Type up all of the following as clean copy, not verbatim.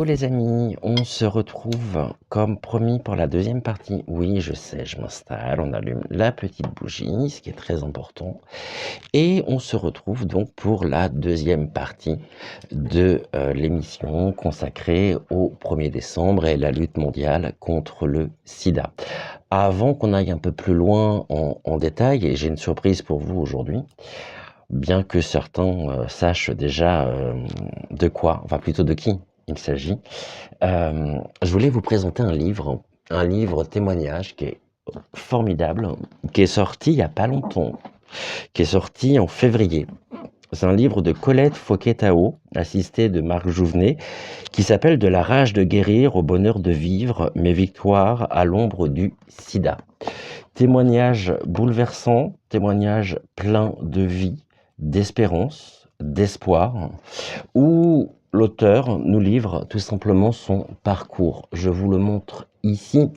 les amis, on se retrouve comme promis pour la deuxième partie. Oui, je sais, je m'installe, on allume la petite bougie, ce qui est très important. Et on se retrouve donc pour la deuxième partie de l'émission consacrée au 1er décembre et la lutte mondiale contre le sida. Avant qu'on aille un peu plus loin en détail, et j'ai une surprise pour vous aujourd'hui, bien que certains sachent déjà de quoi, enfin plutôt de qui il s'agit, je voulais vous présenter un livre témoignage qui est formidable, qui est sorti il n'y a pas longtemps, qui est sorti en février. C'est un livre de Colette Fouquet-Tao, assistée de Marc Jouvenet, qui s'appelle De la rage de guérir au bonheur de vivre, mes victoires à l'ombre du sida. Témoignage bouleversant, témoignage plein de vie, d'espérance, d'espoir, où l'auteur nous livre tout simplement son parcours. Je vous le montre ici.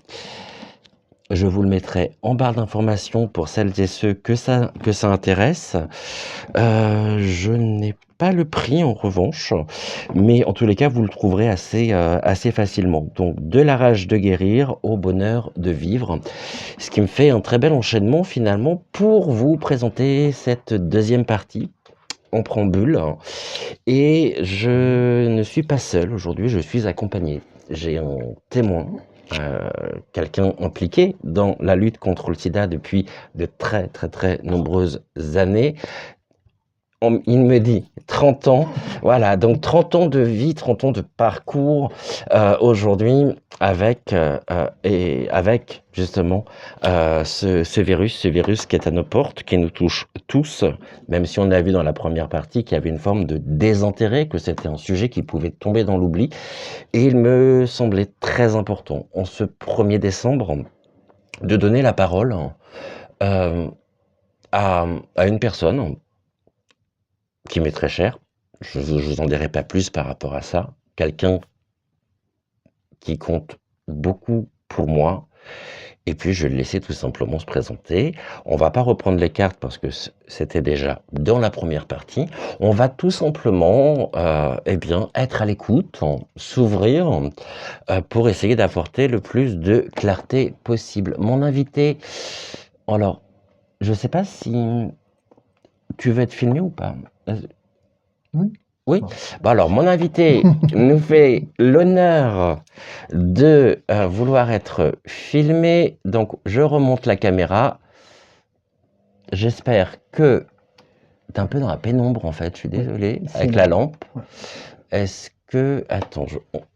Je vous le mettrai en barre d'informations pour celles et ceux que ça intéresse. Je n'ai pas le prix en revanche, mais en tous les cas, vous le trouverez assez facilement. Donc, de la rage de guérir au bonheur de vivre, ce qui me fait un très bel enchaînement finalement pour vous présenter cette deuxième partie en préambule. Et je ne suis pas seul aujourd'hui, je suis accompagné. J'ai un témoin, quelqu'un impliqué dans la lutte contre le sida depuis de très nombreuses années. Il me dit 30 ans, voilà, donc 30 ans de vie, 30 ans de parcours aujourd'hui avec justement ce virus qui est à nos portes, qui nous touche tous, même si on a vu dans la première partie qu'il y avait une forme de désintérêt, que c'était un sujet qui pouvait tomber dans l'oubli. Et il me semblait très important, en ce 1er décembre, de donner la parole à une personne qui m'est très cher. Je vous en dirai pas plus par rapport à ça. Quelqu'un qui compte beaucoup pour moi. Et puis, je vais le laisser tout simplement se présenter. On va pas reprendre les cartes parce que c'était déjà dans la première partie. On va tout simplement, être à l'écoute, s'ouvrir pour essayer d'apporter le plus de clarté possible. Mon invité, alors, je sais pas si tu veux être filmé ou pas. Oui. Oui. Bon alors, mon invité nous fait l'honneur de vouloir être filmé. Donc, je remonte la caméra. J'espère que t'es un peu dans la pénombre en fait. Je suis désolé avec la lampe. Ouais. Est-ce que attends,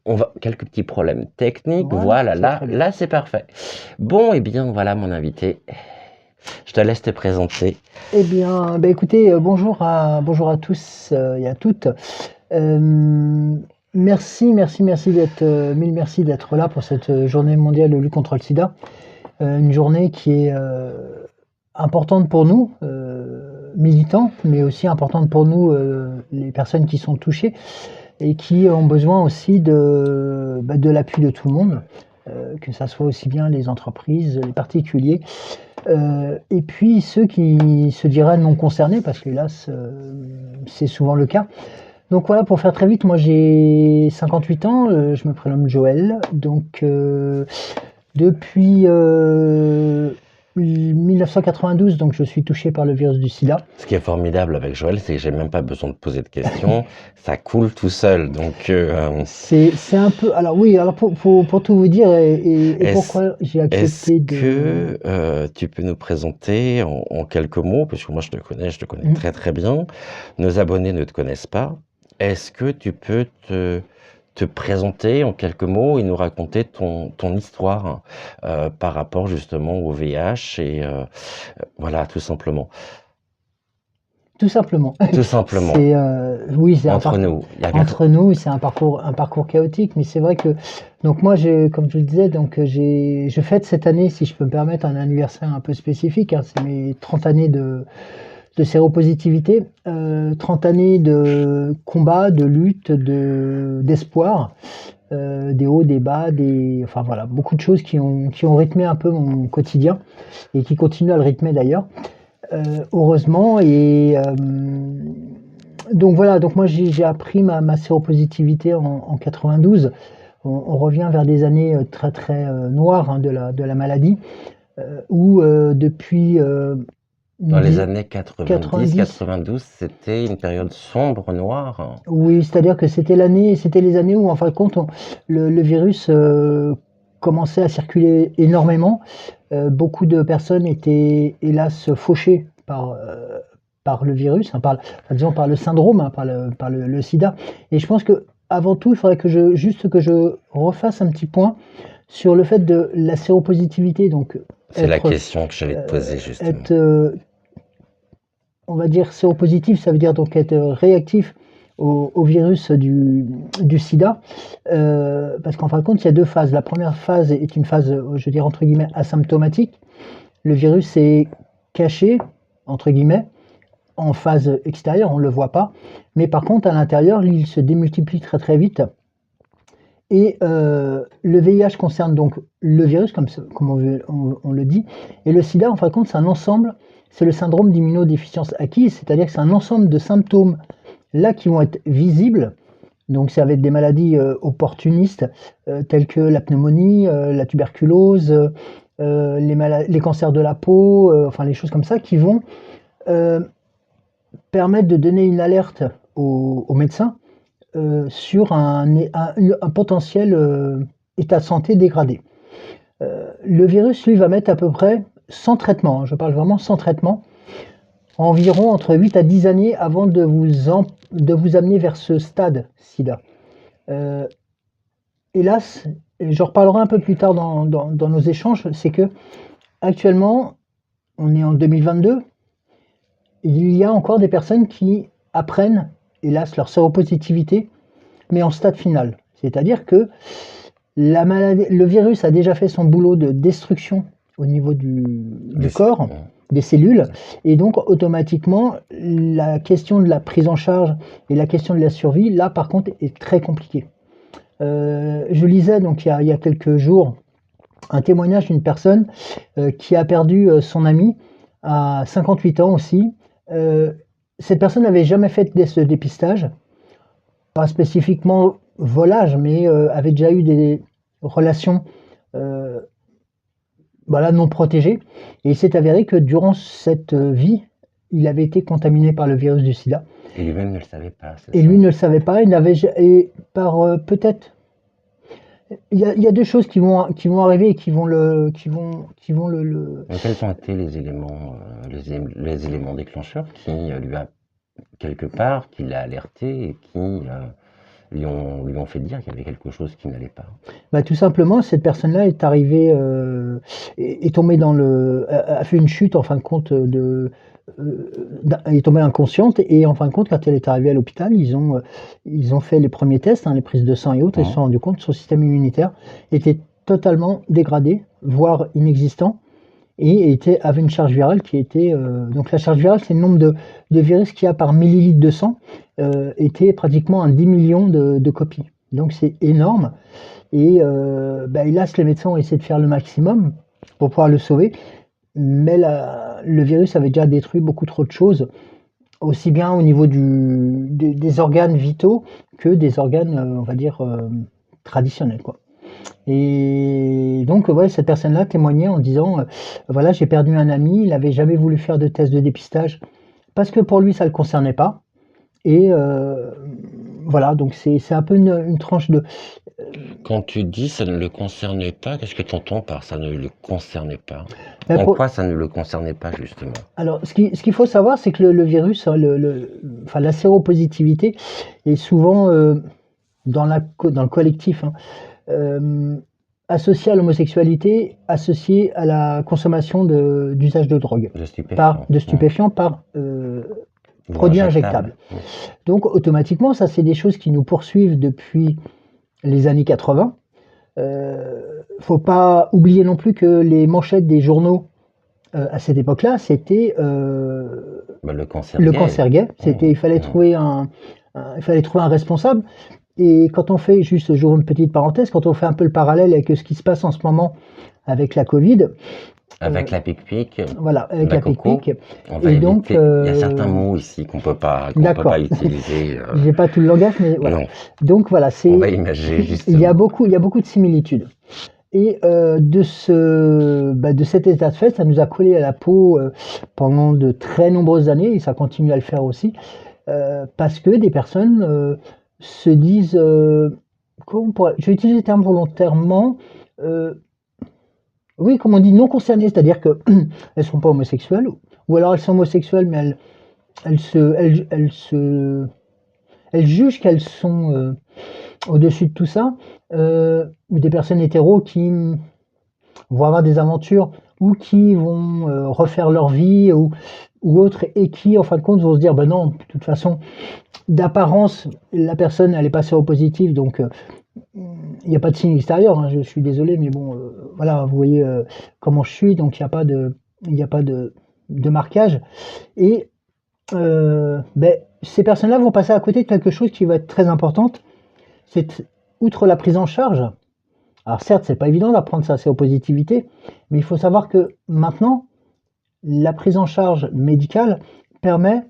on va quelques petits problèmes techniques. Voilà, là c'est parfait. Bon, et bien voilà mon invité. Je te laisse te présenter. Eh bien, écoutez, bonjour à tous et à toutes. Merci d'être, mille merci d'être là pour cette journée mondiale de lutte contre le sida. Une journée qui est importante pour nous, militants, mais aussi importante pour nous, les personnes qui sont touchées et qui ont besoin aussi de l'appui de tout le monde, que ça soit aussi bien les entreprises, les particuliers, et puis ceux qui se diraient non concernés, parce que hélas, c'est souvent le cas. Donc voilà, pour faire très vite, moi j'ai 58 ans, je me prénomme Joël, donc depuis 1992, donc je suis touché par le virus du sida. Ce qui est formidable avec Joël, c'est que j'ai même pas besoin de poser de questions, ça coule tout seul, donc... C'est un peu... Alors oui, alors pour tout vous dire, et pourquoi j'ai accepté de... Est-ce que tu peux nous présenter en quelques mots, parce que moi je te connais très bien, nos abonnés ne te connaissent pas, est-ce que tu peux te présenter en quelques mots et nous raconter ton histoire par rapport justement au VIH et voilà, tout simplement. Tout simplement. Tout simplement. Oui, c'est entre nous. Entre nous, c'est un parcours chaotique, mais c'est vrai que donc moi, comme je le disais, donc je fête cette année, si je peux me permettre, un anniversaire un peu spécifique. Hein, c'est mes 30 années de séropositivité, 30 années de combat, de lutte, d'espoir, des hauts, des bas, enfin voilà, beaucoup de choses qui ont rythmé un peu mon quotidien et qui continuent à le rythmer d'ailleurs. Heureusement, et donc voilà, donc moi j'ai appris ma séropositivité en 92. On revient vers des années très très noires, hein, de la maladie, où depuis Dans une les di- années 90. 90-92, c'était une période sombre, noire. Oui, c'est-à-dire que c'était les années où, en fin de compte, le virus commençait à circuler énormément. Beaucoup de personnes étaient, hélas, fauchées par le virus, hein, disons par le syndrome, hein, par le sida. Et je pense que avant tout, il faudrait juste que je refasse un petit point sur le fait de la séropositivité. Donc, C'est la être, question que j'allais te poser, justement. être on va dire séropositif, ça veut dire donc être réactif au virus du sida, parce qu'en fin de compte, il y a deux phases. La première phase est une phase, je dirais entre guillemets, asymptomatique. Le virus est caché, entre guillemets, en phase extérieure, on ne le voit pas. Mais par contre, à l'intérieur, il se démultiplie très très vite. Et le VIH concerne donc le virus, comme on le dit, et le sida, en fin de compte, c'est un ensemble, c'est le syndrome d'immunodéficience acquise, c'est-à-dire que c'est un ensemble de symptômes là qui vont être visibles. Donc ça va être des maladies opportunistes, telles que la pneumonie, la tuberculose, les cancers de la peau, enfin les choses comme ça, qui vont euh, permettre de donner une alerte aux médecins sur un potentiel état de santé dégradé. Le virus, lui, va mettre à peu près, sans traitement, hein, je parle vraiment sans traitement, environ entre 8 à 10 années avant de vous amener vers ce stade sida. Euh, Hélas, et je reparlerai un peu plus tard dans nos échanges, c'est que actuellement, on est en 2022, il y a encore des personnes qui apprennent, hélas, leur séropositivité, mais en stade final. C'est-à-dire que le virus a déjà fait son boulot de destruction au niveau du corps, des cellules, et donc automatiquement, la question de la prise en charge et la question de la survie, là par contre, est très compliquée. Je lisais donc il y a quelques jours un témoignage d'une personne qui a perdu son ami à 58 ans aussi. Euh, Cette personne n'avait jamais fait de dépistage, pas spécifiquement volage, mais avait déjà eu des relations euh, voilà, non protégées. Et il s'est avéré que durant cette vie, il avait été contaminé par le virus du sida. Et lui-même ne le savait pas, c'est Et ça? lui ne le savait pas. Et par peut-être. Il y a deux choses qui vont arriver et qui vont Mais quels ont été les éléments, les éléments déclencheurs qui lui a quelque part, qui l'a alerté et qui lui ont fait dire qu'il y avait quelque chose qui n'allait pas? Bah, tout simplement, cette personne-là est arrivée, est tombée a fait une chute en fin de compte elle est tombée inconsciente et en fin de compte, quand elle est arrivée à l'hôpital, ils ont fait les premiers tests, hein, les prises de sang et autres, et ils se sont rendus compte que son système immunitaire était totalement dégradé, voire inexistant, et avait une charge virale qui était donc la charge virale, c'est le nombre de virus qu'il y a par millilitre de sang, était pratiquement un 10 millions de copies. Donc c'est énorme. Et bah, hélas, les médecins ont essayé de faire le maximum pour pouvoir le sauver, mais le virus avait déjà détruit beaucoup trop de choses, aussi bien au niveau des organes vitaux que des organes, on va dire, traditionnels, quoi. Et donc, ouais, cette personne-là témoignait en disant, voilà, j'ai perdu un ami, il n'avait jamais voulu faire de test de dépistage parce que pour lui, ça ne le concernait pas. Et voilà, donc c'est un peu une tranche de... Quand tu dis ça ne le concernait pas, qu'est-ce que tu entends par ça ne le concernait pas? Ben, En quoi ça ne le concernait pas, justement? alors, ce qu'il faut savoir, c'est que le virus, hein, enfin, la séropositivité est souvent dans le collectif, hein, euh, associée à l'homosexualité, associée à la consommation d'usage de drogue, De stupéfiants. de stupéfiants, par Ou produits injectables. injectables. Donc, automatiquement, ça, c'est des choses qui nous poursuivent depuis les années 80. Faut pas oublier non plus que les manchettes des journaux à cette époque-là, c'était Bah, le cancer le gay. cancer gay. Il fallait trouver il fallait trouver un responsable. Et quand on fait, j'ouvre une petite parenthèse, quand on fait un peu le parallèle avec ce qui se passe en ce moment avec la Covid, euh, Avec la pique-pique, voilà, avec la la coco, pique-pique. on va Et donc, éviter. Il y a certains mots ici qu'on peut pas d'accord, utiliser. j'ai pas tout le langage, mais voilà. Non, Donc voilà, on va c'est imager il y a justement. beaucoup, il y a beaucoup de similitudes. Et de cet état de fait, ça nous a collé à la peau pendant de très nombreuses années, et ça continue à le faire aussi, parce que des personnes se disent, comment on pourrait, je vais utiliser le terme volontairement, euh, oui, comme on dit, non concernées, c'est-à-dire que elles sont pas homosexuelles, ou alors elles sont homosexuelles, mais elles jugent qu'elles sont au-dessus de tout ça, ou des personnes hétéros qui vont avoir des aventures ou qui vont refaire leur vie ou autre et qui en fin de compte vont se dire ben non, de toute façon, d'apparence, la personne elle est pas séropositive donc il n'y a pas de signe extérieur, hein, je suis désolé, mais bon, voilà, vous voyez comment je suis, donc il n'y a pas de marquage. Et ces personnes-là vont passer à côté de quelque chose qui va être très importante, c'est outre la prise en charge. Alors certes, c'est pas évident d'apprendre sa séropositivité, mais il faut savoir que maintenant, la prise en charge médicale permet,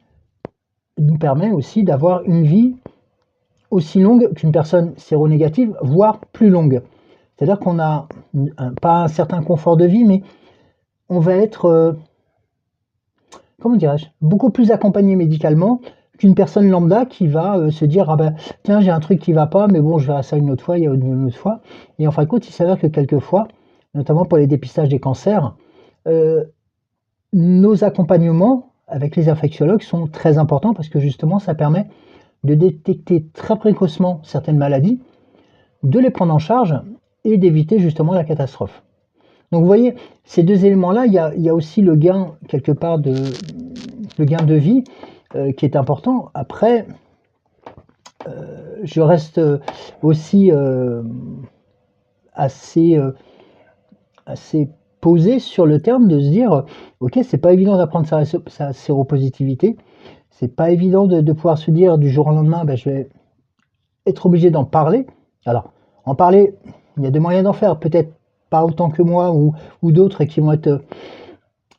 nous permet aussi d'avoir une vie aussi longue qu'une personne séronégative, voire plus longue. C'est-à-dire qu'on a pas un certain confort de vie, mais on va être, comment dirais-je, beaucoup plus accompagné médicalement qu'une personne lambda qui va se dire ah ben tiens j'ai un truc qui va pas mais bon je verrai ça une autre fois, il y a une autre fois. Et en fin de compte il s'avère que quelquefois, notamment pour les dépistages des cancers, euh, nos accompagnements avec les infectiologues sont très importants parce que justement ça permet de détecter très précocement certaines maladies, de les prendre en charge et d'éviter justement la catastrophe. Donc vous voyez, ces deux éléments-là, il y a aussi le gain quelque part le gain de vie qui est important. Après, je reste aussi assez, assez posé sur le terme de se dire, ok, c'est pas évident d'apprendre sa séropositivité, c'est pas évident de pouvoir se dire du jour au lendemain, ben, je vais être obligé d'en parler. Alors, en parler, il y a deux moyens d'en faire, peut-être pas autant que moi ou d'autres qui vont être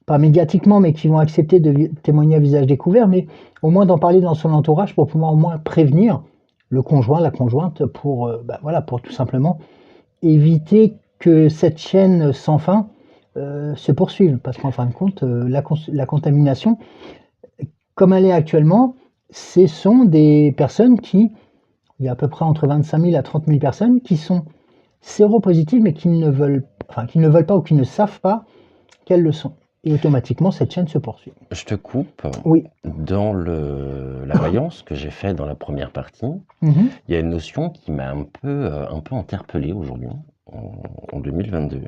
pas médiatiquement, mais qui vont accepter de témoigner à visage découvert, mais au moins d'en parler dans son entourage pour pouvoir au moins prévenir le conjoint, la conjointe, pour, voilà, pour tout simplement éviter que cette chaîne sans fin se poursuive. Parce qu'en fin de compte, la contamination, comme elle est actuellement, ce sont des personnes qui, il y a à peu près entre 25 000 à 30 000 personnes qui sont séropositives, mais qui ne veulent pas ou qui ne savent pas qu'elles le sont. Et automatiquement, cette chaîne se poursuit. Je te coupe. Oui. Dans la voyance que j'ai fait dans la première partie, Mhm. il y a une notion qui m'a un peu interpellé aujourd'hui, en 2022.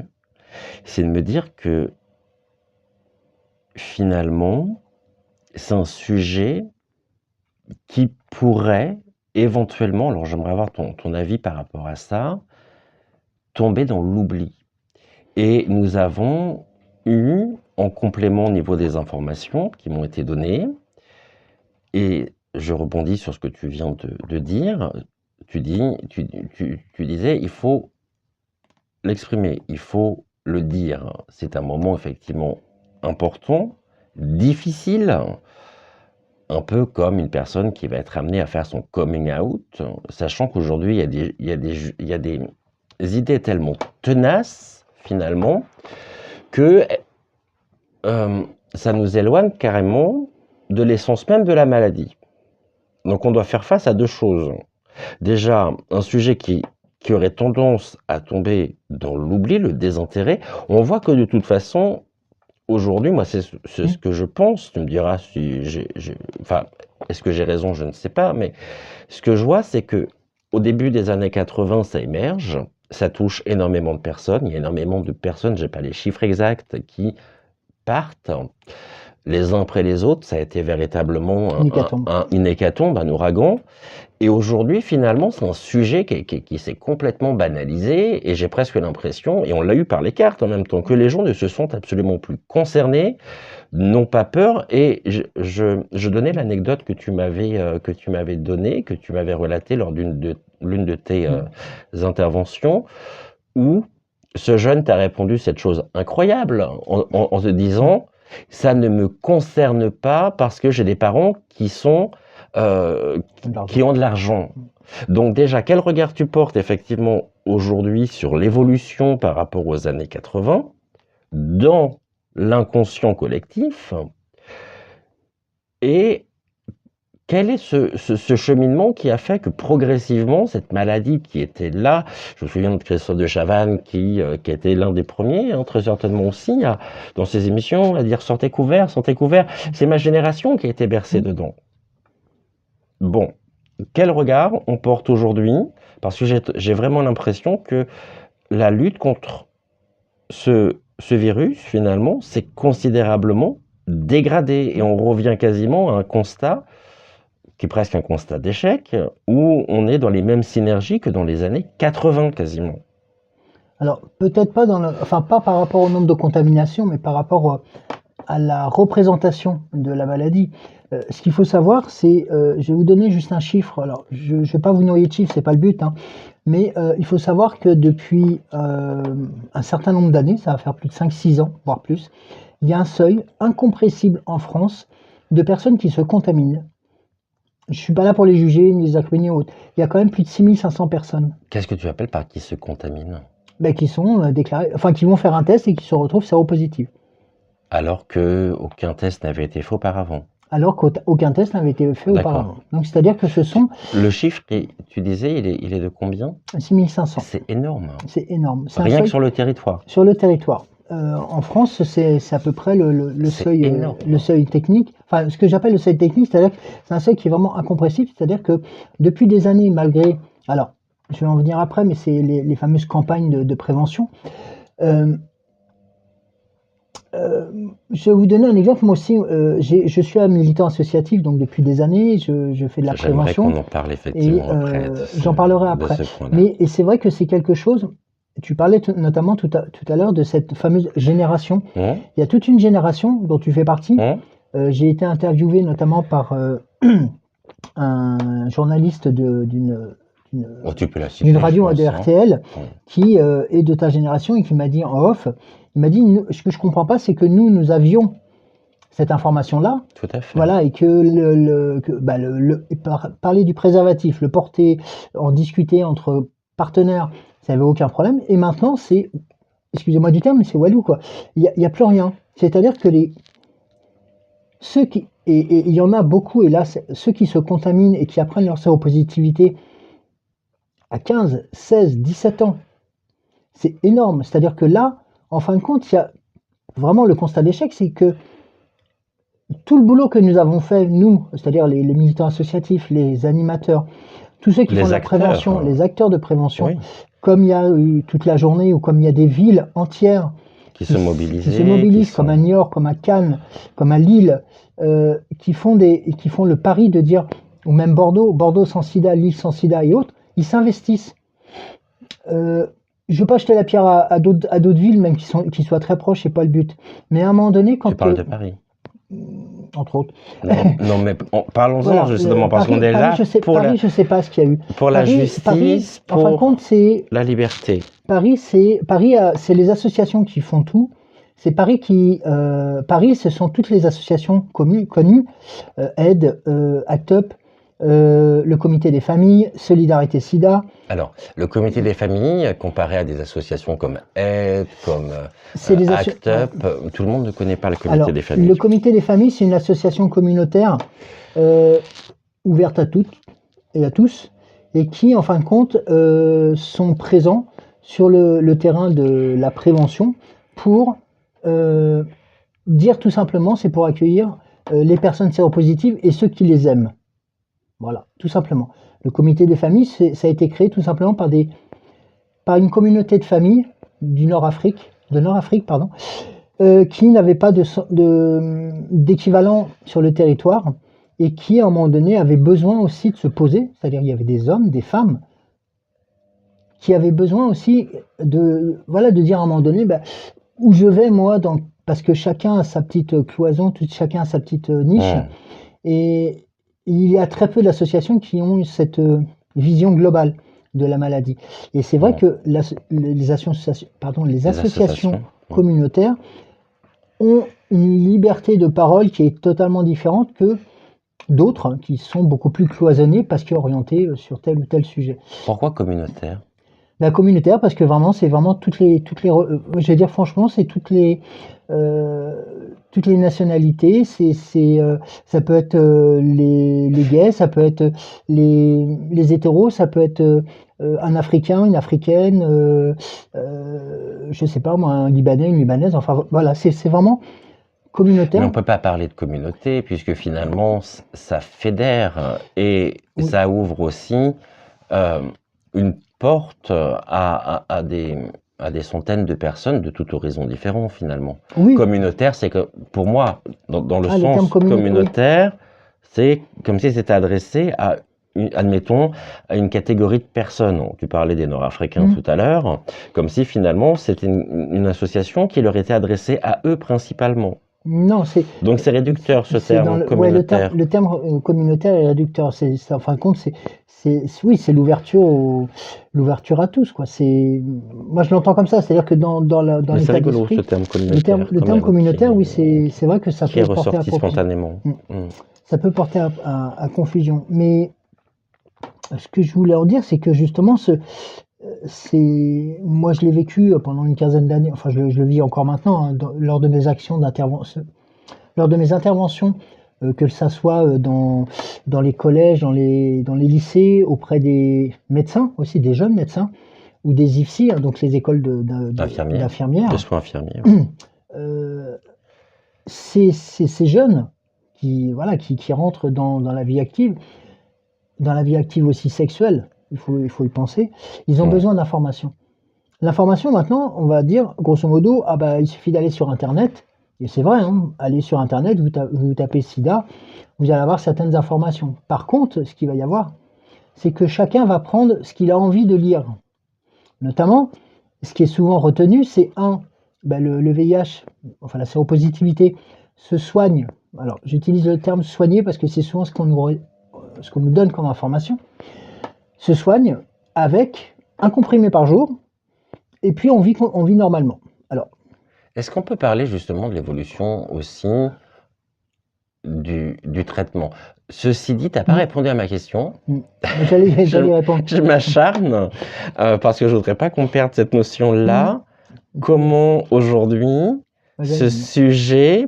C'est de me dire que finalement, c'est un sujet qui pourrait éventuellement, alors j'aimerais avoir ton avis par rapport à ça, tomber dans l'oubli. Et nous avons eu, en complément au niveau des informations qui m'ont été données, et je rebondis sur ce que tu viens de dire, tu disais, il faut l'exprimer, il faut le dire. C'est un moment effectivement important, difficile, un peu comme une personne qui va être amenée à faire son coming out, sachant qu'aujourd'hui, il y a des idées tellement tenaces, finalement, que ça nous éloigne carrément de l'essence même de la maladie. Donc on doit faire face à deux choses. Déjà, un sujet qui aurait tendance à tomber dans l'oubli, le désintérêt. On voit que de toute façon, aujourd'hui, moi, c'est ce que je pense. Tu me diras si enfin, est-ce que j'ai raison, je ne sais pas, mais ce que je vois, c'est que au début des années 80, ça émerge, ça touche énormément de personnes. Il y a énormément de personnes, j'ai pas les chiffres exacts, qui partent les uns après les autres. Ça a été véritablement une hécatombe, un ouragan. Et aujourd'hui, finalement, c'est un sujet qui s'est complètement banalisé, et j'ai presque l'impression, et on l'a eu par les cartes en même temps, que les gens ne se sentent absolument plus concernés, n'ont pas peur. Et je donnais l'anecdote que tu m'avais donnée, que tu m'avais relatée lors l'une de tes interventions, où ce jeune t'a répondu cette chose incroyable en te disant: «Ça ne me concerne pas parce que j'ai des parents qui sont, qui ont de l'argent». Donc déjà, quel regard tu portes effectivement aujourd'hui sur l'évolution par rapport aux années 80 dans l'inconscient collectif? Et quel est ce cheminement qui a fait que progressivement, cette maladie qui était là, je me souviens de Christophe de Chavannes qui était l'un des premiers, hein, très certainement aussi, dans ses émissions, à dire sortez couverts, sortez couverts. C'est ma génération qui a été bercée dedans. Bon, quel regard on porte aujourd'hui? Parce que j'ai vraiment l'impression que la lutte contre ce virus, finalement, s'est considérablement dégradée. Et on revient quasiment à un constat qui est presque un constat d'échec, où on est dans les mêmes synergies que dans les années 80 quasiment. Alors, peut-être pas pas par rapport au nombre de contaminations, mais par rapport à la représentation de la maladie. Ce qu'il faut savoir, c'est, je vais vous donner juste un chiffre. Alors, je vais pas vous noyer de chiffres, c'est pas le but, hein, mais il faut savoir que depuis un certain nombre d'années, ça va faire plus de 5-6 ans, voire plus, il y a un seuil incompressible en France de personnes qui se contaminent. Je suis pas là pour les juger, ni les incriminer ou autre. Il y a quand même plus de 6500 personnes Qu'est-ce que tu appelles par qui se contamine? qui sont déclarées, enfin qui vont faire un test et qui se retrouvent séropositifs. Alors qu'aucun test n'avait été fait auparavant. Alors qu'aucun test n'avait été fait auparavant. Donc c'est-à-dire que ce sont... Le chiffre que tu disais, il est de combien? 6500. C'est énorme. C'est énorme. Rien que sur le territoire. Sur le territoire. En France, c'est à peu près le seuil technique. Enfin, ce que j'appelle le seuil technique, c'est-à-dire que c'est un seuil qui est vraiment incompressible. C'est-à-dire que depuis des années, malgré... Alors, je vais en venir après, mais c'est les fameuses campagnes de prévention. Je vais vous donner un exemple. Moi aussi, je suis un militant associatif, donc depuis des années, je fais de la prévention. J'aimerais qu'on en parle effectivement après. J'en parlerai après. Mais c'est vrai que c'est quelque chose... Tu parlais notamment tout à l'heure de cette fameuse génération. Il y a toute une génération dont tu fais partie. J'ai été interviewé notamment par un journaliste d'une radio de RTL qui est de ta génération et qui m'a dit en off, il m'a dit, ce que je comprends pas, c'est que nous avions cette information-là. Tout à fait. Voilà, et que parler du préservatif, le porter, en discuter entre partenaires, ça n'avait aucun problème. Et maintenant, c'est, excusez-moi du terme, mais c'est walou, quoi. Il n'y a plus rien. C'est-à-dire que ceux qui, et il y en a beaucoup, et là, ceux qui se contaminent et qui apprennent leur séropositivité à 15, 16, 17 ans, c'est énorme. C'est-à-dire que là, en fin de compte, il y a vraiment le constat d'échec, c'est que tout le boulot que nous avons fait, nous, c'est-à-dire les militants associatifs, les animateurs, tous ceux qui font de la prévention, les acteurs de prévention, comme il y a eu toute la journée, ou comme il y a des villes entières qui se mobilisent, comme à Niort, comme à Cannes, comme à Lille, qui font le pari de dire, ou même Bordeaux sans sida, Lille sans sida et autres, ils s'investissent. Je ne veux pas jeter la pierre à d'autres villes, même qui soient très proches, c'est pas le but. Mais à un moment donné, quand... Tu parles de Paris, entre autres. Non, mais parlons-en voilà, justement, parce qu'on est là Paris, je sais pas ce qu'il y a eu. Pour la justice, pour en fin de compte, c'est la liberté. Paris, c'est les associations qui font tout. C'est Paris Paris, ce sont toutes les associations connues, Aide, Act Up, le comité des familles, Solidarité Sida. Alors, le comité des familles, comparé à des associations comme Aide, comme Act Up, tout le monde ne connaît pas le comité des familles. Le comité des familles, c'est une association communautaire ouverte à toutes et à tous, et qui, en fin de compte, sont présents sur le terrain de la prévention pour dire tout simplement, c'est pour accueillir les personnes séropositives et ceux qui les aiment. Voilà, tout simplement. Le comité des familles, ça a été créé tout simplement par une communauté de familles de Nord-Afrique, qui n'avait pas d'équivalent sur le territoire et qui, à un moment donné, avait besoin aussi de se poser. C'est-à-dire, il y avait des hommes, des femmes, qui avaient besoin aussi de dire à un moment donné, où je vais, moi, parce que chacun a sa petite cloison, chacun a sa petite niche. Et il y a très peu d'associations qui ont cette vision globale. de la maladie. Et c'est vrai Ouais. que les les Les associations associations. communautaires ont une liberté de parole qui est totalement différente que d'autres qui sont beaucoup plus cloisonnées parce qu'orientées sur tel ou tel sujet. Pourquoi communautaire? La communautaire, parce que vraiment, c'est vraiment je vais dire franchement, c'est toutes les nationalités. Ça peut être les gays, ça peut être les hétéros, ça peut être un Africain, une Africaine, je sais pas moi, un Libanais, une Libanaise. Enfin voilà, c'est vraiment Mais on communautaire. peut pas parler de communauté puisque finalement ça fédère et Oui, ça ouvre aussi une porte à des centaines de personnes de tout horizon différent finalement. oui. Communautaire, c'est que pour moi, dans le Ah, le terme sens communautaire, oui. communautaire, c'est comme si c'était adressé à admettons, à une catégorie de personnes. Tu parlais des Nord-Africains Hmm. tout à l'heure, comme si finalement c'était une association qui leur était adressée à eux principalement. Non, Donc c'est réducteur ce c'est dans terme ouais, communautaire. le terme communautaire est réducteur. En fin de compte, oui, c'est l'ouverture à tous, quoi. Moi, je l'entends comme ça. C'est-à-dire que dans Mais c'est l'état rigolo ce d'esprit, terme communautaire le quand terme même, communautaire, oui, c'est vrai que ça qui est peut porter à ressorti confusion. spontanément. Mm. Ça peut porter à confusion. Mais ce que je voulais en dire, c'est que justement, moi, je l'ai vécu pendant une quinzaine d'années. Enfin, je le vis encore maintenant, hein, lors de mes actions d'intervention, lors de mes interventions, que ça soit dans les collèges, dans les lycées, auprès des médecins aussi, des jeunes médecins, ou des IFSI, hein, donc les écoles Infirmière, de d'infirmières. soins infirmiers. Euh, ces jeunes voilà, qui rentrent dans la vie active, dans la vie active aussi sexuelle, il faut y penser, ils ont Ouais. besoin d'informations. L'information maintenant, on va dire, grosso modo, ah bah, il suffit d'aller sur Internet, et c'est vrai, hein, aller sur Internet, vous tapez SIDA, vous allez avoir certaines informations. Par contre, ce qu'il va y avoir, c'est que chacun va prendre ce qu'il a envie de lire. Notamment, ce qui est souvent retenu, c'est le VIH, enfin la séropositivité, se soigne. Alors, j'utilise le terme soigner parce que c'est souvent ce qu'on nous donne comme information. Se soigne avec un comprimé par jour, et puis on vit normalement. Alors, Est-ce qu'on peut parler justement de l'évolution aussi du traitement? Ceci dit, tu n'as pas mm, répondu à ma question. j'allais Je, répondre. je m'acharne parce que je voudrais pas qu'on perde cette notion-là. Mm. Comment aujourd'hui ce sujet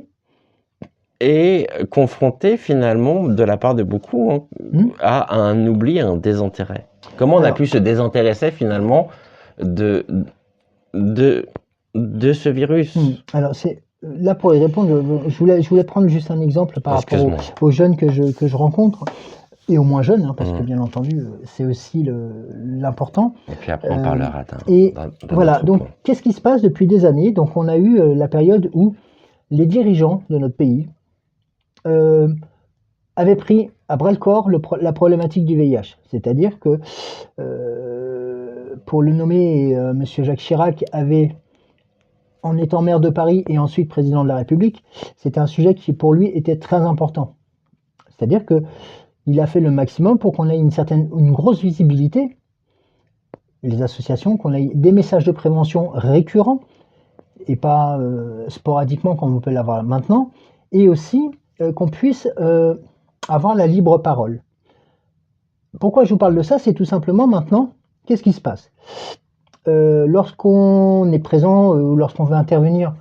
est confronté finalement de la part de beaucoup à un oubli, à un désintérêt? Comment on a pu se désintéresser finalement de ce virus? Alors, là pour y répondre, je voulais prendre juste un exemple par rapport aux jeunes que je rencontre, et aux moins jeunes, hein, parce que bien entendu, c'est aussi l'important. Et puis après, on parlera voilà, donc qu'est-ce qui se passe depuis des années? Donc on a eu la période où les dirigeants de notre pays avaient pris à bras-le-corps la problématique du VIH. C'est-à-dire que, pour le nommer, monsieur Jacques Chirac avait, en étant maire de Paris et ensuite président de la République, c'était un sujet qui pour lui était très important. C'est-à-dire que il a fait le maximum pour qu'on ait une grosse visibilité, les associations, qu'on ait des messages de prévention récurrents et pas sporadiquement comme on peut l'avoir maintenant, et aussi qu'on puisse avoir la libre parole. Pourquoi je vous parle de ça? C'est tout simplement maintenant, qu'est-ce qui se passe? Lorsqu'on est présent ou lorsqu'on veut intervenir,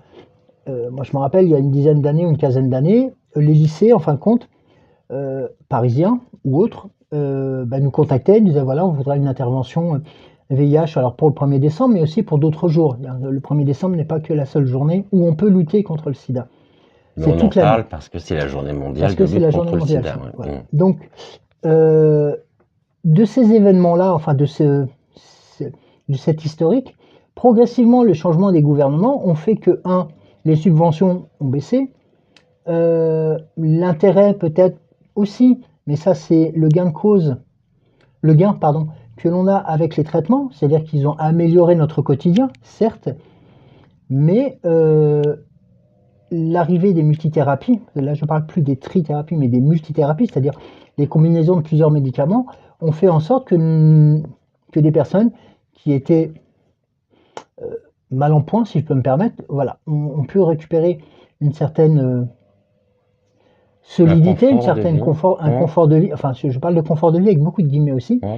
moi je me rappelle, il y a une dizaine d'années ou une quinzaine d'années, les lycées, en fin de compte, parisiens ou autres, nous contactaient, nous disaient voilà, on voudrait une intervention VIH, alors pour le 1er décembre, mais aussi pour d'autres jours. Le 1er décembre n'est pas que la seule journée où on peut lutter contre le sida. Mais on en parle parce que c'est la journée mondiale de lutte contre le sida. Voilà. Donc, de ces événements-là, enfin de cet historique, progressivement, le changement des gouvernements ont fait que, les subventions ont baissé, l'intérêt peut-être aussi, mais ça c'est le gain que l'on a avec les traitements, c'est-à-dire qu'ils ont amélioré notre quotidien, certes, mais l'arrivée des multithérapies, là je ne parle plus des trithérapies, mais des multithérapies, c'est-à-dire les combinaisons de plusieurs médicaments, ont fait en sorte que que des personnes qui étaient mal en point, si je peux me permettre, voilà, ont pu récupérer une certaine Un solidité, une confort de certaine vie. confort, un Hein, confort de vie. Enfin, je parle de confort de vie avec beaucoup de guillemets aussi, hein.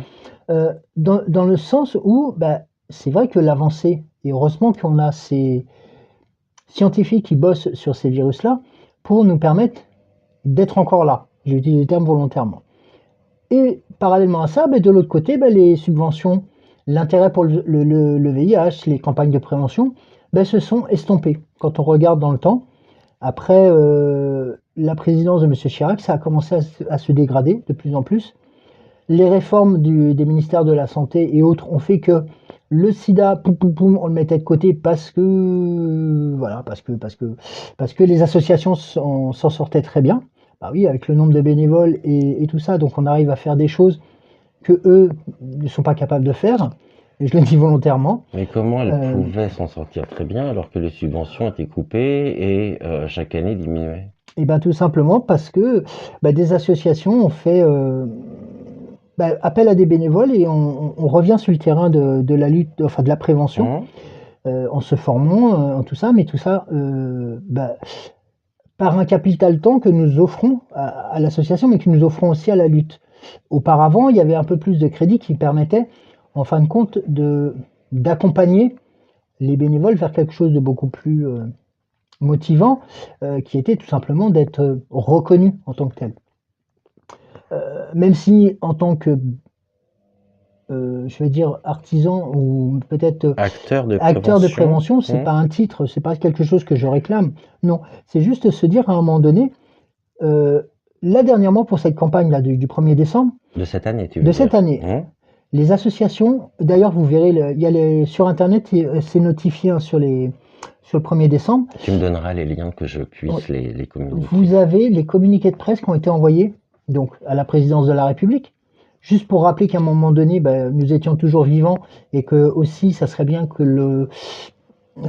dans le sens où, bah, c'est vrai que l'avancée, et heureusement qu'on a ces scientifiques qui bossent sur ces virus-là pour nous permettre d'être encore là. J'utilise le terme volontairement. Et parallèlement à ça, bah, de l'autre côté, bah, les subventions, l'intérêt pour le VIH, les campagnes de prévention, bah, se sont estompées. Quand on regarde dans le temps, après la présidence de M. Chirac, ça a commencé à se dégrader de plus en plus. Les réformes des ministères de la Santé et autres ont fait que le sida, poum, poum, poum, on le mettait de côté parce que, voilà, parce que les associations s'en sortaient très bien. Bah oui, avec le nombre de bénévoles et tout ça, donc on arrive à faire des choses que eux ne sont pas capables de faire. Et je le dis volontairement. Mais comment elle Euh, pouvait s'en sortir très bien alors que les subventions étaient coupées et chaque année diminuaient? et ben tout simplement parce que bah, des associations ont fait bah, appel à des bénévoles et on revient sur le terrain de la lutte, enfin de la prévention, Hein? en se formant, en tout ça, mais tout ça, bah, par un capital temps que nous offrons à l'association, mais que nous offrons aussi à la lutte. Auparavant, il y avait un peu plus de crédit qui permettait, en fin de compte, d'accompagner les bénévoles vers quelque chose de beaucoup plus motivant, qui était tout simplement d'être reconnu en tant que tel. Même si en tant que, je vais dire artisan ou peut-être Acteur de acteur de prévention. prévention, c'est Hein? pas un titre, c'est pas quelque chose que je réclame. Non, c'est juste se dire à un moment donné, euh, là dernièrement pour cette campagne là du 1er décembre De cette année, tu de veux cette dire? année, Hein? les associations, d'ailleurs vous verrez, il y a sur internet, c'est notifié hein, sur le 1er décembre. Tu me donneras les liens que je Oui. puisse les communiquer. Vous avez les communiqués de presse qui ont été envoyés donc à la présidence de la République, juste pour rappeler qu'à un moment donné, ben, nous étions toujours vivants et que aussi, ça serait bien que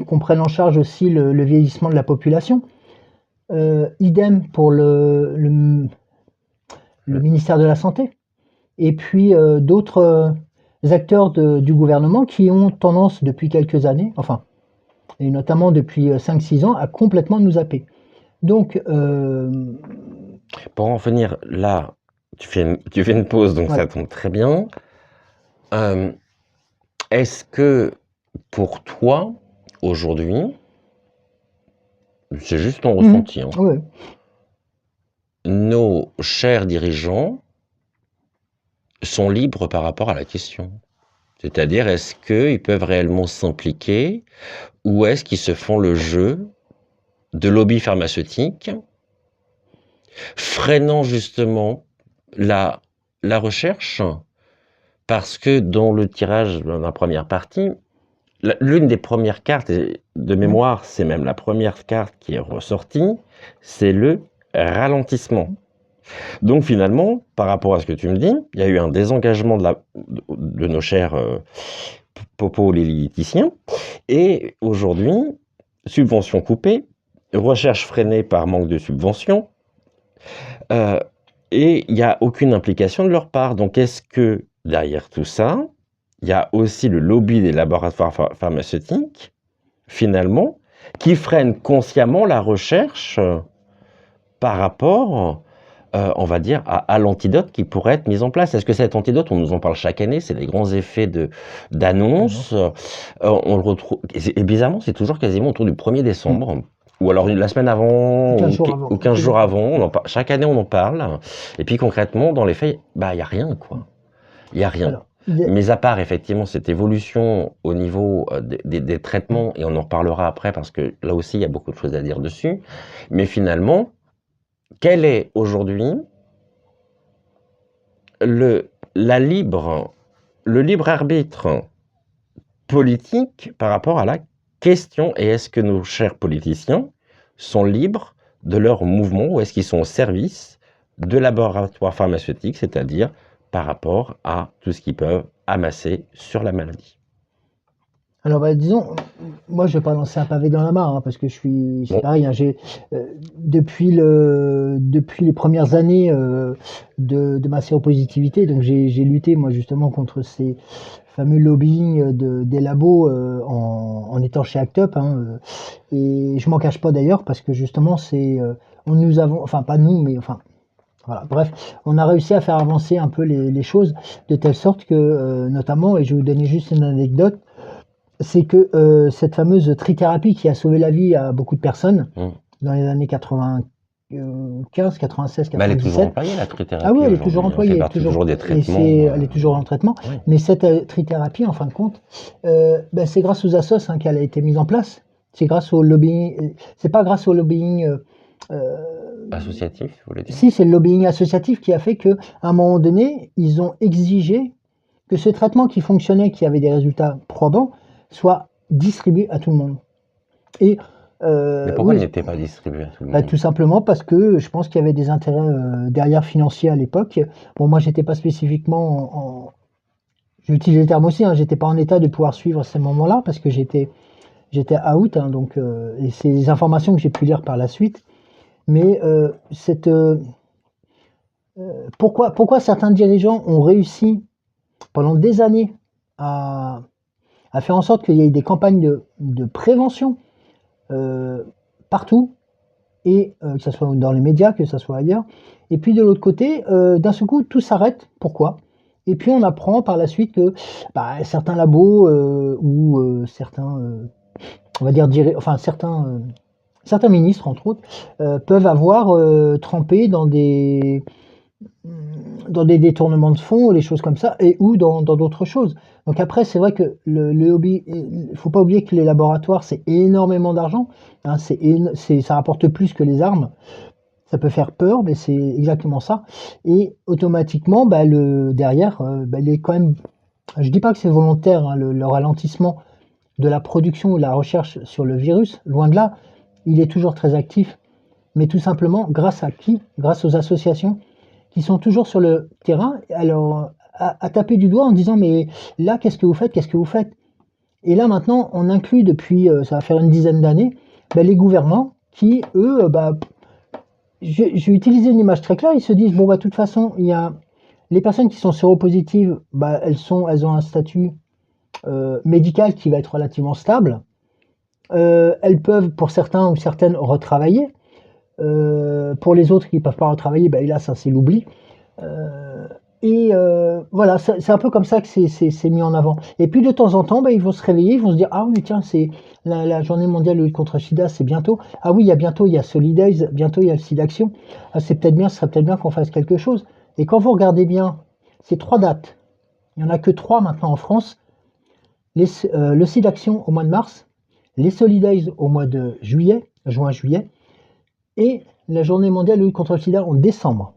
qu'on prenne en charge aussi le vieillissement de la population. Idem pour le ministère de la Santé. Et puis d'autres acteurs du gouvernement qui ont tendance depuis quelques années, enfin, et notamment depuis 5-6 ans, à complètement nous zapper. Donc, Pour en venir là, tu fais une pause, donc ça voilà. tombe très bien. Est-ce que pour toi, aujourd'hui, c'est juste ton Mmh. ressenti, hein, Ouais. nos chers dirigeants sont libres par rapport à la question? C'est-à-dire, est-ce qu'ils peuvent réellement s'impliquer ou est-ce qu'ils se font le jeu de lobby pharmaceutique, freinant justement la, la recherche? Parce que dans le tirage de la première partie, l'une des premières cartes, et de Mmh. mémoire, c'est même la première carte qui est ressortie, c'est le ralentissement. Donc finalement, par rapport à ce que tu me dis, il y a eu un désengagement de nos chers popo-lilithiciens, et aujourd'hui, subventions coupées, recherche freinée par manque de subventions, et il n'y a aucune implication de leur part. Donc est-ce que derrière tout ça, il y a aussi le lobby des laboratoires pharmaceutiques, finalement, qui freinent consciemment la recherche par rapport, on va dire, à l'antidote qui pourrait être mis en place? Est-ce que cet antidote, on nous en parle chaque année, c'est des grands effets d'annonce, on le retrouve, et bizarrement, c'est toujours quasiment autour du 1er Mmh. décembre, ou alors la semaine avant, 15 jours avant. ou 15 jours avant, chaque année on en parle, et puis concrètement, dans les faits, bah, il n'y a rien, quoi. Il n'y a rien. Alors, il est- Mais à part effectivement cette évolution au niveau des traitements, et on en reparlera après parce que là aussi il y a beaucoup de choses à dire dessus, mais finalement, quel est aujourd'hui le, le libre arbitre politique par rapport à la question, et est-ce que nos chers politiciens sont libres de leur mouvement ou est-ce qu'ils sont au service de laboratoires pharmaceutiques, c'est-à-dire par rapport à tout ce qu'ils peuvent amasser sur la maladie? Alors, bah, disons, moi, je vais pas lancer un pavé dans la mare, hein, parce que c'est Bon, pareil, hein, depuis les premières années de ma séropositivité, donc j'ai lutté, moi, justement, contre ces fameux lobbying des labos en étant chez Act Up, hein, et je m'en cache pas d'ailleurs, parce que justement, enfin, pas nous, mais enfin, voilà, bref, on a réussi à faire avancer un peu les choses de telle sorte que, notamment, et je vais vous donner juste une anecdote, c'est que cette fameuse trithérapie qui a sauvé la vie à beaucoup de personnes mmh. dans les années 95, 96, Bah, elle est toujours 97. employée la Ah oui, trithérapie elle est toujours aujourd'hui, hein, fait employée, partie toujours des traitements, elle est toujours en traitement. oui. Mais cette trithérapie, en fin de compte, ben, c'est grâce aux assos hein, qu'elle a été mise en place. C'est grâce au lobbying. C'est pas grâce au lobbying. Euh, Associatif, vous voulez dire? Si, c'est le lobbying associatif qui a fait qu'à un moment donné, ils ont exigé que ce traitement qui fonctionnait, qui avait des résultats probants, soit distribué à tout le monde. Et Mais pourquoi elle oui, n'était pas distribuée à tout le bah, monde? tout simplement parce que je pense qu'il y avait des intérêts derrière financiers à l'époque. Bon, moi, j'étais pas spécifiquement j'ai utilisé le terme aussi, hein, j'étais pas en état de pouvoir suivre ces moments-là parce que j'étais out, hein, donc et c'est des informations que j'ai pu lire par la suite. Mais pourquoi certains dirigeants ont réussi pendant des années à, à faire en sorte qu'il y ait des campagnes de prévention euh, partout, et que ce soit dans les médias, que ce soit ailleurs. Et puis de l'autre côté, d'un seul coup, tout s'arrête. Pourquoi? Et puis on apprend par la suite que bah, certains labos ou certains, on va dire, enfin certains ministres, entre autres, peuvent avoir trempé dans des détournements de fonds ou des choses comme ça, et ou dans d'autres choses. Donc après, c'est vrai que le hobby, il faut pas oublier que les laboratoires, c'est énormément d'argent, hein, ça rapporte plus que les armes. Ça peut faire peur, mais c'est exactement ça. Et automatiquement, bah, derrière, bah, il est quand même, je dis pas que c'est volontaire, hein, le ralentissement de la production ou de la recherche sur le virus, loin de là, il est toujours très actif, mais tout simplement grâce à qui? Grâce aux associations qui sont toujours sur le terrain, alors à taper du doigt en disant mais là qu'est-ce que vous faites? Qu'est-ce que vous faites? Et là maintenant on inclut depuis ça va faire une dizaine d'années bah, les gouvernants qui eux bah, je vais utiliser une image très claire, ils se disent bon bah de toute façon il y a les personnes qui sont séropositives, bah, elles ont un statut médical qui va être relativement stable. Elles peuvent pour certains ou certaines retravailler. Pour les autres qui ne peuvent pas retravailler, bah, là ça c'est l'oubli. Euh, voilà, c'est un peu comme ça que c'est mis en avant. Et puis de temps en temps, bah, ils vont se réveiller, ils vont se dire ah oui tiens c'est la journée mondiale de lutte contre le SIDA, c'est bientôt. Ah oui bientôt il y a Solidays, bientôt il y a le SIDAction. Ah, c'est peut-être bien, ce serait peut-être bien qu'on fasse quelque chose. Et quand vous regardez bien ces trois dates, il n'y en a que trois maintenant en France. Le SIDAction au mois de mars, les Solidays au mois de juin-juillet, et la journée mondiale de lutte contre le sida en décembre.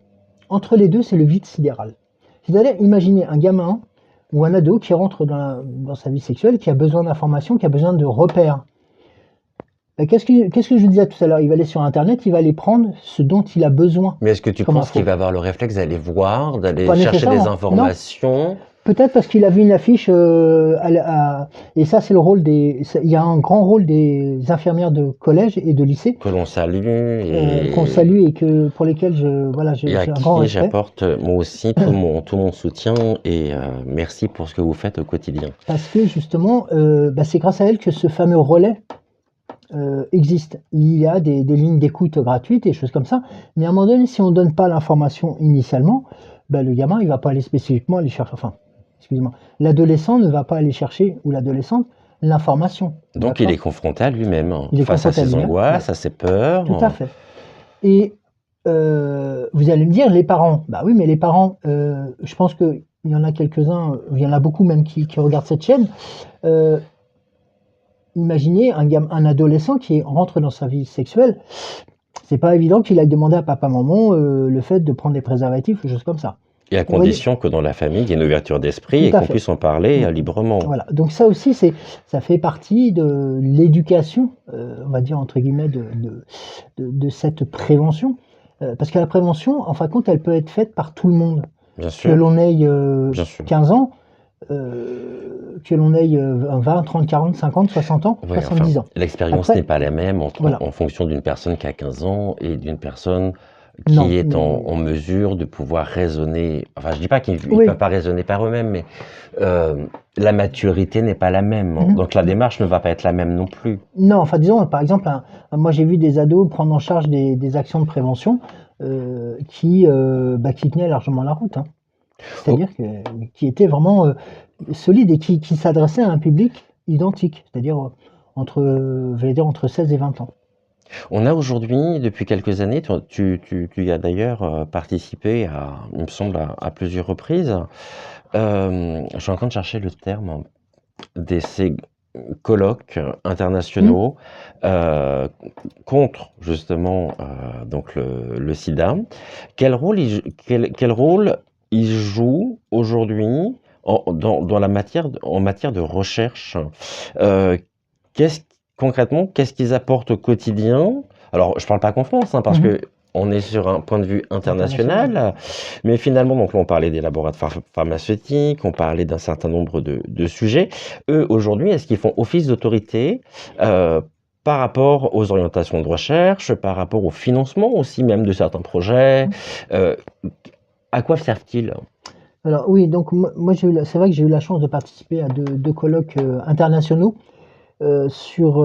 Entre les deux, c'est le vide sidéral. C'est-à-dire, imaginez un gamin ou un ado qui rentre dans sa vie sexuelle, qui a besoin d'informations, qui a besoin de repères. Qu'est-ce que je vous disais tout à l'heure? Il va aller sur Internet, il va aller prendre ce dont il a besoin Mais est-ce que tu comme penses qu'il info. va avoir le réflexe d'aller voir, d'aller Pas chercher des nécessairement, non. informations? Peut-être parce qu'il a vu une affiche, et ça c'est le rôle il y a un grand rôle des infirmières de collège et de lycée, Que l'on salue qu'on et salue et pour lesquelles voilà, et à j'ai un grand qui respect. j'apporte, moi aussi tout mon soutien et merci pour ce que vous faites au quotidien. Parce que justement, bah, c'est grâce à elle que ce fameux relais existe. Il y a des lignes d'écoute gratuites et des choses comme ça, mais à un moment donné, si on ne donne pas l'information initialement, bah, le gamin, il va pas aller spécifiquement aller chercher, enfin, excusez-moi, l'adolescent ne va pas aller chercher, ou l'adolescente, l'information. Donc il est D'accord? confronté à lui-même, hein, Il est face à confronté à ses lui-même. angoisses, Voilà. à ses peurs. Tout à fait. Et vous allez me dire, les parents, bah oui, mais les parents, je pense qu'il y en a quelques-uns, il y en a beaucoup même qui regardent cette chaîne. Euh, Imaginez un adolescent qui rentre dans sa vie sexuelle, c'est pas évident qu'il aille demander à papa maman le fait de prendre des préservatifs ou des choses comme ça. Et à Vous voyez? condition que dans la famille, il y ait une ouverture d'esprit Tout et à qu'on fait. puisse en parler librement. Voilà. Donc ça aussi, ça fait partie de l'éducation, on va dire entre guillemets, de cette prévention. Parce que la prévention, en fin de compte, elle peut être faite par tout le monde. Bien Que sûr, l'on ait bien sûr. 15 ans, que l'on ait 20, 30, 40, 50, 60 ans, Oui, 70 ans. l'expérience Après, n'est pas la même voilà. en fonction d'une personne qui a 15 ans et d'une personne Non, qui est mais en mesure de pouvoir raisonner. Enfin, je dis pas qu'ils ne oui. peuvent pas raisonner par eux-mêmes, mais la maturité n'est pas la même. Mhm. Donc la démarche ne va pas être la même non plus. Non, enfin disons, par exemple, moi j'ai vu des ados prendre en charge des actions de prévention qui tenaient largement la route, hein. Oh, C'est-à-dire qui étaient vraiment solides et qui s'adressaient à un public identique, c'est-à-dire j'allais dire entre 16 et 20 ans. on a aujourd'hui, depuis quelques années, tu y as d'ailleurs participé il me semble, à plusieurs reprises. Je suis en train de chercher le terme ces colloques internationaux euh, contre justement donc le sida. Quel rôle il joue aujourd'hui en matière de recherche? Euh, qu'est-ce, concrètement, qu'est-ce qu'ils apportent au quotidien? Alors, je parle pas qu'en France, hein, parce Mhm. que on est sur un point de vue international, mais finalement, donc là, on parlait des laboratoires pharmaceutiques, on parlait d'un certain nombre de sujets. Eux, aujourd'hui, est-ce qu'ils font office d'autorité par rapport aux orientations de recherche, par rapport au financement aussi même de certains projets? euh, à quoi servent-ils? Alors oui, donc moi c'est vrai que j'ai eu la chance de participer à deux colloques internationaux sur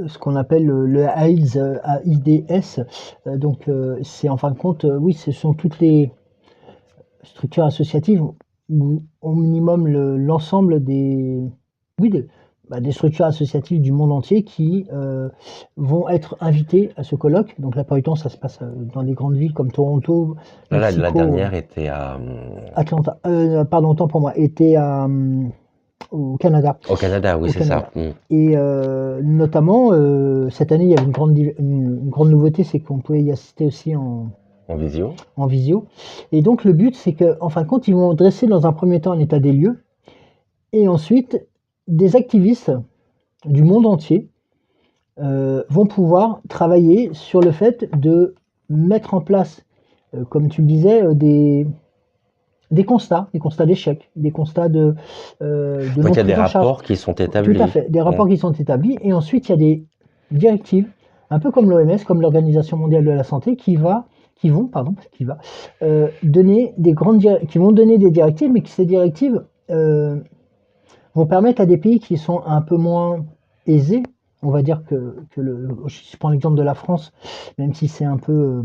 ce qu'on appelle le AIDS, AIDS. Donc c'est en fin de compte, oui, ce sont toutes les structures associatives ou au minimum l'ensemble oui, des structures associatives du monde entier qui vont être invitées à ce colloque. Donc la plupart du temps, ça se passe dans des grandes villes comme Toronto, Là, la Mexico, dernière était à, Atlanta. Pardon, autant pour moi, était au Canada. au Canada, oui, Au c'est ça. Canada. Et notamment, cette année, il y avait une grande nouveauté, c'est qu'on pouvait y assister aussi En visio. en visio. Et donc le but, c'est qu'en fin de compte, ils vont dresser dans un premier temps un état des lieux, et ensuite, des activistes du monde entier vont pouvoir travailler sur le fait de mettre en place, comme tu le disais, des constats d'échec, des constats de Donc il y a des non-prise en charge. rapports qui sont Tout établis. à fait, des rapports qui sont établis, et ensuite il y a des directives, un peu comme l'OMS, comme l'Organisation mondiale de la santé, qui vont donner qui vont donner des directives, mais que ces directives vont permettre à des pays qui sont un peu moins aisés, on va dire je prends l'exemple de la France, même si c'est un peu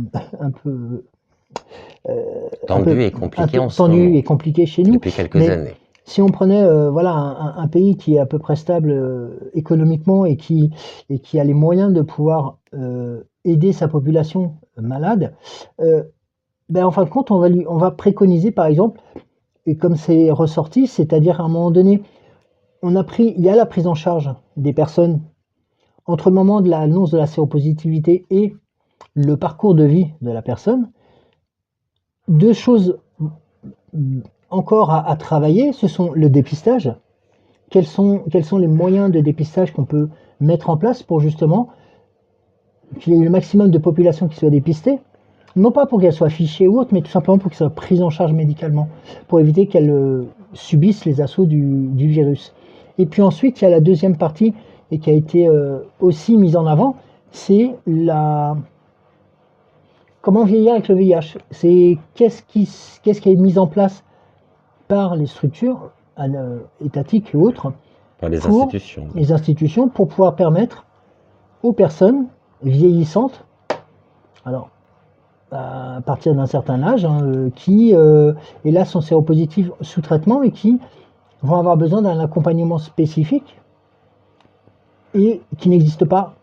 Tendu et compliqué en ce tendu moment, et compliqué chez nous, depuis quelques mais années. si on prenait voilà un pays qui est à peu près stable économiquement et qui a les moyens de pouvoir aider sa population malade, en fin de compte, on va préconiser par exemple, et comme c'est ressorti, c'est-à-dire à un moment donné, il y a la prise en charge des personnes entre le moment de l'annonce de la séropositivité et le parcours de vie de la personne. Deux choses encore à travailler, ce sont le dépistage. Quels sont les moyens de dépistage qu'on peut mettre en place pour justement qu'il y ait le maximum de population qui soit dépistée, non pas pour qu'elle soit fichée ou autre, mais tout simplement pour qu'elle soit prise en charge médicalement, pour éviter qu'elle subisse les assauts du virus. Et puis ensuite, il y a la deuxième partie, et qui a été aussi mise en avant, c'est comment vieillir avec le VIH. C'est qu'est-ce qui est mis en place par les structures étatiques et autres, Par les pour institutions. les institutions, pour pouvoir permettre aux personnes vieillissantes, alors à partir d'un certain âge, qui hélas sont séropositives sous traitement et qui vont avoir besoin d'un accompagnement spécifique et qui n'existe pas,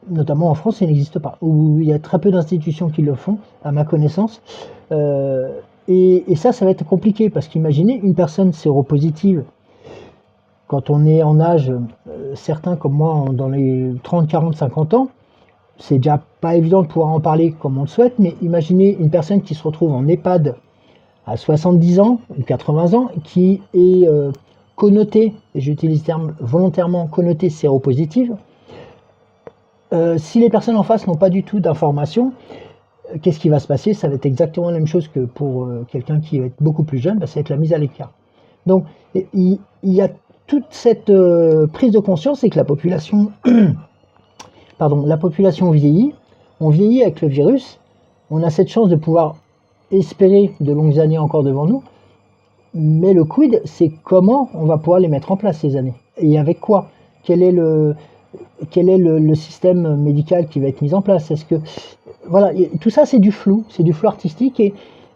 notamment en France, il n'existe pas, où il y a très peu d'institutions qui le font, à ma connaissance. Et ça va être compliqué, parce qu'imaginez une personne séropositive, quand on est en âge, certains comme moi, dans les 30, 40, 50 ans, c'est déjà pas évident de pouvoir en parler comme on le souhaite, mais imaginez une personne qui se retrouve en EHPAD à 70 ans ou 80 ans, qui est connotée, et j'utilise le terme volontairement, connotée séropositive. Si les personnes en face n'ont pas du tout d'informations, qu'est-ce qui va se passer? Ça va être exactement la même chose que pour quelqu'un qui va être beaucoup plus jeune, ça va être la mise à l'écart. Donc, il y a toute cette prise de conscience, c'est que la population vieillit, on vieillit avec le virus, on a cette chance de pouvoir espérer de longues années encore devant nous, mais le quid, c'est comment on va pouvoir les mettre en place ces années, et avec quoi? Quel est le système médical qui va être mis en place? Est-ce que voilà, tout ça c'est du flou artistique, et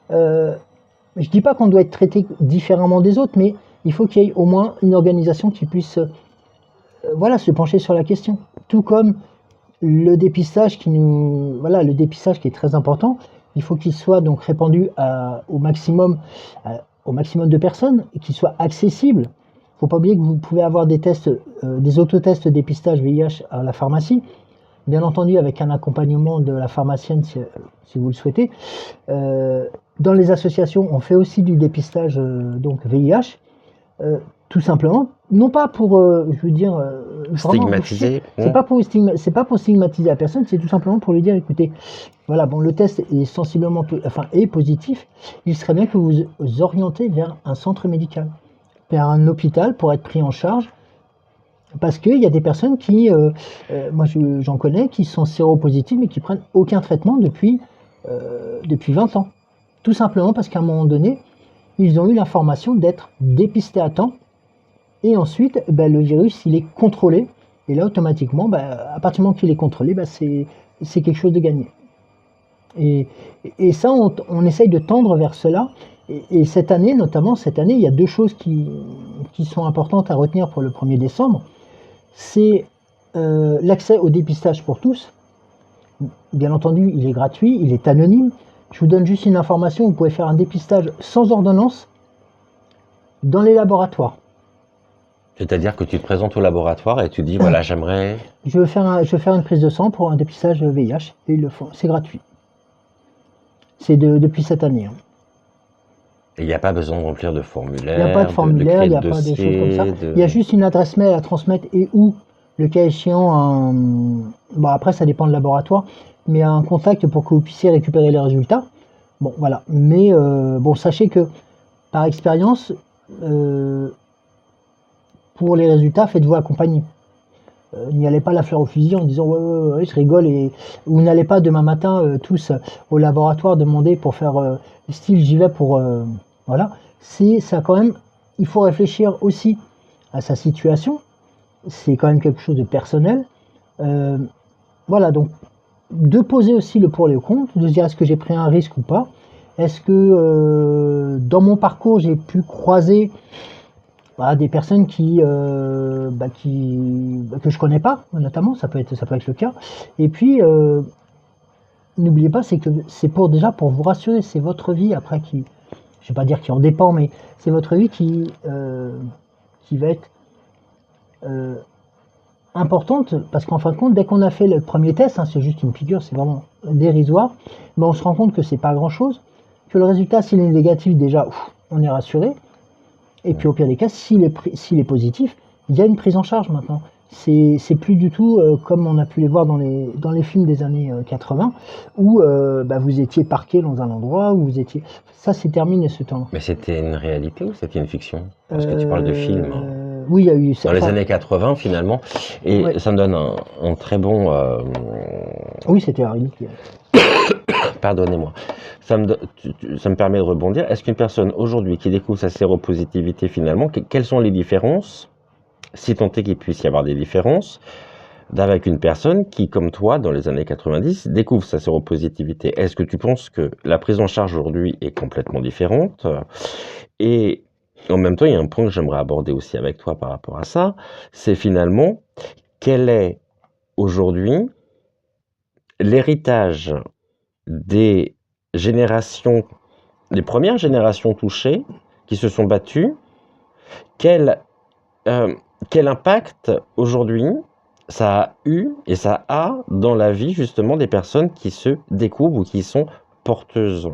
je dis pas qu'on doit être traité différemment des autres, mais il faut qu'il y ait au moins une organisation qui puisse voilà, se pencher sur la question. Tout comme le dépistage le dépistage qui est très important, il faut qu'il soit donc répandu au maximum de personnes et qu'il soit accessible. Il ne faut pas oublier que vous pouvez avoir des tests, des autotests de dépistage VIH à la pharmacie, bien entendu avec un accompagnement de la pharmacienne si vous le souhaitez. Dans les associations, on fait aussi du dépistage donc VIH, tout simplement, non pas pour, je veux dire, Stigmatisé. c'est pas pour stigmatiser la personne, c'est tout simplement pour lui dire, écoutez, voilà, bon, le test est sensiblement, est positif, il serait bien que vous vous orientez vers un centre médical, vers un hôpital pour être pris en charge, parce qu'il y a des personnes qui, moi j'en connais, qui sont séropositives mais qui prennent aucun traitement depuis 20 ans. Tout simplement parce qu'à un moment donné, ils ont eu l'information d'être dépistés à temps, et ensuite, le virus, il est contrôlé, et là, automatiquement, à partir du moment qu'il est contrôlé, c'est quelque chose de gagné. Et ça, on essaye de tendre vers cela, et cette année, il y a deux choses qui sont importantes à retenir pour le 1er décembre. C'est l'accès au dépistage pour tous. Bien entendu, il est gratuit, il est anonyme. Je vous donne juste une information, vous pouvez faire un dépistage sans ordonnance dans les laboratoires. C'est-à-dire que tu te présentes au laboratoire et tu dis, voilà, j'aimerais... Je veux faire une prise de sang pour un dépistage VIH, et ils le font, c'est gratuit. C'est depuis cette année. Et il n'y a pas besoin de remplir de formulaire. Il n'y a pas de formulaire, il n'y a pas de choses comme ça. Il y a juste une adresse mail à transmettre, et où, le cas échéant, après ça dépend du laboratoire, mais un contact pour que vous puissiez récupérer les résultats. Bon, voilà. Mais sachez que, par expérience, pour les résultats, faites-vous accompagner. N'y allez pas la fleur au fusil en disant ouais, je rigole, et vous n'allez pas demain matin tous au laboratoire demander pour faire style j'y vais pour voilà. C'est ça quand même. Il faut réfléchir aussi à sa situation. C'est quand même quelque chose de personnel. Voilà, donc de poser aussi le pour et le contre, de se dire est-ce que j'ai pris un risque ou pas. Est-ce que dans mon parcours j'ai pu croiser des personnes que je connais pas, notamment, ça peut être le cas. Et puis, n'oubliez pas, c'est que c'est pour vous rassurer, c'est votre vie après qui, je vais pas dire qui en dépend, mais c'est votre vie qui va être importante, parce qu'en fin de compte, dès qu'on a fait le premier test, c'est juste une piqûre, c'est vraiment dérisoire, mais on se rend compte que c'est pas grand chose, que le résultat, s'il est négatif, déjà, on est rassuré. Et puis au pire des cas, s'il est positif, il y a une prise en charge maintenant. C'est plus du tout comme on a pu les voir dans les films des années 80, où vous étiez parqué dans un endroit, où vous étiez... Ça, c'est terminé ce temps. Mais c'était une réalité ou c'était une fiction? Parce que tu parles de film. Oui, il y a eu... Dans les années 80, finalement. Et ouais. Ça me donne un très bon... Oui, c'était la réalité. Pardonnez-moi. Ça me permet de rebondir. Est-ce qu'une personne aujourd'hui qui découvre sa séropositivité finalement, quelles sont les différences, si tant est qu'il puisse y avoir des différences, avec une personne qui, comme toi, dans les années 90, découvre sa séropositivité? Est-ce que tu penses que la prise en charge aujourd'hui est complètement différente? Et en même temps, il y a un point que j'aimerais aborder aussi avec toi par rapport à ça, c'est finalement, quel est aujourd'hui l'héritage des premières générations touchées, qui se sont battues, quel impact aujourd'hui ça a eu et ça a dans la vie justement des personnes qui se découvrent ou qui sont porteuses?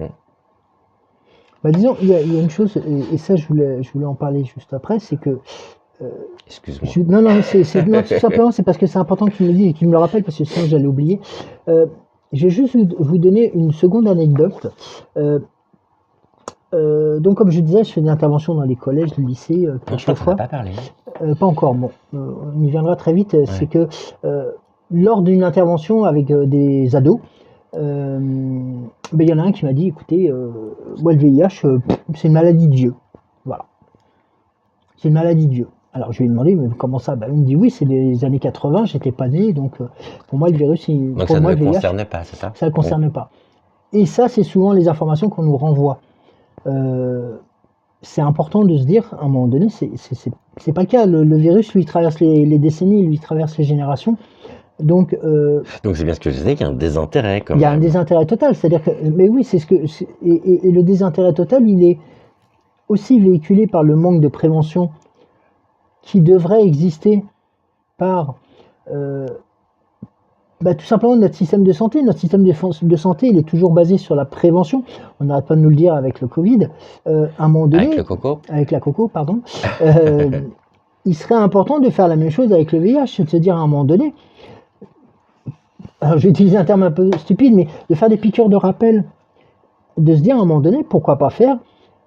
Disons, il y a une chose, et ça je voulais en parler juste après, c'est que... Excuse-moi. Non, tout simplement c'est parce que c'est important que tu me le dises et que tu me le rappelles, parce que sinon j'allais oublier. Je vais juste vous donner une seconde anecdote. Donc comme je disais, je fais des interventions dans les collèges, les lycées, Non, je crois qu'on n'a quelquefois. pas parlé. Pas encore, bon, on y viendra très vite. C'est Ouais. que, lors d'une intervention avec, des ados, il y en a un qui m'a dit: «Écoutez, moi le VIH, c'est une maladie de vieux». Voilà, c'est une maladie de vieux. Alors je lui ai demandé: «Mais comment ça?» Il me dit: «Oui, c'est les années 80, j'étais pas né, donc pour moi le virus, Donc pour ça ne moi le le VIH, concerne pas, c'est ça? ça ne le concerne pas». Et ça, c'est souvent les informations qu'on nous renvoie. C'est important de se dire, à un moment donné, c'est pas le cas. Le virus, lui, il traverse les décennies, lui, il traverse les générations. Donc, Donc c'est bien ce que je disais, qu'il y a un désintérêt quand il y a un même. désintérêt total. C'est-à-dire que, mais oui, et le désintérêt total, il est aussi véhiculé par le manque de prévention qui devrait exister par, tout simplement notre système de santé. Notre système de santé, il est toujours basé sur la prévention. On n'arrête pas de nous le dire avec le Covid. À un moment Avec le donné, coco? avec la coco, pardon, il serait important de faire la même chose avec le VIH, de se dire à un moment donné, alors je vais utiliser un terme un peu stupide, mais de faire des piqûres de rappel, de se dire à un moment donné, pourquoi pas faire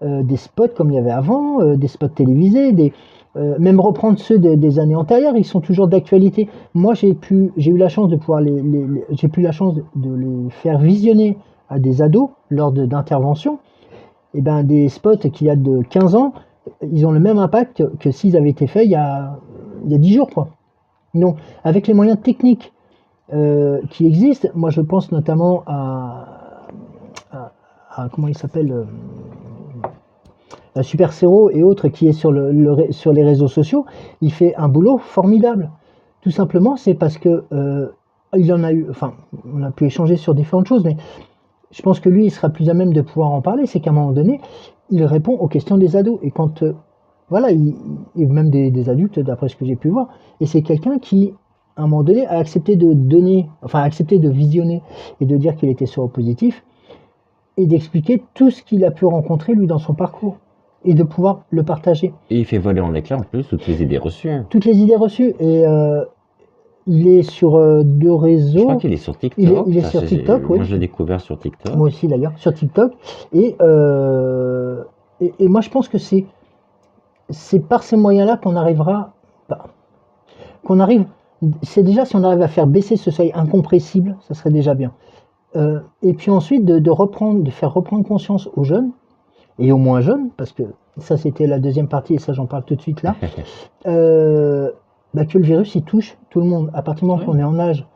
des spots comme il y avait avant, des spots télévisés, même reprendre ceux des années antérieures, ils sont toujours d'actualité. Moi, j'ai eu la chance de pouvoir j'ai pu la chance de les faire visionner à des ados lors d'interventions. Et ben des spots qui datent de 15 ans, ils ont le même impact que s'ils avaient été faits il y a 10 jours, quoi. Donc, avec les moyens techniques qui existent, moi je pense notamment comment il s'appelle, Super Zero et autres, qui est sur sur les réseaux sociaux. Il fait un boulot formidable. Tout simplement, c'est parce que il en a eu, enfin, on a pu échanger sur différentes choses, mais je pense que lui, il sera plus à même de pouvoir en parler. C'est qu'à un moment donné, il répond aux questions des ados. Et quand, voilà, et même des adultes, d'après ce que j'ai pu voir. Et c'est quelqu'un qui, à un moment donné, a accepté de donner, enfin, a accepté de visionner et de dire qu'il était séropositif et d'expliquer tout ce qu'il a pu rencontrer, lui, dans son parcours et de pouvoir le partager. Et il fait voler en éclats en plus toutes les idées reçues. Toutes les idées reçues. Et il est sur 2 réseaux. Je crois qu'il est sur TikTok. Il est sur TikTok, oui. Moi, je l'ai découvert sur TikTok. Moi aussi, d'ailleurs, sur TikTok. Et moi, je pense que c'est par ces moyens-là qu'on arrivera, qu'on arrive, c'est déjà si on arrive à faire baisser ce seuil incompressible, ça serait déjà bien. Et puis ensuite, de faire reprendre conscience aux jeunes, et aux moins jeunes, parce que ça, c'était la deuxième partie, et ça, j'en parle tout de suite là, que le virus, il touche tout le monde. À partir du moment qu'on est en âge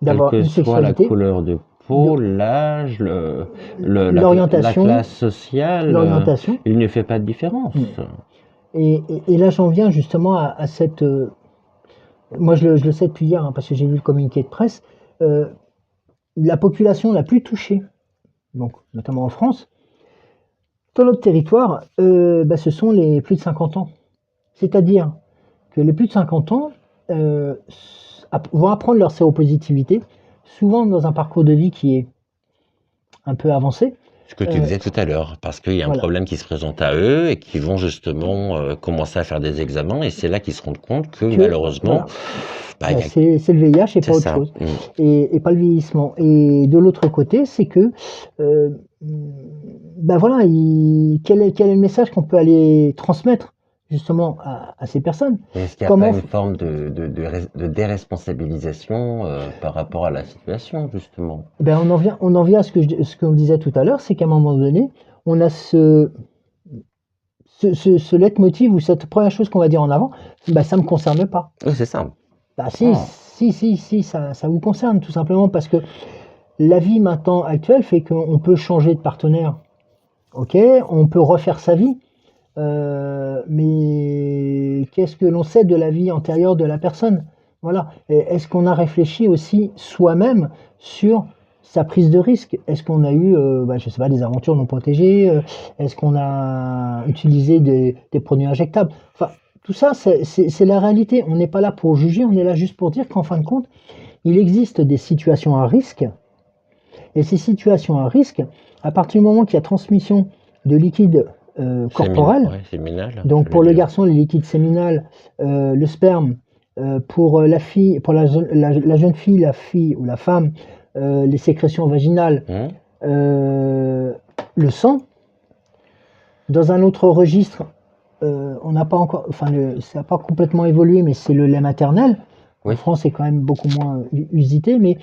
d'avoir Quelle une que soit la sexualité, couleur de peau, l'âge, la l'orientation, classe sociale, l'orientation. il ne fait pas de différence. Et là, j'en viens justement à cette. Moi, je le sais depuis hier, hein, parce que j'ai vu le communiqué de presse. La population la plus touchée, donc notamment en France, dans notre territoire, ce sont les plus de 50 ans. C'est-à-dire que les plus de 50 ans vont apprendre leur séropositivité, souvent dans un parcours de vie qui est un peu avancé. Ce que tu disais tout à l'heure, parce qu'il y a un problème qui se présente à eux et qui vont justement commencer à faire des examens, et c'est là qu'ils se rendent compte que malheureusement, c'est le VIH et pas autre chose, et pas le vieillissement. Et de l'autre côté, c'est que quel est le message qu'on peut aller transmettre justement à ces personnes? Est-ce qu'il n'y a pas une forme de déresponsabilisation par rapport à la situation, justement? On en vient à ce qu'on disait tout à l'heure, c'est qu'à un moment donné, on a ce leitmotiv ou cette première chose qu'on va dire en avant, ça me concerne pas. Oui, c'est ça. Si, ça vous concerne, tout simplement parce que la vie maintenant actuelle fait qu'on peut changer de partenaire. Ok, on peut refaire sa vie. Mais qu'est-ce que l'on sait de la vie antérieure de la personne? Voilà. Est-ce qu'on a réfléchi aussi soi-même sur sa prise de risque? Est-ce qu'on a eu, je sais pas, des aventures non protégées? Est-ce qu'on a utilisé des produits injectables? Enfin, tout ça, c'est la réalité. On n'est pas là pour juger, on est là juste pour dire qu'en fin de compte, il existe des situations à risque. Et ces situations à risque, à partir du moment qu'il y a transmission de liquide corporel, séminal, donc pour le garçon, les liquides séminales, le sperme, pour la fille, pour la jeune fille, la fille ou la femme, les sécrétions vaginales, le sang, Dans un autre registre, on n'a pas encore, enfin, ça n'a pas complètement évolué, mais c'est le lait maternel. En Oui. France, c'est quand même beaucoup moins usité, mais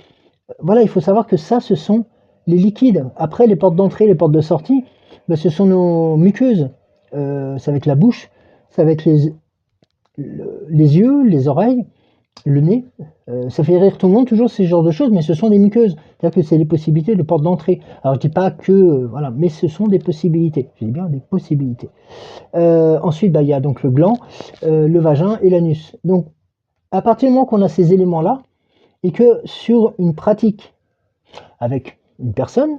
voilà, il faut savoir que ça, ce sont les liquides. Après, les portes d'entrée, les portes de sortie, ben, ce sont nos muqueuses. Ça va être la bouche, ça va être les yeux, les oreilles, le nez. Ça fait rire tout le monde, toujours ces genres de choses, mais ce sont des muqueuses. C'est-à-dire que c'est des possibilités de portes d'entrée. Alors, je dis pas que, voilà, mais ce sont des possibilités. Je dis bien des possibilités. Ensuite, bah, il y a donc le gland, le vagin et l'anus. Donc, à partir du moment qu'on a ces éléments-là, et que sur une pratique avec une personne,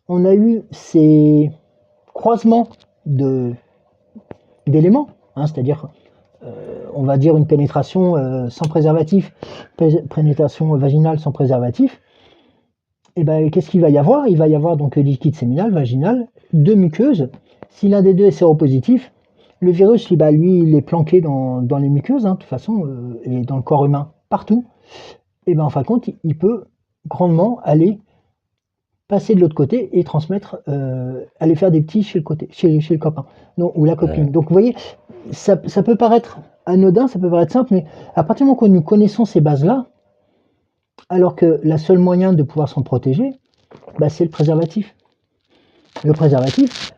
on a eu ces croisements d'éléments, hein, c'est-à-dire, on va dire une pénétration sans préservatif, pénétration vaginale sans préservatif, et ben qu'est-ce qu'il va y avoir? Il va y avoir donc liquide séminal, vaginal, deux muqueuses. Si l'un des deux est séropositif, le virus, lui, il est planqué dans les muqueuses, hein, de toute façon, et dans le corps humain, partout. Et ben en fin de compte, il peut grandement aller passer de l'autre côté et transmettre, aller faire des petits chez le côté, chez le copain, non, ou la copine. Donc vous voyez, ça peut paraître anodin, ça peut paraître simple, mais à partir du moment que nous connaissons ces bases-là, alors que le seul moyen de pouvoir s'en protéger, bah, c'est le préservatif. Le préservatif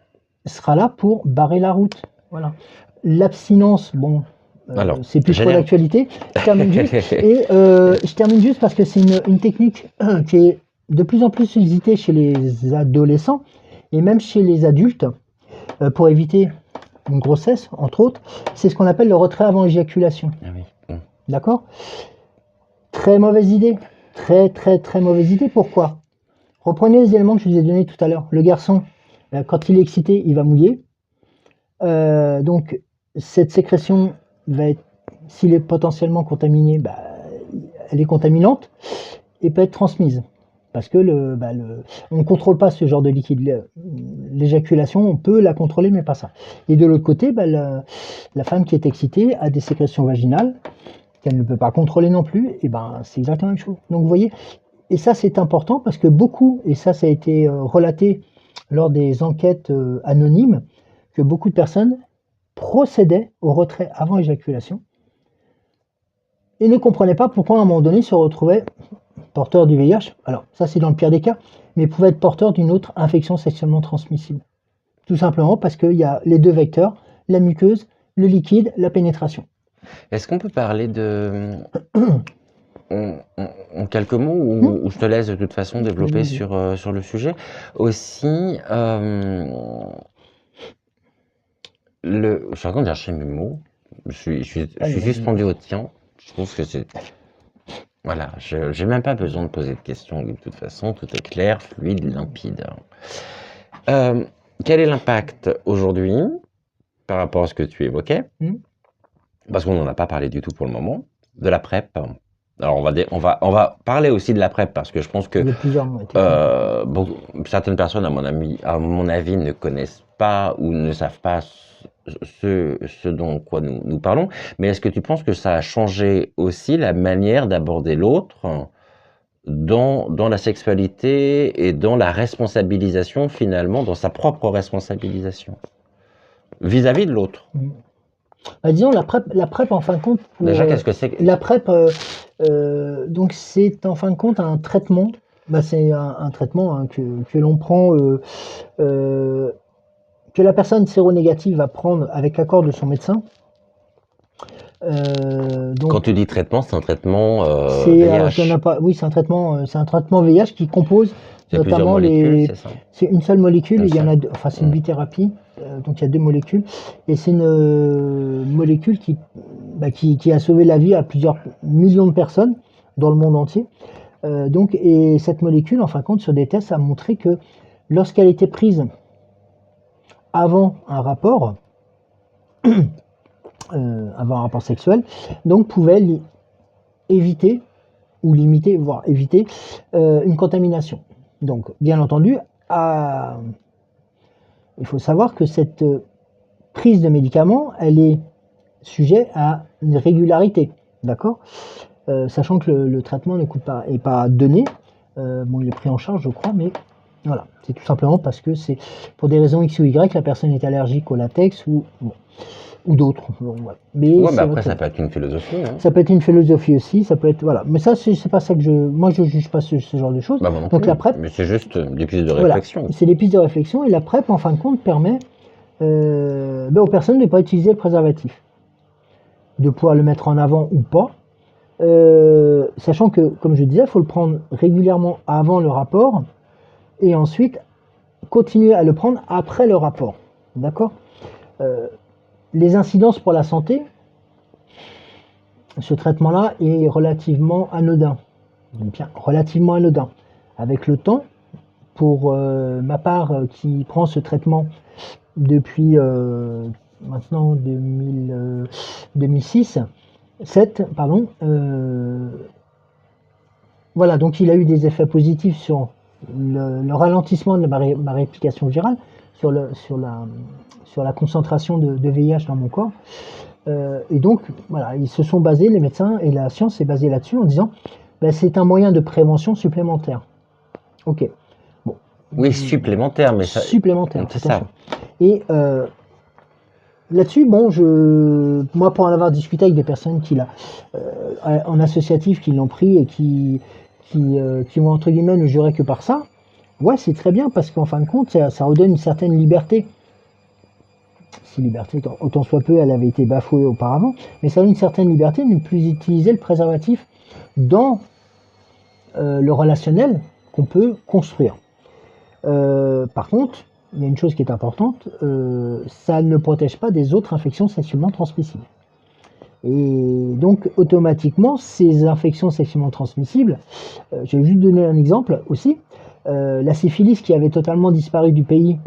sera là pour barrer la route. Voilà. L'abstinence, bon, Alors, c'est plus trop général- d'actualité. Je termine juste. Et je termine juste parce que c'est une technique qui est de plus en plus sollicitée chez les adolescents et même chez les adultes pour éviter une grossesse, entre autres. C'est ce qu'on appelle le retrait avant éjaculation. Ah oui. Bon. D'accord? Très mauvaise idée. Très, très, très mauvaise idée. Pourquoi? Reprenez les éléments que je vous ai donnés tout à l'heure. Le garçon, quand il est excité, il va mouiller. Donc, cette sécrétion va être, s'il est potentiellement contaminé, bah, elle est contaminante et peut être transmise. Parce que on ne contrôle pas ce genre de liquide. L'éjaculation, on peut la contrôler, mais pas ça. Et de l'autre côté, bah, la femme qui est excitée a des sécrétions vaginales qu'elle ne peut pas contrôler non plus. Et ben, c'est exactement la même chose. Donc, vous voyez, et ça, c'est important parce que beaucoup, et ça a été relaté lors des enquêtes anonymes, que beaucoup de personnes procédaient au retrait avant éjaculation et ne comprenaient pas pourquoi à un moment donné se retrouvaient porteurs du VIH. Alors, ça, c'est dans le pire des cas, mais pouvaient être porteurs d'une autre infection sexuellement transmissible. Tout simplement parce qu'il y a les deux vecteurs, la muqueuse, le liquide, la pénétration. Est-ce qu'on peut parler de... En quelques mots, ou je te laisse de toute façon développer Vas-y. sur le sujet. Aussi, je suis en train de chercher mes mots. Je suis Allez, suspendu au tien. Je trouve que c'est... Voilà, je n'ai même pas besoin de poser de questions. De toute façon, tout est clair, fluide, limpide. Quel est l'impact aujourd'hui par rapport à ce que tu évoquais? Parce qu'on n'en a pas parlé du tout pour le moment, de la PrEP. Alors on va parler aussi de la PrEP parce que je pense que il y a plusieurs mots. certaines personnes, à mon avis, ne connaissent pas ou ne savent pas ce dont quoi nous parlons. Mais est-ce que tu penses que ça a changé aussi la manière d'aborder l'autre dans la sexualité et dans la responsabilisation finalement, dans sa propre responsabilisation vis-à-vis de l'autre? Bah, disons la PrEP en fin de compte, Déjà, qu'est-ce que c'est? la PrEP, donc c'est en fin de compte un traitement. Bah, c'est un traitement hein, que l'on prend, que la personne séronégative va prendre avec l'accord de son médecin. Quand tu dis traitement, c'est un traitement alors, VIH. oui, c'est un traitement VIH qui compose C'est plusieurs notamment molécules, c'est ça? c'est une seule molécule, Une et il y en a seule. deux, enfin c'est une bithérapie, donc il y a deux molécules, et c'est une molécule qui a sauvé la vie à plusieurs millions de personnes dans le monde entier. Et cette molécule, en fin de compte, sur des tests, a montré que lorsqu'elle était prise avant un rapport, sexuel, donc pouvait éviter ou limiter, voire éviter une contamination. Donc, bien entendu, il faut savoir que cette prise de médicaments, elle est sujet à une régularité, d'accord? Sachant que le traitement ne coûte pas, est pas donné, il est pris en charge, je crois, mais Voilà, c'est tout simplement parce que c'est pour des raisons X ou Y, la personne est allergique au latex ou d'autres. Bon, voilà. Mais Ouais, mais c'est vrai après, que ça peut être une philosophie, hein. ça peut être une philosophie aussi, ça peut être voilà. Mais ça, c'est pas ça que moi je juge pas ce genre de choses. Bah, moi non Donc la plus, PrEP, mais c'est juste des pistes de voilà, réflexion. c'est des pistes de réflexion et la PrEP en fin de compte permet aux personnes de ne pas utiliser le préservatif, de pouvoir le mettre en avant ou pas. Sachant que, comme je disais, il faut le prendre régulièrement avant le rapport et ensuite continuer à le prendre après le rapport. D'accord. Les incidences pour la santé, ce traitement-là est relativement anodin. Bien, relativement anodin. Avec le temps, pour ma part qui prend ce traitement depuis maintenant 2006, 7, pardon, voilà, donc il a eu des effets positifs sur le ralentissement de ma réplication virale, sur la concentration de VIH dans mon corps. Et donc, voilà, ils se sont basés, les médecins et la science s'est basée là-dessus en disant ben, c'est un moyen de prévention supplémentaire. Ok. Bon. Oui, supplémentaire, mais ça. Supplémentaire, C'est attention. ça. Et là-dessus, bon, moi, pour en avoir discuté avec des personnes en associatif qui l'ont pris et qui vont entre guillemets ne jurer que par ça, ouais, c'est très bien parce qu'en fin de compte, ça redonne une certaine liberté. Si liberté, autant soit peu, elle avait été bafouée auparavant, mais ça donne une certaine liberté de ne plus utiliser le préservatif dans le relationnel qu'on peut construire. Par contre, il y a une chose qui est importante, ça ne protège pas des autres infections sexuellement transmissibles. Et donc, automatiquement, ces infections sexuellement transmissibles, je vais juste donner un exemple aussi, la syphilis qui avait totalement disparu du pays,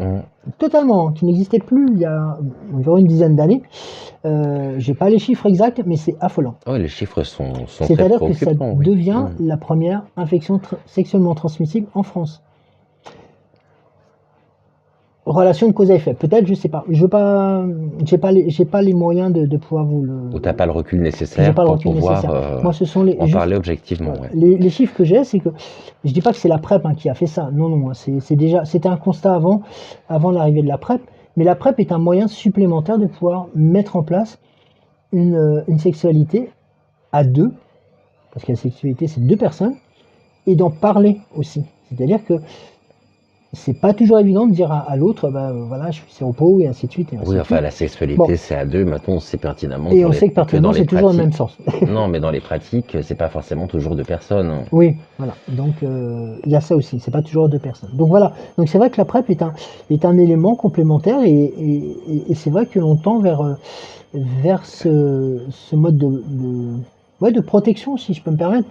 totalement, qui n'existait plus il y a environ une dizaine d'années, j'ai pas les chiffres exacts, mais c'est affolant. Oui, les chiffres sont très C'est-à-dire que ça préoccupants, oui. devient la première infection sexuellement transmissible en France. Relation de cause à effet, peut-être, je sais pas. Je veux pas, j'ai pas les moyens de pouvoir vous le. Ou t'as pas le recul J'ai nécessaire pas le pour recul pouvoir nécessaire. Moi, ce sont en parler objectivement. voilà. Ouais. Les chiffres que j'ai, c'est que je dis pas que c'est la PrEP qui a fait ça. Non, non, c'était un constat avant l'arrivée de la PrEP. Mais la PrEP est un moyen supplémentaire de pouvoir mettre en place une sexualité à deux, parce que la sexualité c'est deux personnes, et d'en parler aussi. C'est-à-dire que c'est pas toujours évident de dire à l'autre, bah, voilà, je suis séropo et ainsi de suite. Et ainsi Oui, de enfin, suite. la sexualité, Bon. c'est à deux. Maintenant, on sait pertinemment. Et on sait que pertinemment, c'est toujours le même sens. Non, mais dans les pratiques, c'est pas forcément toujours deux personnes. Oui, voilà. Donc, il y a ça aussi. C'est pas toujours deux personnes. Donc voilà. Donc c'est vrai que la PrEP est un élément complémentaire et c'est vrai que l'on tend vers ce mode de protection, si je peux me permettre.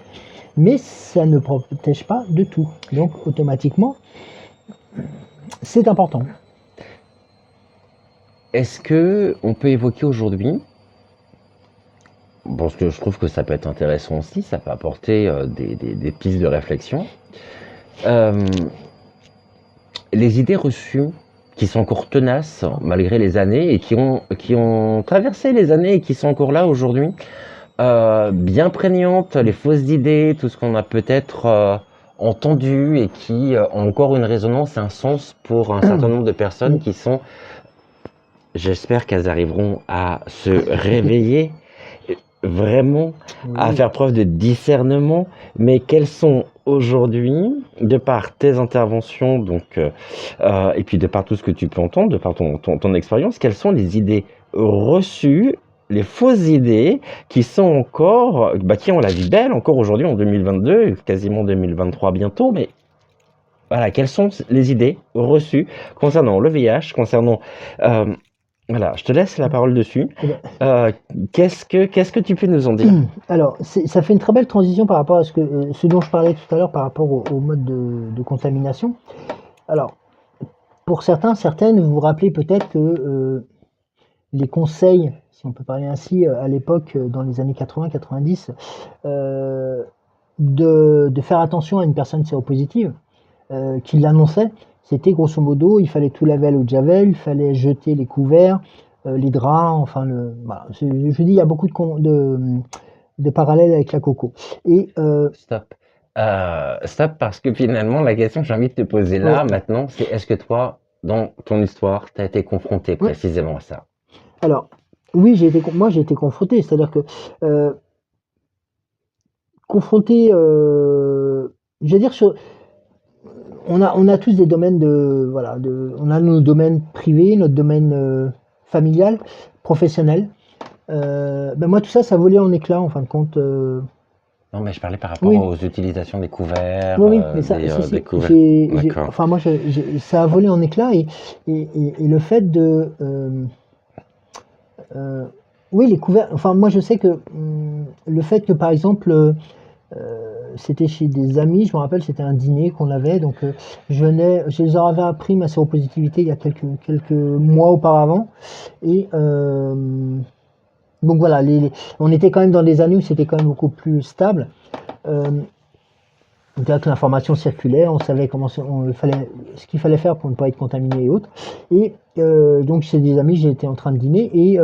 Mais ça ne protège pas de tout. Donc, automatiquement, c'est important. Est-ce que on peut évoquer aujourd'hui, parce que je trouve que ça peut être intéressant aussi, ça peut apporter des pistes de réflexion, les idées reçues qui sont encore tenaces malgré les années et qui ont traversé les années et qui sont encore là aujourd'hui, bien prégnantes, les fausses idées, tout ce qu'on a peut-être entendu et qui ont encore une résonance, un sens pour un certain nombre de personnes qui sont... J'espère qu'elles arriveront à se réveiller, vraiment, à faire preuve de discernement, mais quelles sont aujourd'hui, de par tes interventions, donc, et puis de par tout ce que tu peux entendre, de par ton expérience, quelles sont les idées reçues, les fausses idées qui sont encore, qui ont la vie belle encore aujourd'hui en 2022, quasiment 2023 bientôt, mais voilà, quelles sont les idées reçues concernant le VIH, concernant... voilà, je te laisse la parole dessus. Qu'est-ce que tu peux nous en dire? Alors, ça fait une très belle transition par rapport à ce dont je parlais tout à l'heure par rapport au mode de contamination. Alors, pour certaines, vous vous rappelez peut-être que les conseils, si on peut parler ainsi, à l'époque, dans les années 80-90, de faire attention à une personne séropositive qui l'annonçait, c'était grosso modo, il fallait tout laver à l'eau de javel, il fallait jeter les couverts, les draps, enfin, voilà. Je dis, il y a beaucoup de parallèles avec la coco. Et Stop. Stop, parce que finalement, la question que j'ai envie de te poser Oui, là, maintenant, c'est est-ce que toi, dans ton histoire, tu as été confronté oui. précisément à ça? Alors, oui, moi j'ai été confronté, c'est-à-dire que euh, confronté, je veux dire, on a tous des domaines voilà, on a nos domaines privés, notre domaine familial, professionnel. Ben moi, tout ça, ça volait en éclats en fin de compte. Non, mais je parlais par rapport Oui, aux utilisations des couverts, oui, oui, mais ça, si, des si, couverts. D'accord. enfin moi, ça a volé en éclats et le fait euh, oui, les couverts. Enfin, moi, je sais que le fait que, par exemple, c'était chez des amis, je me rappelle, c'était un dîner qu'on avait, donc je leur avais appris ma séropositivité il y a quelques mois auparavant, et donc voilà, on était quand même dans des années où c'était quand même beaucoup plus stable. Euh, Donc l'information circulait, on savait ce qu'il fallait faire pour ne pas être contaminé et autres. Et donc chez des amis, j'étais en train de dîner et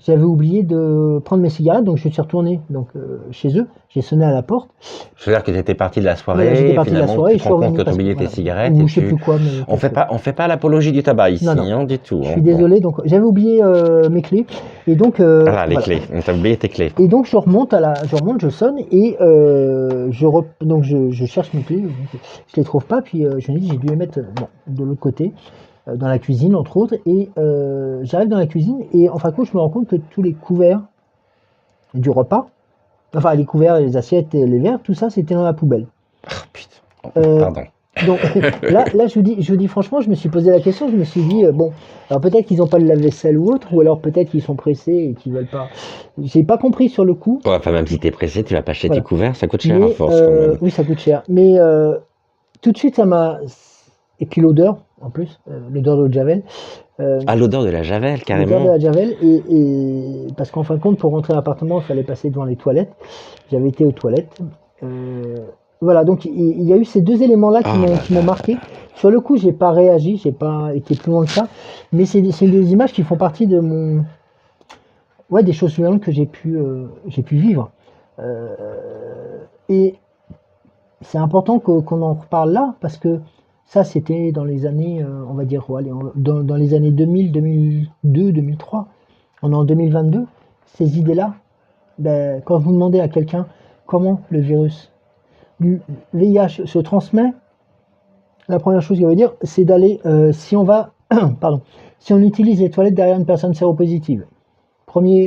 j'avais oublié de prendre mes cigarettes, donc je suis retourné donc chez eux. J'ai sonné à la porte. Je veux dire que tu étais parti de la Voilà, soirée j'étais et parti de la finalement soirée tu et te je suis rends compte revenu que tu parce que oublié tes voilà, cigarettes et ou je sais tu... plus quoi, mais quelque chose. On fait pas l'apologie du tabac Non, ici, non. hein, du tout. Je Hein. suis Bon. désolé, donc j'avais oublié mes clés et donc Voilà, les voilà. clés. T'as oublié tes clés. Et donc je remonte, je sonne et donc je cherche mes clés, je les trouve pas, puis je me dis j'ai dû les mettre bon, de l'autre côté, dans la cuisine entre autres, et j'arrive dans la cuisine et en fin de compte je me rends compte que tous les couverts du repas, enfin les couverts, les assiettes, et les verres, tout ça c'était dans la poubelle. Oh, putain. Oh, Euh, pardon. donc là je vous dis franchement, je me suis posé la question, je me suis dit bon, alors peut-être qu'ils n'ont pas de lave-vaisselle ou autre, ou alors peut-être qu'ils sont pressés et qu'ils veulent pas. J'ai pas compris sur le coup, Ouais, enfin, même si t'es pressé, tu vas pas acheter tes voilà. couverts, ça coûte cher à Mais force quand même. oui, ça coûte cher. Mais tout de suite, ça m'a. Et puis l'odeur, en plus, l'odeur de l'eau de Javel. euh, Ah, l'odeur de la javel, L'odeur de carrément. la Javel. Parce qu'en fin de compte, pour rentrer à l'appartement, il fallait passer devant les toilettes. J'avais été aux toilettes. Euh, voilà, donc il y a eu ces deux éléments-là qui Oh m'ont là qui m'ont là. marqué. Sur le coup, j'ai pas réagi, j'ai pas été plus loin que ça. Mais c'est des images qui font partie de ouais, des choses violentes que j'ai pu vivre. Euh, et c'est important qu'on en reparle là parce que ça, c'était dans les années, on va dire, allez, dans les années 2000, 2002, 2003. On est en 2022. Ces idées-là, ben, quand vous demandez à quelqu'un comment le virus du VIH se transmet, la première chose qu'il va dire, c'est d'aller, si on va, pardon, si on utilise les toilettes derrière une personne séropositive.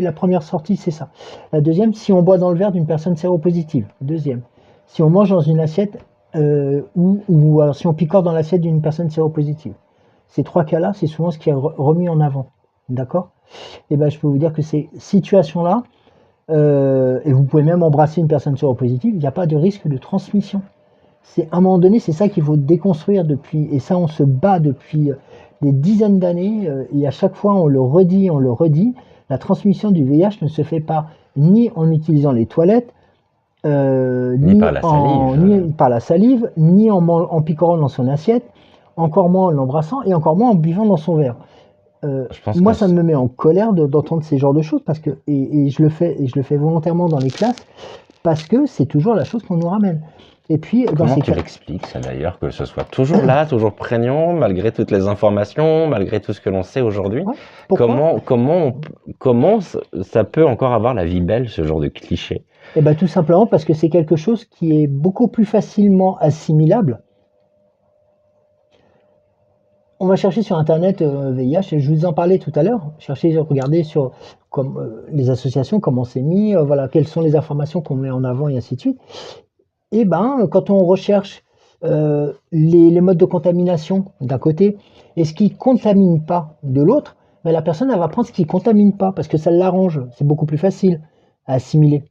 La première sortie, c'est ça. La deuxième, si on boit dans le verre d'une personne séropositive. Deuxième. Si on mange dans une assiette ou alors si on picore dans l'assiette d'une personne séropositive. Ces trois cas-là, c'est souvent ce qui est remis en avant. D'accord. Et ben, je peux vous dire que ces situations-là, et vous pouvez même embrasser une personne séropositive, il n'y a pas de risque de transmission. C'est à un moment donné, c'est ça qu'il faut déconstruire depuis, et ça on se bat depuis des dizaines d'années, et à chaque fois on le redit, la transmission du VIH ne se fait pas ni en utilisant les toilettes, Ni par la salive. ni par la salive, ni en picorant dans son assiette, encore moins en l'embrassant, et encore moins en buvant dans son verre. Je pense Moi, qu'on... ça me met en colère d'entendre ces genres de choses, parce que, et je le fais volontairement dans les classes, parce que c'est toujours la chose qu'on nous ramène. Et puis, dans Comment ces tu cas, l'expliques, ça d'ailleurs, que ce soit toujours là, toujours prégnant, malgré toutes les informations, malgré tout ce que l'on sait aujourd'hui? ouais, pourquoi? Comment ça peut encore avoir la vie belle, ce genre de cliché? Eh ben, tout simplement parce que c'est quelque chose qui est beaucoup plus facilement assimilable. On va chercher sur Internet VIH, et je vous en parlais tout à l'heure. Chercher, regarder sur les associations, comment c'est mis, voilà, quelles sont les informations qu'on met en avant et ainsi de suite. Et ben, quand on recherche les modes de contamination d'un côté et ce qui contamine pas de l'autre, ben, la personne elle va prendre ce qui contamine pas parce que ça l'arrange. C'est beaucoup plus facile à assimiler.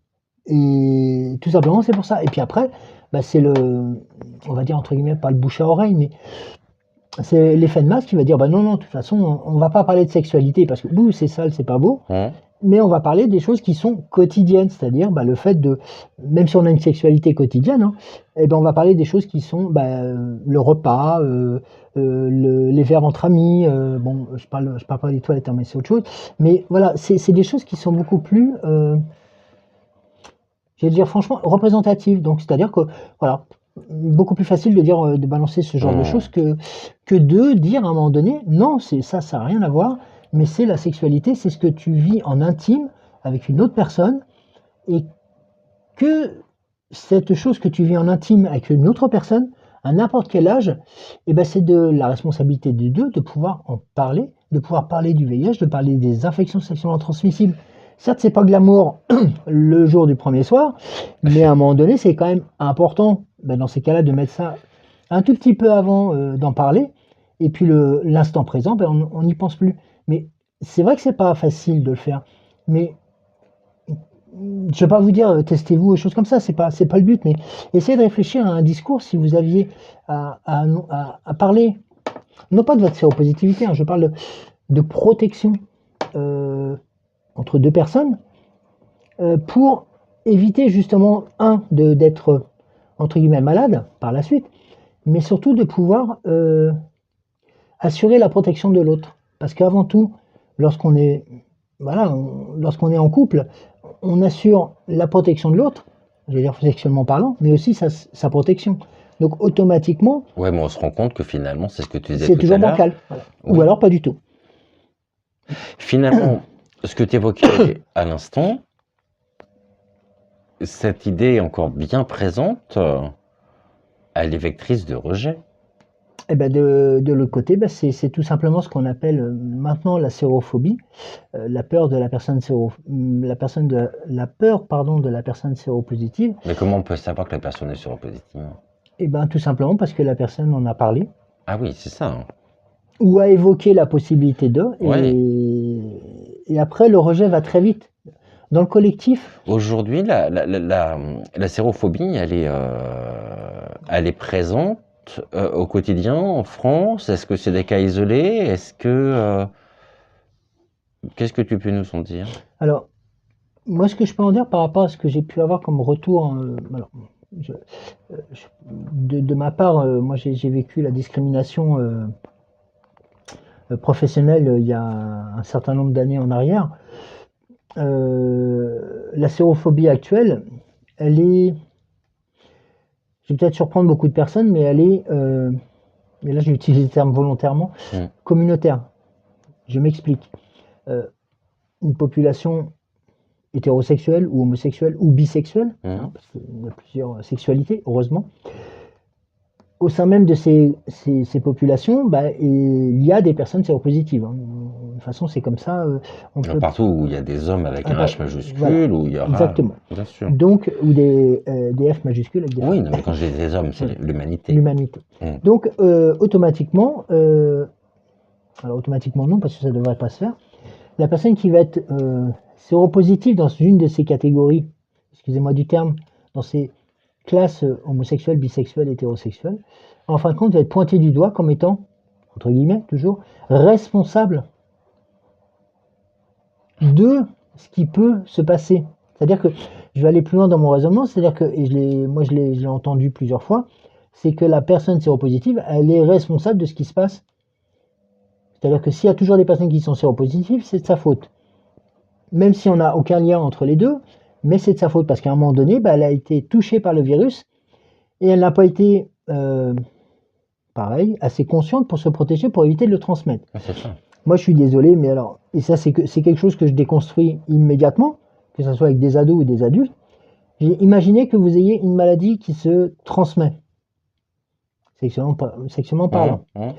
Et tout simplement, c'est pour ça. Et puis après, ben, c'est on va dire entre guillemets, pas le bouche à oreille, mais c'est l'effet de masse qui va dire, bah non, non, de toute façon, on va pas parler de sexualité parce que c'est sale, c'est pas beau, Hein. mais on va parler des choses qui sont quotidiennes, c'est-à-dire bah, le fait de, même si on a une sexualité quotidienne, hein, eh ben, on va parler des choses qui sont bah, le repas, les verres entre amis, bon, je parle pas des toilettes, hein, mais c'est autre chose, mais voilà, c'est des choses qui sont beaucoup plus je vais dire franchement, représentative. Donc, c'est-à-dire que, voilà, beaucoup plus facile de dire, de balancer ce genre de Mmh. choses que de dire à un moment donné, non, ça n'a rien à voir, mais c'est la sexualité, c'est ce que tu vis en intime avec une autre personne, et que cette chose que tu vis en intime avec une autre personne, à n'importe quel âge, et ben c'est de la responsabilité des deux de pouvoir en parler, de pouvoir parler du VIH, de parler des infections sexuellement transmissibles. Certes, c'est pas glamour le jour du premier soir, mais à un moment donné, c'est quand même important, ben dans ces cas-là, de mettre ça un tout petit peu avant d'en parler. Et puis l'instant présent, ben on n'y pense plus. Mais c'est vrai que c'est pas facile de le faire. Mais je vais pas vous dire testez-vous, choses comme ça, c'est pas le but, mais essayez de réfléchir à un discours si vous aviez à parler, non pas de votre séropositivité, hein, je parle de protection euh, entre deux personnes pour éviter justement, d'être entre guillemets malade par la suite, mais surtout de pouvoir assurer la protection de l'autre. Parce qu'avant tout, lorsqu'on est, voilà, lorsqu'on est en couple, on assure la protection de l'autre, je veux dire sexuellement parlant, mais aussi sa protection. Donc automatiquement, Ouais, mais on se rend compte que finalement, c'est ce que tu disais c'est tout à toujours l'heure. bancal. Voilà. Ou Oui. alors pas du tout. Finalement, ce que tu évoquais à l'instant, cette idée est encore bien présente, elle est vectrice de rejet. Et ben de l'autre côté, ben c'est tout simplement ce qu'on appelle maintenant la sérophobie, la peur de la personne la peur pardon de la personne séropositive. Mais comment on peut savoir que la personne est séropositive? Et ben tout simplement parce que la personne en a parlé Ah oui, c'est ça, hein. ou a évoqué la possibilité de, Ouais. et après le rejet va très vite. Dans le collectif, Aujourd'hui, la sérophobie, elle est présente au quotidien en France. Est-ce que c'est des cas isolés? Qu'est-ce que tu peux nous en dire? alors moi ce que je peux en dire par rapport à ce que j'ai pu avoir comme retour, alors, je- de ma part, moi j'ai vécu la discrimination professionnelle il y a un certain nombre d'années en arrière. La sérophobie actuelle, elle est, je vais peut-être surprendre beaucoup de personnes, mais elle est, et là j'ai utilisé le terme volontairement, Mm. communautaire. Je m'explique. Euh, une population hétérosexuelle ou homosexuelle ou bisexuelle, Mm. parce qu'il y a plusieurs sexualités, heureusement. Au sein même de ces populations, bah, il y a des personnes séropositives. Hein. De toute façon, c'est comme ça. On peut. Partout où il y a des hommes avec un H Voilà, majuscule, où il y aura... exactement. Bien sûr. Donc, ou des F majuscules avec des Oui, femmes. non, mais quand je dis des hommes, c'est Oui. l'humanité. L'humanité. Mm. Donc, automatiquement, alors automatiquement non, parce que ça ne devrait pas se faire, la personne qui va être séropositive dans une de ces catégories, excusez-moi du terme, dans ces classes homosexuelles, bisexuelles, hétérosexuelles, en fin de compte, va être pointée du doigt comme étant, entre guillemets, toujours, responsable de ce qui peut se passer. C'est-à-dire que, je vais aller plus loin dans mon raisonnement, c'est-à-dire que, et je l'ai entendu plusieurs fois, c'est que la personne séropositive, elle est responsable de ce qui se passe. C'est-à-dire que s'il y a toujours des personnes qui sont séropositives, c'est de sa faute. Même si on n'a aucun lien entre les deux, mais c'est de sa faute parce qu'à un moment donné, bah, elle a été touchée par le virus et elle n'a pas été, pareil, assez consciente pour se protéger, pour éviter de le transmettre. Ah, c'est ça. Moi, je suis désolé, mais alors, et ça, c'est quelque chose que je déconstruis immédiatement, que ce soit avec des ados ou des adultes. Imaginez que vous ayez une maladie qui se transmet, sexuellement parlant. Mm.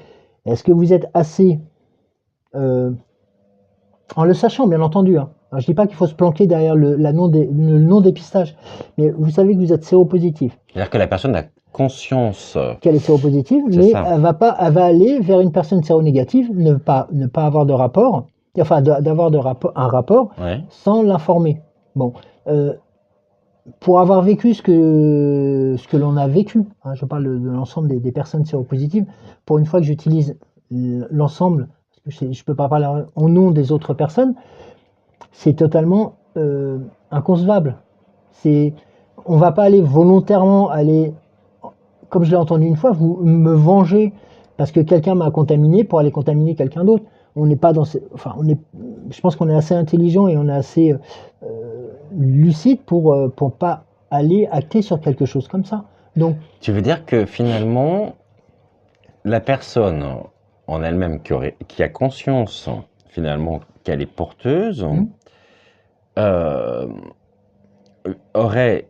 Est-ce que vous êtes assez, euh, en le sachant, bien entendu, hein. Alors, je dis pas qu'il faut se planquer derrière le non-dépistage, mais vous savez que vous êtes séropositif, C'est-à-dire que la personne a conscience. qu'elle est séropositive, C'est mais ça. elle va aller vers une personne séronégative, ne pas avoir de rapport, enfin d'avoir un rapport Ouais. sans l'informer. Bon, pour avoir vécu ce que l'on a vécu, hein, je parle de l'ensemble des personnes séropositives, pour une fois que j'utilise l'ensemble, parce que je peux pas parler au nom des autres personnes, c'est totalement inconcevable. On va pas aller volontairement aller, comme je l'ai entendu une fois, vous me venger parce que quelqu'un m'a contaminé pour aller contaminer quelqu'un d'autre. On n'est pas dans enfin, je pense qu'on est assez intelligent et on est assez lucide pour pas aller acter sur quelque chose comme ça. Donc, Tu veux dire que finalement, la personne en elle-même qui a conscience finalement qu'elle est porteuse, euh, aurait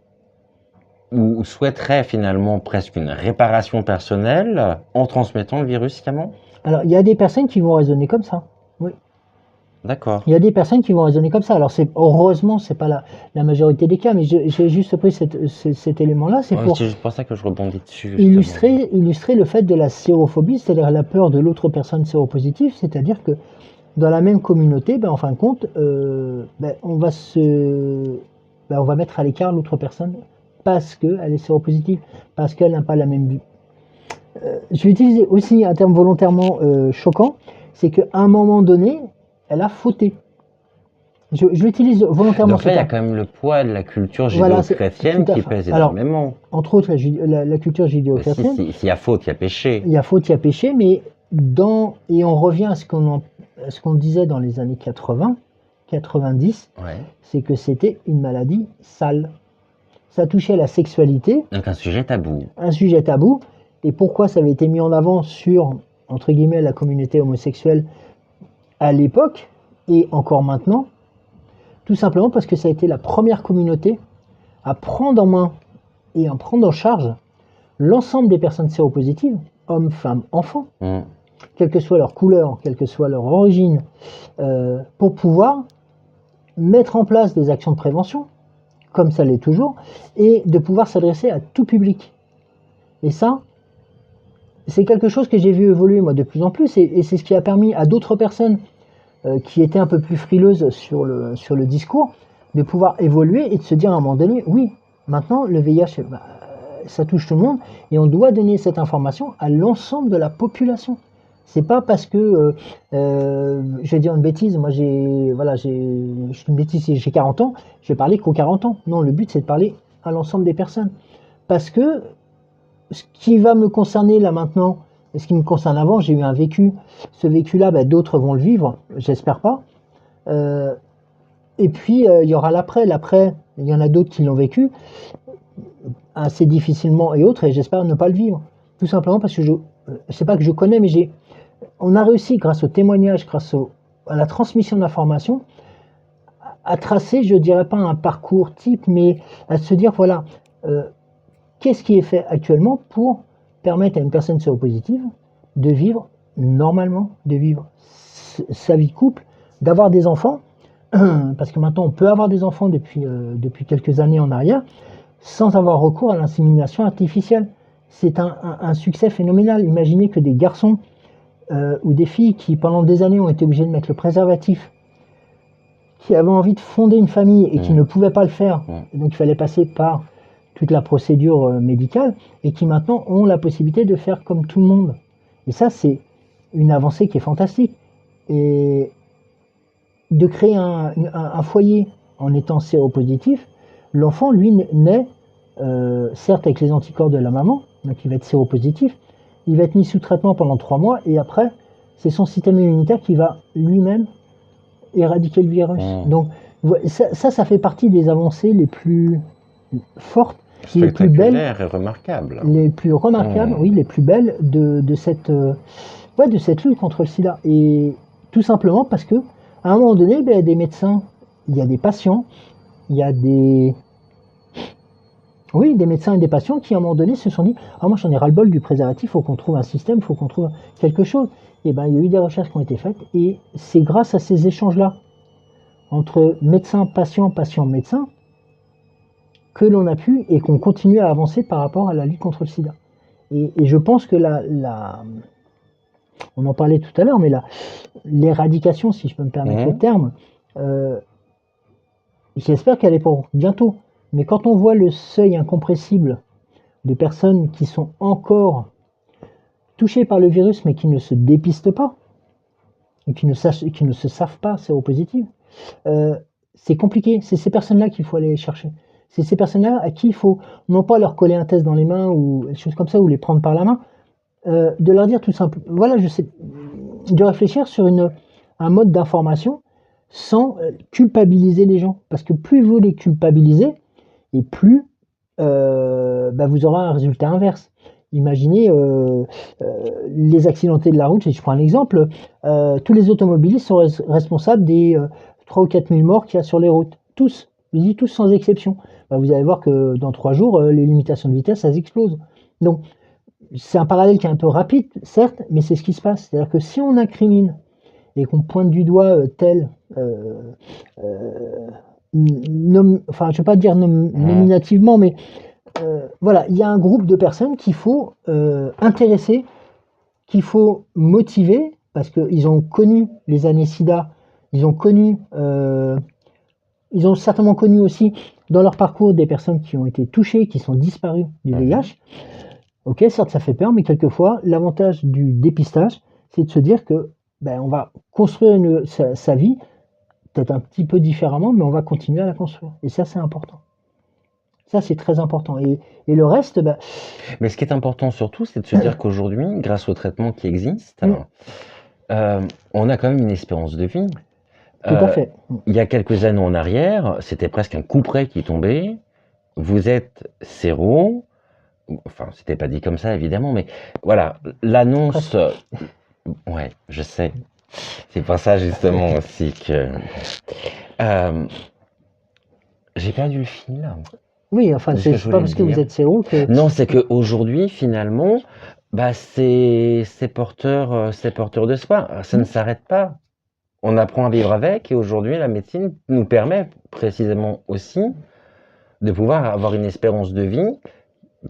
ou souhaiterait finalement presque une réparation personnelle en transmettant le virus sciemment? alors, il y a des personnes qui vont raisonner comme ça. Oui. D'accord. Il y a des personnes qui vont raisonner comme ça. Alors, heureusement, c'est pas la majorité des cas, mais j'ai juste pris cet élément-là, c'est Ouais, pour c'est juste pour ça que je rebondis dessus, justement. illustrer le fait de la sérophobie, c'est-à-dire la peur de l'autre personne séropositive, c'est-à-dire que dans la même communauté, en fin de compte, on va mettre à l'écart l'autre personne parce qu'elle est séropositive, parce qu'elle n'a pas la même vue. Je vais utiliser aussi un terme volontairement choquant, c'est qu'à un moment donné, elle a fauté. Je l'utilise volontairement Donc ce là, il y a terme. quand même le poids de la culture Voilà, judéo-chrétienne tout à qui fait. pèse Alors, énormément. entre autres, la culture judéo-chrétienne, S'il y a faute, il y a péché. il y a faute, il y a péché, mais et on revient à ce qu'on disait dans les années 80, 90, Ouais. c'est que c'était une maladie sale. Ça touchait la sexualité, Donc un sujet tabou. un sujet tabou, et pourquoi ça avait été mis en avant sur, entre guillemets, la communauté homosexuelle à l'époque, et encore maintenant, tout simplement parce que ça a été la première communauté à prendre en main et à prendre en charge l'ensemble des personnes séropositives, hommes, femmes, enfants, quelle que soit leur couleur, quelle que soit leur origine, pour pouvoir mettre en place des actions de prévention, comme ça l'est toujours, et de pouvoir s'adresser à tout public. Et ça, c'est quelque chose que j'ai vu évoluer moi de plus en plus, et c'est ce qui a permis à d'autres personnes qui étaient un peu plus frileuses sur le discours, de pouvoir évoluer et de se dire à un moment donné, oui, maintenant le VIH, ça touche tout le monde, et on doit donner cette information à l'ensemble de la population. C'est pas parce que, je vais dire une bêtise, moi je suis une bêtise, j'ai 40 ans, je vais parler qu'aux 40 ans. Non, le but c'est de parler à l'ensemble des personnes. Parce que ce qui va me concerner là maintenant, et ce qui me concerne avant, j'ai eu un vécu. Ce vécu-là, d'autres vont le vivre, j'espère pas. Et puis il y aura l'après. L'après, il y en a d'autres qui l'ont vécu assez difficilement et autres, et j'espère ne pas le vivre. Tout simplement parce que c'est pas que je connais, mais on a réussi grâce au témoignage, à la transmission d'informations, à tracer, je dirais pas un parcours type, mais à se dire voilà, qu'est-ce qui est fait actuellement pour permettre à une personne séropositive de vivre normalement, de vivre sa vie de couple, d'avoir des enfants, parce que maintenant on peut avoir des enfants depuis quelques années en arrière, sans avoir recours à l'insémination artificielle. C'est un succès phénoménal. Imaginez que des garçons ou des filles qui pendant des années ont été obligés de mettre le préservatif, qui avaient envie de fonder une famille et qui ne pouvaient pas le faire, donc il fallait passer par toute la procédure médicale, et qui maintenant ont la possibilité de faire comme tout le monde. Et ça, c'est une avancée qui est fantastique. Et de créer un foyer en étant séropositif, l'enfant, lui, naît, certes avec les anticorps de la maman, donc il va être séropositif, il va être mis sous traitement pendant 3 mois, et après, c'est son système immunitaire qui va lui-même éradiquer le virus. Donc ça fait partie des avancées les plus fortes, les plus belles et remarquables. Les plus remarquables, oui, les plus belles de cette lutte contre le sida. Et tout simplement parce que à un moment donné, il y a des médecins, il y a des patients, il y a des médecins et des patients qui à un moment donné se sont dit moi j'en ai ras-le-bol du préservatif, il faut qu'on trouve un système, il faut qu'on trouve quelque chose. Et il y a eu des recherches qui ont été faites, et c'est grâce à ces échanges-là entre médecins, patients, médecins, que l'on a pu et qu'on continue à avancer par rapport à la lutte contre le sida. Et je pense que on en parlait tout à l'heure, mais l'éradication, si je peux me permettre le terme, j'espère qu'elle est pour bientôt. Mais quand on voit le seuil incompressible de personnes qui sont encore touchées par le virus, mais qui ne se dépistent pas, et qui ne se savent pas séropositives, c'est compliqué. C'est ces personnes-là qu'il faut aller chercher. C'est ces personnes-là à qui il faut non pas leur coller un test dans les mains ou des choses comme ça, ou les prendre par la main, de leur dire tout simplement, voilà, de réfléchir sur un mode d'information sans culpabiliser les gens. Parce que plus vous les culpabilisez, et plus bah, vous aurez un résultat inverse. Imaginez, les accidentés de la route, si je prends un exemple, tous les automobilistes sont responsables des 3 ou 4 000 morts qu'il y a sur les routes. Tous, je dis tous sans exception. Bah, vous allez voir que dans 3 jours, les limitations de vitesse, elles explosent. Donc, c'est un parallèle qui est un peu rapide, certes, mais c'est ce qui se passe. C'est-à-dire que si on incrimine et qu'on pointe du doigt tel, enfin, je ne vais pas dire nominativement, mais voilà, il y a un groupe de personnes qu'il faut intéresser, qu'il faut motiver, parce qu'ils ont connu les années SIDA, ils ont certainement connu aussi dans leur parcours des personnes qui ont été touchées, qui sont disparues du VIH. Ok, certes, ça fait peur, mais quelquefois, l'avantage du dépistage, c'est de se dire que on va construire sa vie, peut-être un petit peu différemment, mais on va continuer à la construire. Et ça, c'est important. Ça, c'est très important. Et le reste, Mais ce qui est important surtout, c'est de se dire qu'aujourd'hui, grâce aux traitements qui existent, on a quand même une espérance de vie. tout à fait. Il y a quelques années en arrière, c'était presque un couperet qui tombait. Vous êtes séro. Enfin, c'était pas dit comme ça, évidemment, mais voilà, l'annonce. Ouais, je sais. C'est pour ça, justement, aussi que. J'ai perdu le fil. Oui, enfin, de ce que c'est je pas voulais parce que dire. vous êtes séro que. Non, c'est qu'aujourd'hui, finalement, c'est porteur de soi. Ça ne s'arrête pas. On apprend à vivre avec, et aujourd'hui, la médecine nous permet précisément aussi de pouvoir avoir une espérance de vie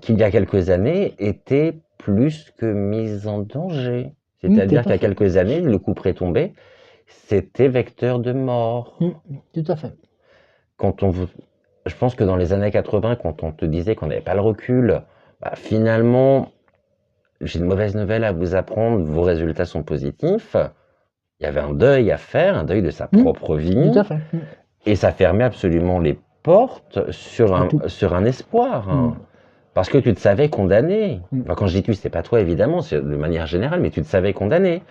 qui, il y a quelques années, était plus que mise en danger. C'est-à-dire tout à qu'il y a fait. quelques années, le couperet tombé, c'était vecteur de mort. Tout à fait. Je pense que dans les années 80, quand on te disait qu'on n'avait pas le recul, finalement, j'ai une mauvaise nouvelle à vous apprendre, vos résultats sont positifs. Il y avait un deuil à faire, un deuil de sa propre vie. Tout à fait. Et ça fermait absolument les portes sur un espoir. Parce que tu te savais condamné. Enfin, quand je dis tu, c'est pas toi évidemment, c'est de manière générale, mais tu te savais condamné.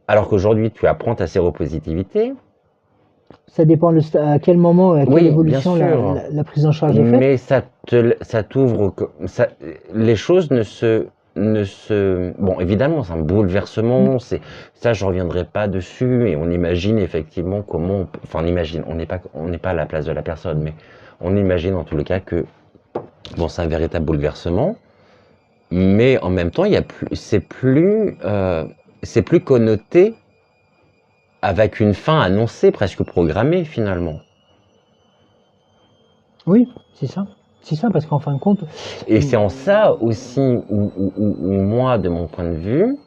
Alors qu'aujourd'hui, tu apprends ta séropositivité. Ça dépend à quel moment, à quelle évolution la prise en charge est faite. Mais ça t'ouvre. Les choses ne se. Bon, évidemment, c'est un bouleversement. Ça, je reviendrai pas dessus. Et on imagine effectivement comment. Enfin, on imagine. On n'est pas à la place de la personne, mais on imagine en tous les cas que. Bon, c'est un véritable bouleversement. Mais en même temps, c'est plus connoté avec une fin annoncée, presque programmée finalement. Oui, c'est ça. C'est ça, parce qu'en fin de compte. Et c'est en ça aussi où moi, de mon point de vue,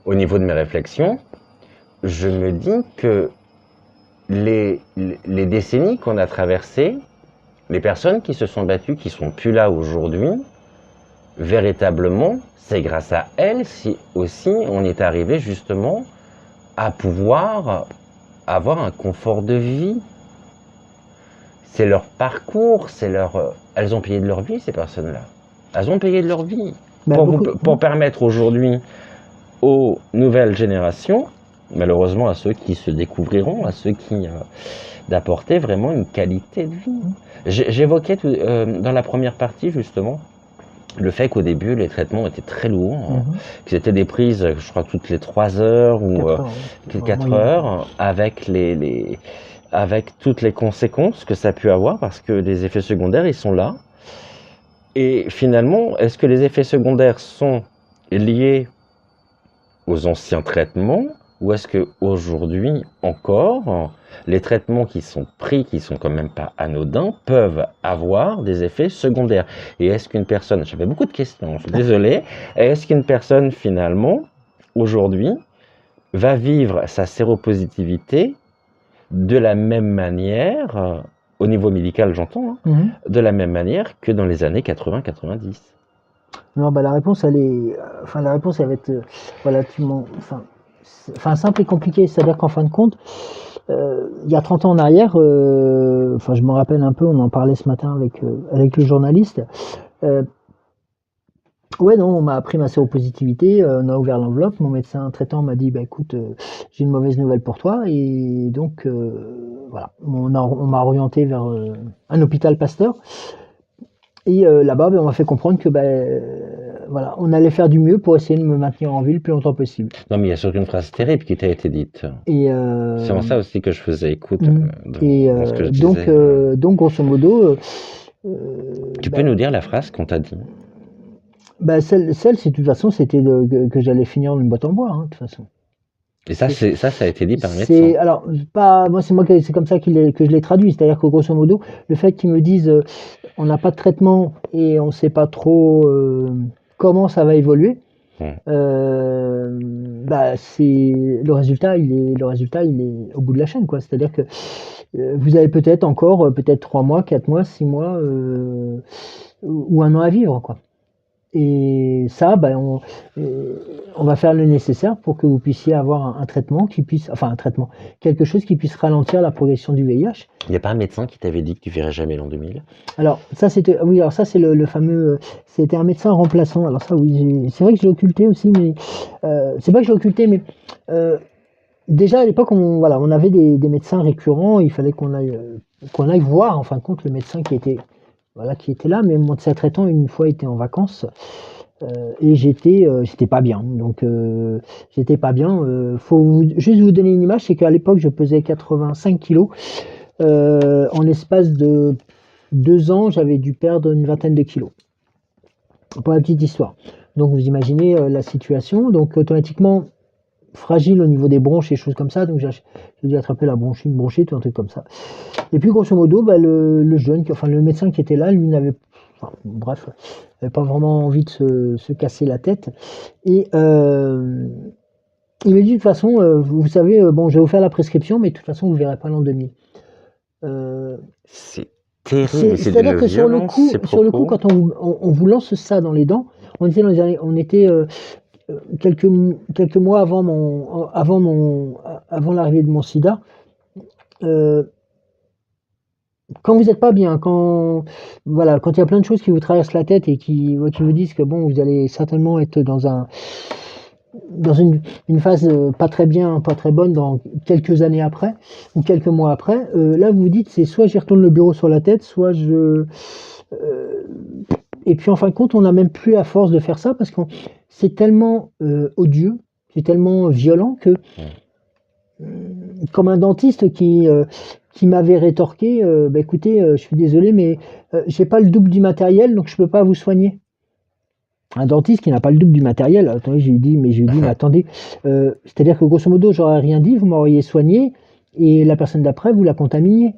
au niveau de mes réflexions, je me dis que les décennies qu'on a traversées, les personnes qui se sont battues, qui sont plus là aujourd'hui, véritablement, c'est grâce à elles si aussi on est arrivé justement à pouvoir avoir un confort de vie. C'est leur parcours, elles ont payé de leur vie, ces personnes-là. Elles ont payé de leur vie pour permettre aujourd'hui aux nouvelles générations, malheureusement à ceux qui se découvriront, à ceux qui d'apporter vraiment une qualité de vie. J'évoquais dans la première partie justement le fait qu'au début les traitements étaient très lourds, qu'ils étaient des prises, je crois, toutes les 3 heures ou 4 heures, avec toutes les conséquences que ça a pu avoir, parce que les effets secondaires, ils sont là. Et finalement, est-ce que les effets secondaires sont liés aux anciens traitements, ou est-ce qu'aujourd'hui encore, les traitements qui sont pris, qui sont quand même pas anodins, peuvent avoir des effets secondaires? Et est-ce qu'une personne, j'avais beaucoup de questions, je suis désolé, est-ce qu'une personne finalement, aujourd'hui, va vivre sa séropositivité de la même manière, au niveau médical j'entends, de la même manière que dans les années 80-90? Non, la réponse, elle va être relativement, simple et compliquée. C'est-à-dire qu'en fin de compte, il y a 30 ans en arrière, je me rappelle un peu, on en parlait ce matin avec le journaliste. On m'a appris ma séropositivité, on a ouvert l'enveloppe, mon médecin traitant m'a dit: écoute, j'ai une mauvaise nouvelle pour toi, et donc voilà, on m'a orienté vers un hôpital Pasteur. Et là-bas, on m'a fait comprendre que voilà, on allait faire du mieux pour essayer de me maintenir en vie le plus longtemps possible. Non, mais il y a surtout une phrase terrible qui t'a été dite. Et, C'est en ça aussi que je faisais écoute et dans ce que je donc, disais. donc, grosso modo, Tu peux nous dire la phrase qu'on t'a dit? celle, c'est de toute façon, c'était que j'allais finir dans une boîte en bois, hein, de toute façon. Et ça a été dit par un médecin. C'est alors pas moi, c'est comme ça que je l'ai traduit, c'est-à-dire que grosso modo, le fait qu'ils me disent on n'a pas de traitement et on ne sait pas trop comment ça va évoluer, c'est le résultat il est au bout de la chaîne, quoi. C'est-à-dire que vous avez peut-être encore peut-être 3 mois, 4 mois, 6 mois ou 1 an à vivre, quoi. Et ça, on va faire le nécessaire pour que vous puissiez avoir un traitement quelque chose qui puisse ralentir la progression du VIH. Il n'y a pas un médecin qui t'avait dit que tu verrais jamais l'an 2000? Alors ça, c'est le fameux, c'était un médecin remplaçant. Alors ça, oui, c'est vrai que je l'ai occulté aussi, mais c'est pas que je l'ai occulté, mais déjà à l'époque, on avait des médecins récurrents. Il fallait qu'on aille voir, en fin de compte, le médecin qui était là, mais mon médecin traitant une fois était en vacances et j'étais pas bien. Donc j'étais pas bien. Faut juste vous donner une image, c'est qu'à l'époque je pesais 85 kilos. En l'espace de 2 ans, j'avais dû perdre une vingtaine de kilos. Pour la petite histoire. Donc vous imaginez la situation. Donc automatiquement fragile au niveau des bronches et choses comme ça. Donc j'ai dû attraper une bronchite ou un truc comme ça. Et puis grosso modo, le médecin qui était là, lui n'avait pas vraiment envie de se casser la tête. Et il m'a dit de toute façon, vous savez, je vais vous faire la prescription, mais de toute façon, vous ne verrez pas l'an 2000. C'est terrible, c'est-à-dire que sur le coup, quand on vous lance ça dans les dents, on était quelques mois avant l'arrivée de mon sida. Quand vous n'êtes pas bien, quand il y a plein de choses qui vous traversent la tête et qui vous disent que vous allez certainement être dans une phase pas très bien, pas très bonne dans quelques années après ou quelques mois après, là vous vous dites c'est soit j'y retourne le bureau sur la tête, soit et puis en fin de compte on n'a même plus la force de faire ça parce que c'est tellement odieux, c'est tellement violent que comme un dentiste qui m'avait rétorqué, écoutez, je suis désolé, mais j'ai pas le double du matériel, donc je peux pas vous soigner. Un dentiste qui n'a pas le double du matériel, attendez, je lui dis, mais attendez, c'est-à-dire que grosso modo, j'aurais rien dit, vous m'auriez soigné, et la personne d'après, vous la contaminiez.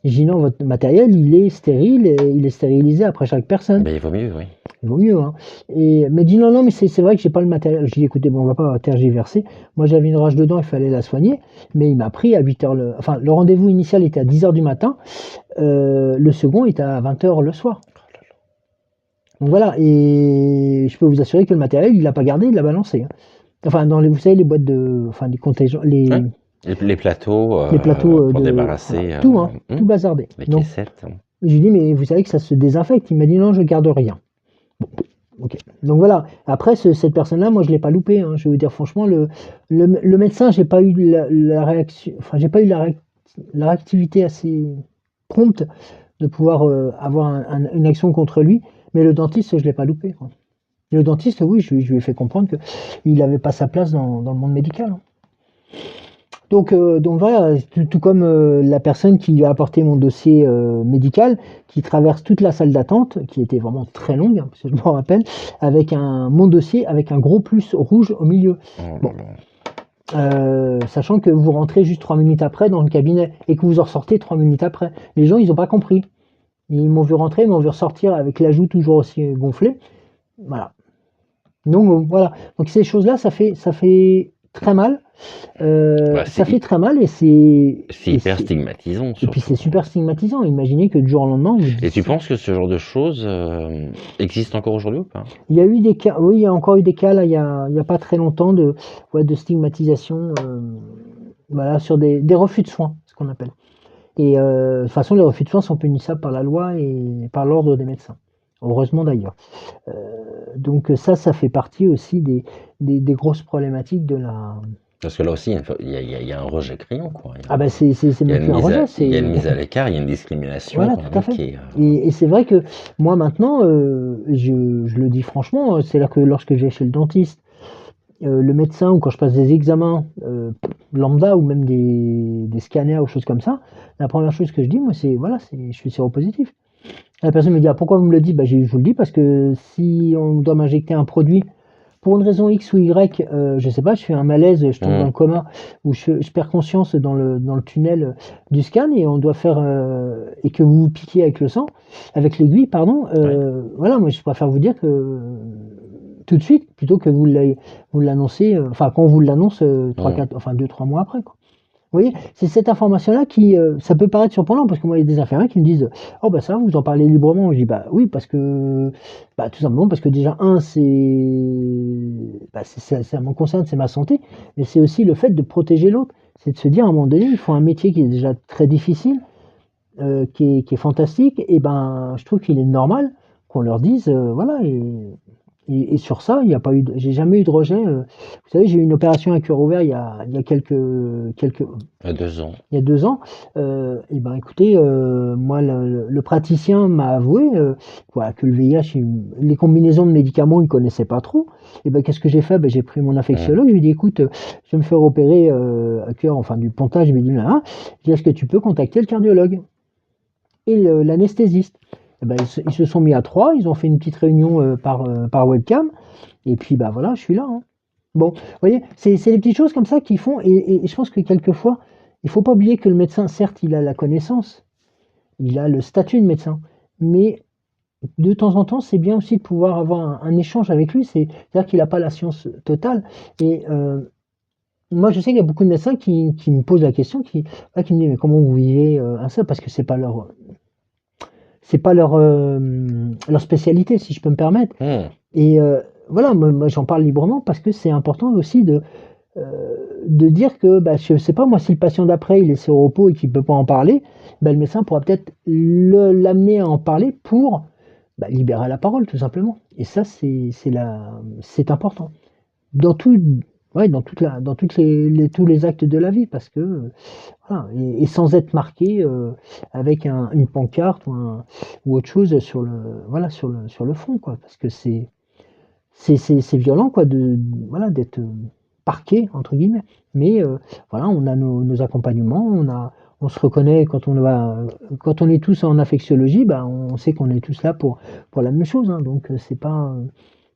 J'ai dit non, votre matériel, il est stérile, et il est stérilisé après chaque personne. Il vaut mieux, oui. Il vaut mieux, hein. Et mais dit non, mais c'est vrai que j'ai pas le matériel. Je dis écoutez, on va pas tergiverser. Moi j'avais une rage de dents, il fallait la soigner, mais il m'a pris à 8h le rendez-vous initial était à 10h du matin, le second était à 20h le soir. Donc voilà, et je peux vous assurer que le matériel, il l'a pas gardé, il l'a balancé, hein. Enfin vous savez les boîtes les contingents, les plateaux pour débarrasser tout bazardé. les caissettes. Je lui dis mais vous savez que ça se désinfecte. Il m'a dit non, je garde rien. Bon, ok. Donc voilà. Après cette personne-là, moi je l'ai pas loupé, hein. Je vais vous dire franchement, le médecin, j'ai pas eu la réaction, j'ai pas eu la réactivité assez prompte de pouvoir avoir une action contre lui. Mais le dentiste, je l'ai pas loupé, quoi. Et le dentiste, oui, je lui ai fait comprendre qu'il n'avait pas sa place dans le monde médical, hein. Donc voilà, tout comme la personne qui lui a apporté mon dossier médical, qui traverse toute la salle d'attente, qui était vraiment très longue, hein, parce que je m'en rappelle, avec mon dossier avec un gros plus rouge au milieu. Bon. Sachant que vous rentrez juste 3 minutes après dans le cabinet et que vous en ressortez 3 minutes après. Les gens, ils n'ont pas compris. Ils m'ont vu rentrer, ils m'ont vu ressortir avec la joue toujours aussi gonflée. Voilà. Donc voilà. Donc ces choses-là, ça fait très mal. Ça fait très mal et c'est hyper stigmatisant. Et puis c'est super stigmatisant. Imaginez que du jour au lendemain. Et tu penses que ce genre de choses existe encore aujourd'hui ou pas? Il y a eu des cas, oui, il y a encore eu des cas là, il y a pas très longtemps de stigmatisation, sur des refus de soins, ce qu'on appelle. Et de toute façon, les refus de soins sont punissables par la loi et par l'ordre des médecins. Heureusement d'ailleurs. Donc ça fait partie aussi des grosses problématiques de Parce que là aussi, il y a un rejet criant, quoi. Ah ben c'est Il y a même plus un rejet, il y a une c'est mise à l'écart, il y a une discrimination voilà, quand tout à même fait. qui est. Et c'est vrai que moi maintenant, je le dis franchement, c'est-à-dire que lorsque je vais chez le dentiste, le médecin ou quand je passe des examens, lambda ou même des scanners ou choses comme ça, la première chose que je dis moi c'est voilà, c'est je suis séropositif. La personne me dit: «Ah pourquoi vous me le dites?» Bah, je vous le dis parce que si on doit m'injecter un produit pour une raison X ou Y, je sais pas, je fais un malaise, je tombe dans Mmh, le coma ou je perds conscience dans le tunnel, du scan et on doit faire, et que vous vous piquez avec le sang avec l'aiguille pardon, ouais. voilà, moi je préfère vous dire que tout de suite plutôt que vous l'annoncez, enfin qu'on vous l'annonce, Mmh, 3-4 enfin 2-3 mois après, quoi. Vous voyez? C'est cette information-là qui, ça peut paraître surprenant parce que moi, il y a des infirmiers qui me disent: «Oh bah ça va, vous en parlez librement». Je dis: «Bah oui, parce que bah tout simplement parce que déjà ça me concerne, c'est ma santé, mais c'est aussi le fait de protéger l'autre. C'est de se dire à un moment donné, ils font un métier qui est déjà très difficile, qui est fantastique et ben, je trouve qu'il est normal qu'on leur dise, voilà et sur ça, il y a pas eu de j'ai jamais eu de rejet, vous savez, j'ai eu une opération à cœur ouvert il y a quelques à 2 ans. il y a 2 ans, et ben, écoutez, moi le praticien m'a avoué, voilà, que le VIH, les combinaisons de médicaments, il connaissait pas trop et ben, qu'est-ce que j'ai fait? Ben j'ai pris mon Mmh, infectiologue, je lui ai dit: «Écoute, je vais me faire opérer, à cœur, enfin du pontage», je lui ai dit: «Nin je dis: «Est-ce que tu peux contacter le cardiologue et l'anesthésiste?» Et ben, ils se sont mis à 3, ils ont fait une petite réunion, par webcam et puis, bah, voilà, je suis là, hein. Bon, vous voyez, c'est des petites choses comme ça qui font et je pense que quelquefois, il faut pas oublier que le médecin, certes, il a la connaissance, il a le statut de médecin, mais de temps en temps, c'est bien aussi de pouvoir avoir un échange avec lui. C'est-à-dire qu'il a pas la science totale et moi, je sais qu'il y a beaucoup de médecins qui me posent la question, qui me disent: «Mais comment vous vivez, ça?» parce que c'est pas leur, leur spécialité, si je peux me permettre mmh, et voilà, moi, j'en parle librement parce que c'est important aussi de dire que, bah, je sais pas moi, si le patient d'après, il est séropos et qu'il peut pas en parler, bah, le médecin pourra peut-être l'amener à en parler pour, bah, libérer la parole tout simplement et ça c'est important. Dans tout ouais, dans toutes les tous les actes de la vie parce que, voilà et sans être marqué, avec une pancarte ou autre chose sur le voilà, sur le front quoi. Parce que c'est violent quoi de voilà d'être, «parqué» entre guillemets. Mais, voilà, on a nos accompagnements, on se reconnaît quand on est tous en infectiologie, bah, on sait qu'on est tous là pour la même chose, hein, donc, c'est pas,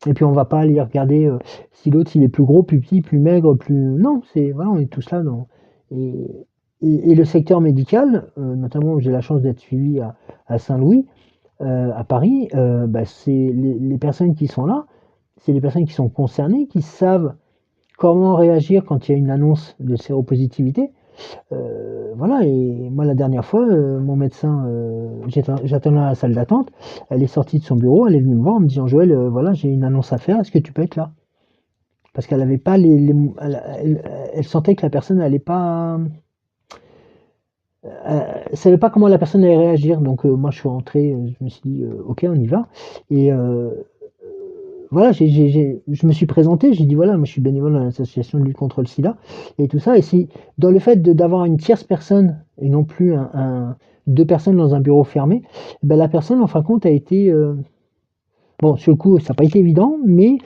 et puis on va pas aller regarder, si l'autre il est plus gros, plus petit, plus maigre, plus non, c'est voilà, on est tous là dans et et le secteur médical, notamment j'ai la chance d'être suivi à Saint-Louis, à Paris, bah, c'est les personnes qui sont là, c'est les personnes qui sont concernées, qui savent comment réagir quand il y a une annonce de séropositivité. Voilà et moi la dernière fois, mon médecin, j'attendais à la salle d'attente, elle est sortie de son bureau, elle est venue me voir en me disant: «Joël, voilà, j'ai une annonce à faire, est-ce que tu peux être là?» Parce qu'elle avait pas les m elle sentait que la personne allait pas, savait pas comment la personne allait réagir donc moi je suis rentré, je me suis dit: «OK, on y va» et voilà, je me suis présenté, j'ai dit: «Voilà, moi je suis bénévole dans l'association de lutte contre le sida» et tout ça et si dans le fait d'avoir une tierce personne et non plus 2 personnes dans un bureau fermé, bah, la personne en fin de compte a été, bon sur le coup ça a pas été évident, mais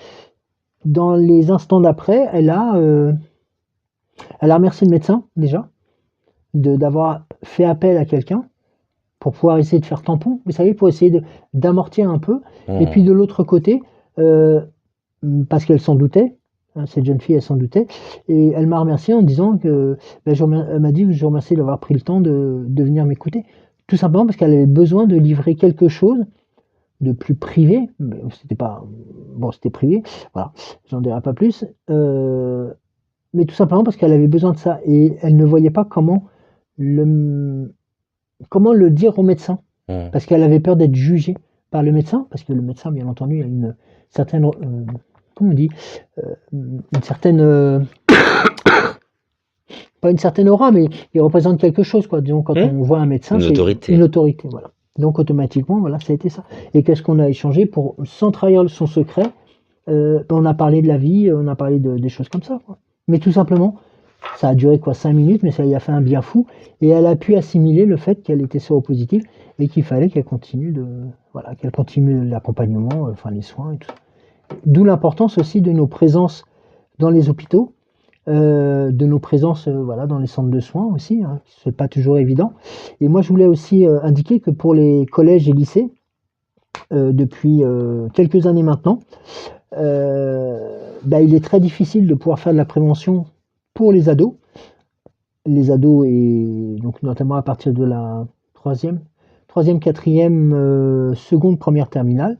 dans les instants d'après, elle a remercié le médecin déjà, d'avoir fait appel à quelqu'un pour pouvoir essayer de faire tampon, vous savez, pour essayer d'amortir un peu et puis mmh. de l'autre côté, heu parce qu'elle s'en doutait, hein, cette jeune fille, elle s'en doutait et elle m'a remercié en disant que, bah, elle m'a dit: «Je vous remercie d'avoir pris le temps de venir m'écouter». Tout simplement parce qu'elle avait besoin de livrer quelque chose de plus privé, mais c'était pas bon, c'était privé, voilà, j'en dirai pas plus, mais tout simplement parce qu'elle avait besoin de ça et elle ne voyait pas le comment le dire au médecin. Mmh. Parce qu'elle avait peur d'être jugée par le médecin, parce que le médecin, bien entendu, a une certaine, comment on dit? Une certaine, pas une certaine aura, mais il représente quelque chose, quoi. Disons, quand Mmh. on voit un médecin, Une c'est autorité. une autorité, voilà. Donc automatiquement, voilà, ça a été ça. Et qu'est-ce qu'on a échangé pour sans trahir son secret, on a parlé de la vie, on a parlé des choses comme ça, quoi. Mais tout simplement, ça a duré quoi 5 minutes, mais ça lui a fait un bien fou et elle a pu assimiler le fait qu'elle était séropositive et qu'il fallait qu'elle continue qu'elle continue l'accompagnement, enfin les soins et tout. D'où l'importance aussi de nos présences dans les hôpitaux, de nos présences, voilà, dans les centres de soins aussi, hein, c'est pas toujours évident. Et moi, je voulais aussi, indiquer que pour les collèges et lycées, depuis, quelques années maintenant, heu, il est très difficile de pouvoir faire de la prévention pour les ados. Les ados et donc notamment à partir de la troisième, quatrième, seconde, première terminale.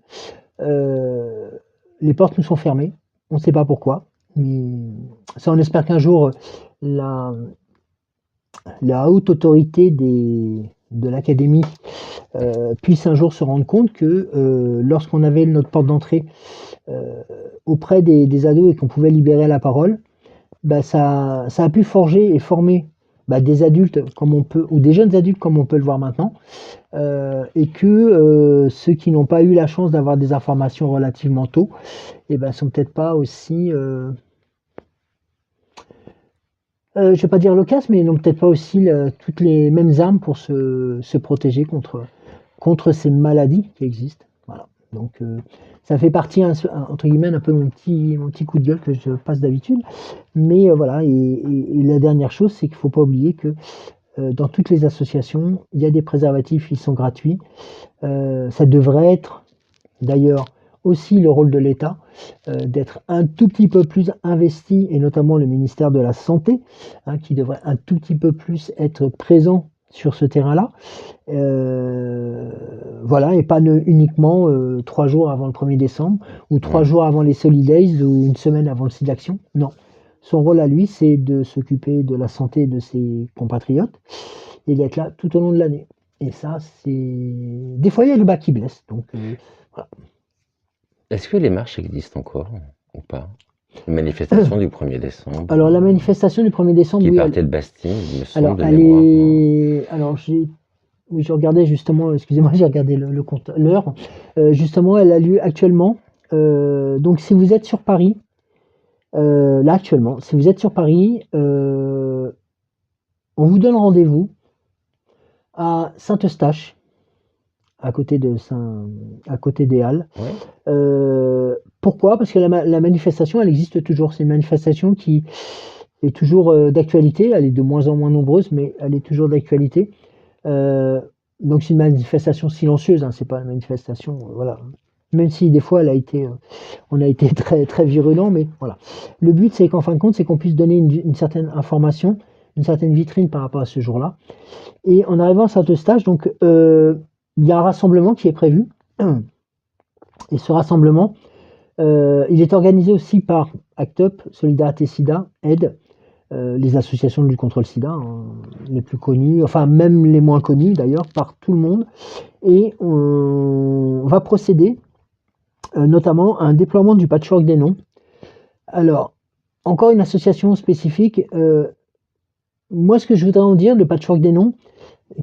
Heu, les portes nous sont fermées, on ne sait pas pourquoi, mais ça on espère qu'un jour, la la haute autorité de l'académie, puisse un jour se rendre compte que, lorsqu'on avait notre porte d'entrée, heu, auprès des ados et qu'on pouvait libérer la parole, ça a pu forger et former, des adultes comme on peut ou des jeunes adultes comme on peut le voir maintenant, et que, ceux qui n'ont pas eu la chance d'avoir des informations relativement tôt sont peut-être pas aussi, je vais pas dire loquaces, mais n'ont peut-être pas aussi le toutes les mêmes armes pour se protéger contre ces maladies qui existent. Voilà, donc ça fait partie entre guillemets un peu mon petit coup de gueule que je passe d'habitude, mais voilà et la dernière chose, c'est qu'il faut pas oublier que, dans toutes les associations, il y a des préservatifs, ils sont gratuits. Ça devrait être d'ailleurs aussi le rôle de l'État, d'être un tout petit peu plus investi et notamment le ministère de la santé, hein, qui devrait un tout petit peu plus être présent sur ce terrain-là. Heu, voilà et pas uniquement, 3 jours avant le 1er décembre ou 3 Mmh. jours avant les Solidays ou une semaine avant le site d'action. Non. Son rôle à lui, c'est de s'occuper de la santé de ses compatriotes et d'être là tout au long de l'année et ça, c'est des fois, il y a le bas qui blesse donc voilà. Est-ce que les marches existent encore ou pas? Les manifestations du 1er décembre, Alors la manifestation du 1er décembre, qui oui, partait de Bastille, il me alors semble, de elle mémoire, est alors oui, je regardais justement, excusez-moi, j'ai regardé le compte l'heure. Justement, elle a lieu actuellement, donc si vous êtes sur Paris, là actuellement, si vous êtes sur Paris, on vous donne rendez-vous à Saint-Eustache, à côté des Halles. ouais? Pourquoi? Parce que la manifestation, elle existe toujours. C'est une manifestation qui est toujours, d'actualité. Elle est de moins en moins nombreuse, mais elle est toujours d'actualité. Heu, donc c'est une manifestation silencieuse, hein, c'est pas une manifestation, voilà. Même si des fois on a été très, très virulents, mais voilà. Le but, c'est qu'en fin de compte, c'est qu'on puisse donner une certaine information, une certaine vitrine par rapport à ce jour-là et en arrivant à Saint-Eustache, donc il y a un rassemblement qui est prévu et ce rassemblement, il est organisé aussi par ACT UP, Solidarité SIDA, AIDE, les associations de lutte contre le sida, hein, les plus connues, enfin même les moins connues d'ailleurs, par tout le monde. Et on va procéder notamment à un déploiement du patchwork des noms. Alors, encore une association spécifique. Moi, ce que je voudrais en dire, le patchwork des noms,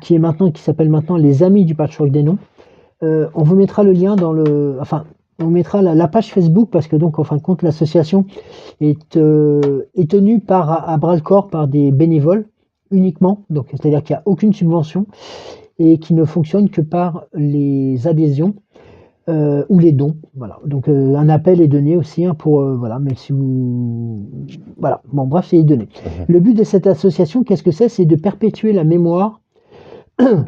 qui s'appelle maintenant les Amis du patchwork des noms. On vous mettra le lien enfin, on mettra la page Facebook parce que donc en fin de compte l'association est tenue à bras le corps par des bénévoles uniquement, donc c'est-à-dire qu'il n'y a aucune subvention et qui ne fonctionne que par les adhésions ou les dons. Voilà. Donc un appel est donné aussi hein, pour voilà, même si vous voilà, bon bref, c'est donné. Mmh. Le but de cette association, qu'est-ce que c'est? C'est de perpétuer la mémoire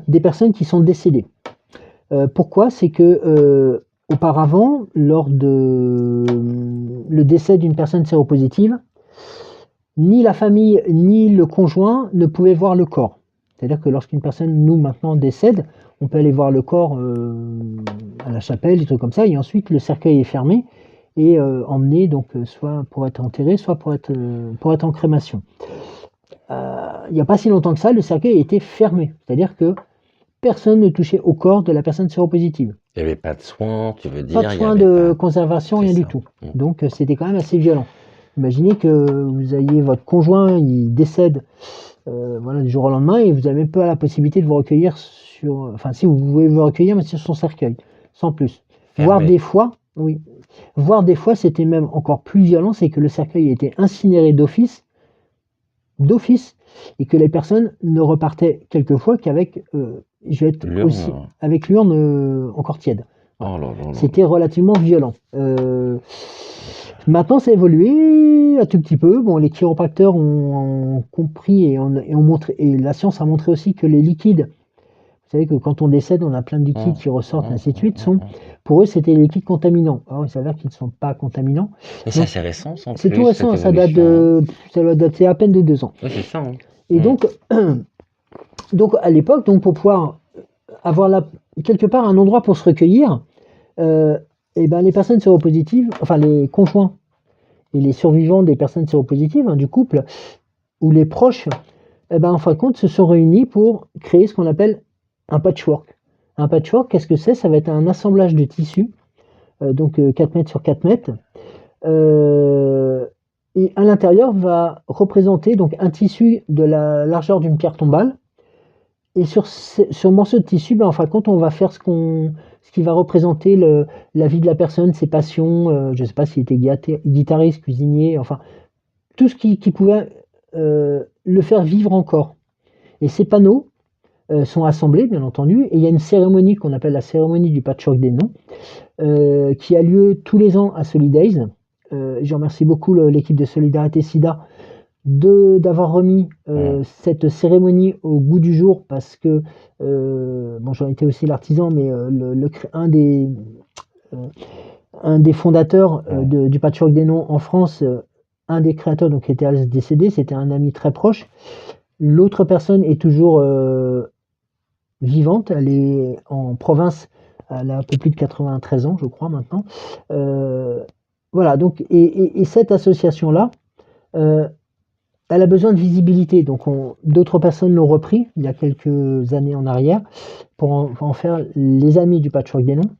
des personnes qui sont décédées. Pourquoi? C'est que, auparavant, lors de le décès d'une personne séropositive, ni la famille, ni le conjoint ne pouvaient voir le corps. C'est-à-dire que lorsqu'une personne, nous, maintenant, décède, on peut aller voir le corps, à la chapelle, des trucs comme ça et ensuite le cercueil est fermé et emmené donc soit pour être enterré, soit pour être en crémation. Il y a pas si longtemps que ça, le cercueil a été fermé. C'est-à-dire que personne ne touchait au corps de la personne séropositive. Il y avait pas de soins, tu veux Pas de dire? Il y soins avait de pas conservation, c'est rien du ça. tout. Mmh. Donc c'était quand même assez violent. Imaginez que vous ayez votre conjoint, il décède, voilà, du jour au lendemain et vous avez même pas la possibilité de vous recueillir enfin si vous pouvez vous recueillir, mais sur son cercueil, sans plus. Voire Fermé. des fois oui, voire des fois c'était même encore plus violent, c'est que le cercueil était incinéré d'office, et que les personnes ne repartaient quelquefois qu'avec, je vais être aussi L'urne. avec l'urne, encore tiède. Voilà. Oh là là là C'était là. relativement violent. Maintenant ça a évolué un tout petit peu. Bon, les chiropracteurs ont compris et ont montré, et la science a montré aussi que les liquides, vous savez que quand on décède, on a plein de liquides qui ressortent, ainsi de suite, pour eux, c'était des liquides contaminants. Alors, il s'avère qu'ils ne sont pas contaminants. Mais ça, Donc, c'est récent, en c'est tout plus, cette récent, ça évolution. doit dater à peine de 2 ans. Oui, c'est ça. Hein. Et donc, à l'époque, donc pour pouvoir avoir quelque part un endroit pour se recueillir, et ben les personnes séropositives, enfin les conjoints et les survivants des personnes séropositives, du couple, ou les proches, eh ben, en fin de compte, se sont réunis pour créer ce qu'on appelle un patchwork. Un patchwork, qu'est-ce que c'est? Ça va être un assemblage de tissus, donc 4 mètres sur 4 mètres, et à l'intérieur va représenter donc un tissu de la largeur d'une pierre tombale. Et sur ce morceau de tissu, ben, en fin de compte, on va faire ce qui va représenter la vie de la personne, ses passions, je ne sais pas s'il était guitariste, cuisinier, enfin, tout ce qui pouvait le faire vivre encore. Et ces panneaux sont assemblés, bien entendu, et il y a une cérémonie qu'on appelle la cérémonie du patchwork des noms, qui a lieu tous les ans à Solidays. Je remercie beaucoup l'équipe de Solidarité SIDA d'avoir remis cette cérémonie au goût du jour, parce que bon, j'en étais aussi l'artisan, mais un des fondateurs du patchwork des noms en France, un des créateurs, donc qui était décédé, c'était un ami très proche. L'autre personne est toujours vivante, elle est en province, elle a un peu plus de 93 ans, je crois maintenant. Voilà, donc, et cette association-là, elle a besoin de visibilité, donc d'autres personnes l'ont repris il y a quelques années en arrière pour en faire les amis du patchwork des noms,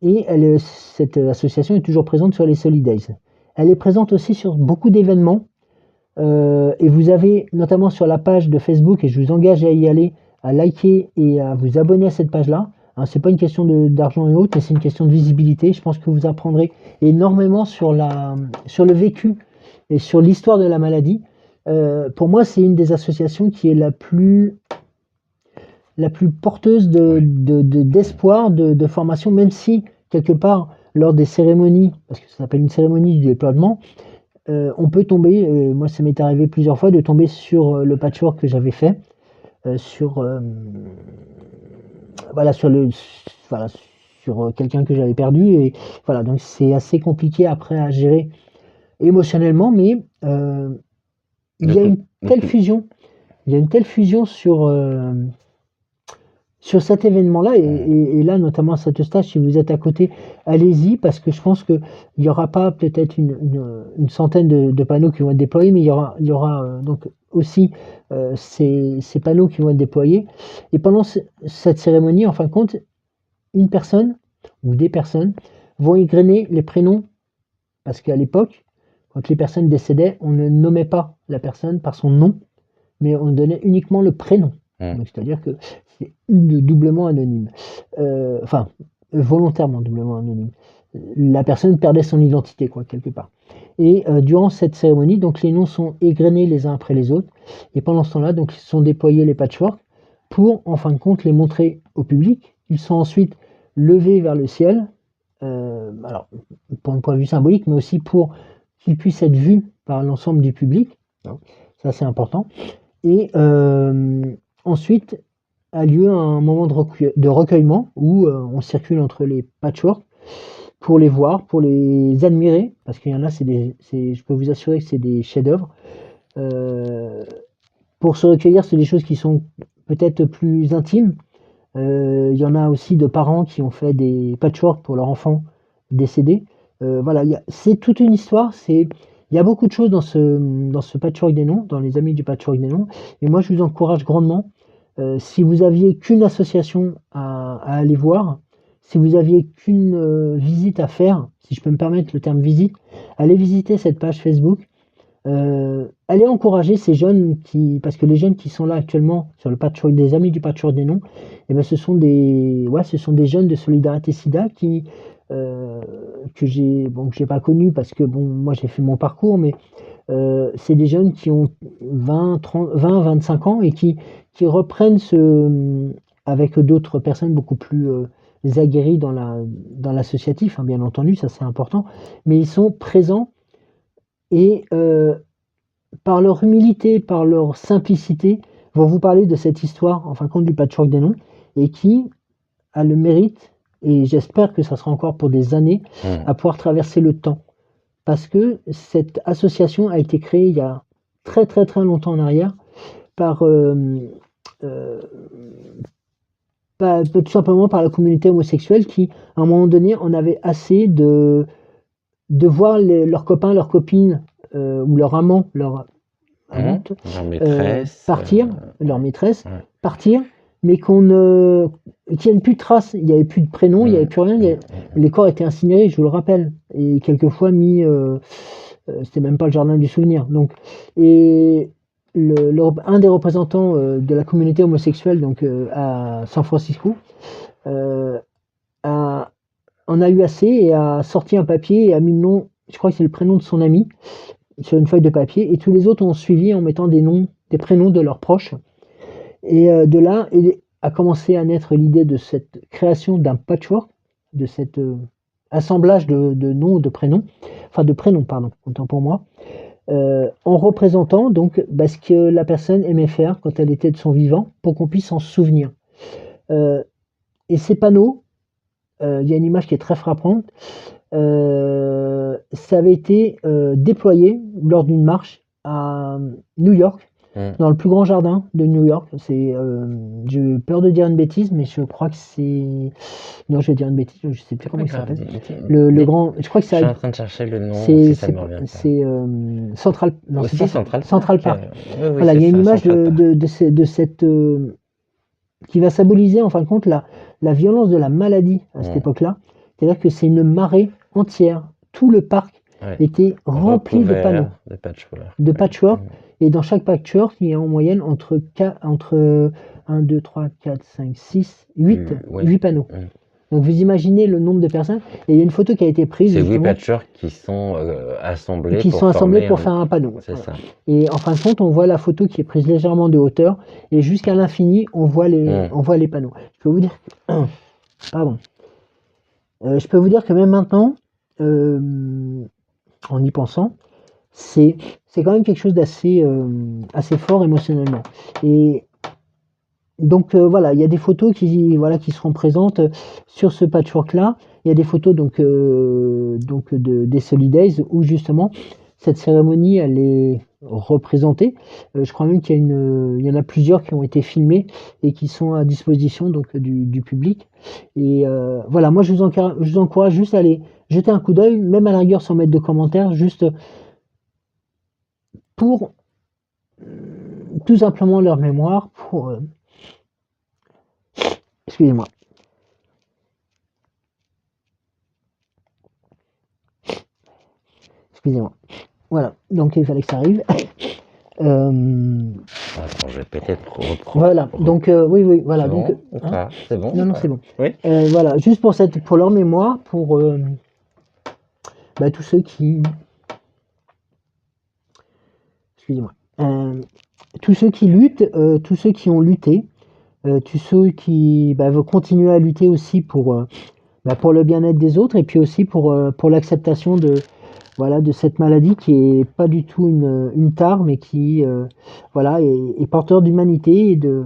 et cette association est toujours présente sur les Solidays. Elle est présente aussi sur beaucoup d'événements, et vous avez notamment sur la page de Facebook, et je vous engage à y aller, à liker et à vous abonner à cette page-là. Hein, c'est pas une question d'argent et autres, mais c'est une question de visibilité. Je pense que vous apprendrez énormément sur le vécu et sur l'histoire de la maladie. Pour moi, c'est une des associations qui est la plus porteuse d'espoir, de formation, même si, quelque part, lors des cérémonies, parce que ça s'appelle une cérémonie du déploiement, on peut tomber, moi ça m'est arrivé plusieurs fois, de tomber sur le patchwork que j'avais fait, sur quelqu'un que j'avais perdu, et voilà, donc c'est assez compliqué après à gérer émotionnellement, mais il y a une telle fusion sur cet événement-là, et là, notamment à cette stage, si vous êtes à côté, allez-y, parce que je pense qu'il n'y aura pas peut-être une centaine de panneaux qui vont être déployés, mais il y aura donc aussi ces panneaux qui vont être déployés. Et pendant cette cérémonie, en fin de compte, une personne ou des personnes vont égrener les prénoms, parce qu'à l'époque, quand les personnes décédaient, on ne nommait pas la personne par son nom, mais on donnait uniquement le prénom. Donc, c'est-à-dire que c'est doublement anonyme. Enfin, volontairement doublement anonyme. La personne perdait son identité, quoi, quelque part. Et durant cette cérémonie, donc les noms sont égrenés les uns après les autres. Et pendant ce temps-là, donc, sont déployés les patchworks pour, en fin de compte, les montrer au public. Ils sont ensuite levés vers le ciel, alors, pour un point de vue symbolique, mais aussi pour qu'ils puissent être vus par l'ensemble du public. Ça, c'est important. Et ensuite a lieu un moment de recueillement où on circule entre les patchworks pour les voir, pour les admirer, parce qu'il y en a, je peux vous assurer que c'est des chefs-d'œuvre. Pour se recueillir, c'est des choses qui sont peut-être plus intimes. Il y en a aussi de parents qui ont fait des patchworks pour leur enfant décédé. Voilà, c'est toute une histoire. Il y a beaucoup de choses dans ce patchwork des noms, dans les amis du patchwork des noms. Et moi, je vous encourage grandement, si vous aviez qu'une association à aller voir, si vous aviez qu'une visite à faire, si je peux me permettre le terme visite, allez visiter cette page Facebook. Allez encourager ces jeunes parce que les jeunes qui sont là actuellement sur le patchwork des amis du patchwork des noms, ce sont des jeunes de Solidarité SIDA qui heu, que j'ai pas connu parce que bon, moi j'ai fait mon parcours, mais c'est des jeunes qui ont 20-25 ans et qui reprennent avec d'autres personnes beaucoup plus, aguerries dans l'associatif, hein, bien entendu, ça c'est important, mais ils sont présents et par leur humilité, par leur simplicité, vont vous parler de cette histoire, en fin de compte, du patchwork des noms et qui a le mérite, et j'espère que ça sera encore pour des années, Mmh. à pouvoir traverser le temps. Parce que cette association a été créée il y a très, très, très longtemps en arrière par, heu, tout simplement par la communauté homosexuelle qui, à un moment donné, en avait assez de voir leurs copains, leurs copines, ou leurs amants, leurs Mmh. amantes, Leur maîtresse, partir, leur ouais, maîtresse, ouais. partir, mais qu'il n'y ait plus de traces. Il n'y avait plus de prénom, il n'y avait Mmh. plus rien. Mmh, mmh, Les corps étaient incinérés, je vous le rappelle, et quelquefois mis, c'était même pas le jardin du souvenir. Donc, et un des représentants de la communauté homosexuelle, donc à San Francisco, euh, a, en a eu assez et a sorti un papier et a mis le nom, je crois que c'est le prénom de son ami, sur une feuille de papier, et tous les autres ont suivi en mettant des noms, des prénoms de leurs proches. Et de là a commencé à naître l'idée de cette création d'un patchwork, de cet assemblage de noms, de prénoms, enfin de prénoms, pardon, autant pour moi, en représentant donc ce que la personne aimait faire quand elle était de son vivant, pour qu'on puisse s'en souvenir. Euh, et ces panneaux, il y a une image qui est très frappante, ça avait été déployé lors d'une marche à New York, mmh. dans le plus grand jardin de New York. J'ai peur de dire une bêtise, mais je crois que c'est... Non, je vais dire une bêtise, je sais plus C'est pas comment il grave, s'appelle. dis Le grand... Je crois que je suis c'est... en train de chercher le nom C'est aussi, ça c'est me revient pas. c'est, Central... Non, c'est pas Aussi Central Central Park, Park. oui, oui, Voilà, c'est il y a une ça, image Central Park. de cette... qui va symboliser en fin de compte la violence de la maladie à cette Mmh. époque-là. C'est-à-dire que c'est une marée entière. Tout le parc Ouais. était rempli de panneaux, Recouvert de patchwork, de ouais. patchwork. Mmh. Et dans chaque patchwork, il y a en moyenne entre 1, 2, 3, 4, 5, 6, 8, Oui. 8 panneaux. Mmh. Donc vous imaginez le nombre de personnes. Et il y a une photo qui a été prise C'est 8 justement, patchworks qui sont assemblés qui sont pour assemblés former pour un. faire un panneau. C'est Voilà. ça. Et en fin de compte, on voit la photo qui est prise légèrement de hauteur. Et jusqu'à l'infini, on voit Mmh. les panneaux. Je peux vous dire pardon. Je peux vous dire que même maintenant, en y pensant, c'est quand même quelque chose d'assez assez fort émotionnellement. Et donc voilà, il y a des photos qui seront présentes sur ce patchwork-là. Il y a des photos des Solidays où justement cette cérémonie elle est représentée. Je crois même il y en a plusieurs qui ont été filmées et qui sont à disposition donc du public. Et voilà, moi je vous encourage juste à aller jeter un coup d'œil, même à la rigueur sans mettre de commentaires, juste pour tout simplement leur mémoire, excusez-moi. Excusez-moi. Voilà, donc il fallait que ça arrive. Attends, je vais peut-être Voilà, donc oui, oui, voilà. C'est Donc, bon ou hein, pas? C'est bon non, ou non, pas? c'est bon. Oui? Voilà, juste pour leur mémoire, pour tous ceux qui, excusez-moi, tous ceux qui luttent, tous ceux qui ont lutté, tous ceux qui veulent continuer à lutter aussi pour le bien-être des autres et puis aussi pour l'acceptation de cette maladie qui est pas du tout une tare, mais qui voilà est porteur d'humanité et de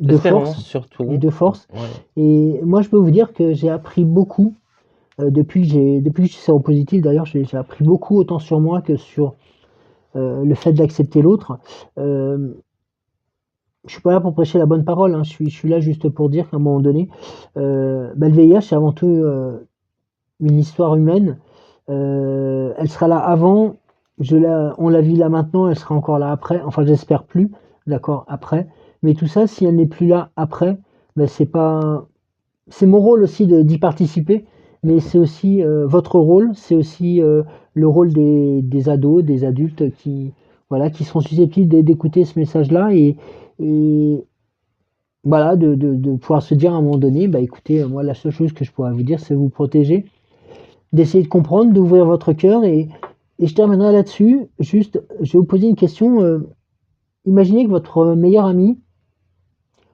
Espérance force et surtout. de force. Ouais. Et moi, je peux vous dire que j'ai appris beaucoup depuis que je suis séropositif. D'ailleurs, j'ai appris beaucoup autant sur moi que sur le fait d'accepter l'autre. Je suis pas là pour prêcher la bonne parole, hein. Je suis là juste pour dire qu'à un moment donné, le VIH, c'est avant tout une histoire humaine. Elle sera là avant, on la vit là maintenant, elle sera encore là après. Enfin, j'espère plus, d'accord, après. Mais tout ça, si elle n'est plus là après, c'est pas, c'est mon rôle aussi d'y participer, mais c'est aussi votre rôle, c'est aussi le rôle des ados, des adultes qui, voilà, qui seront susceptibles d'écouter ce message-là et voilà, de pouvoir se dire à un moment donné, bah écoutez, moi la seule chose que je pourrais vous dire, c'est vous protéger, d'essayer de comprendre, d'ouvrir votre cœur et je terminerai là-dessus. Juste, je vais vous poser une question. Imaginez que votre meilleur ami,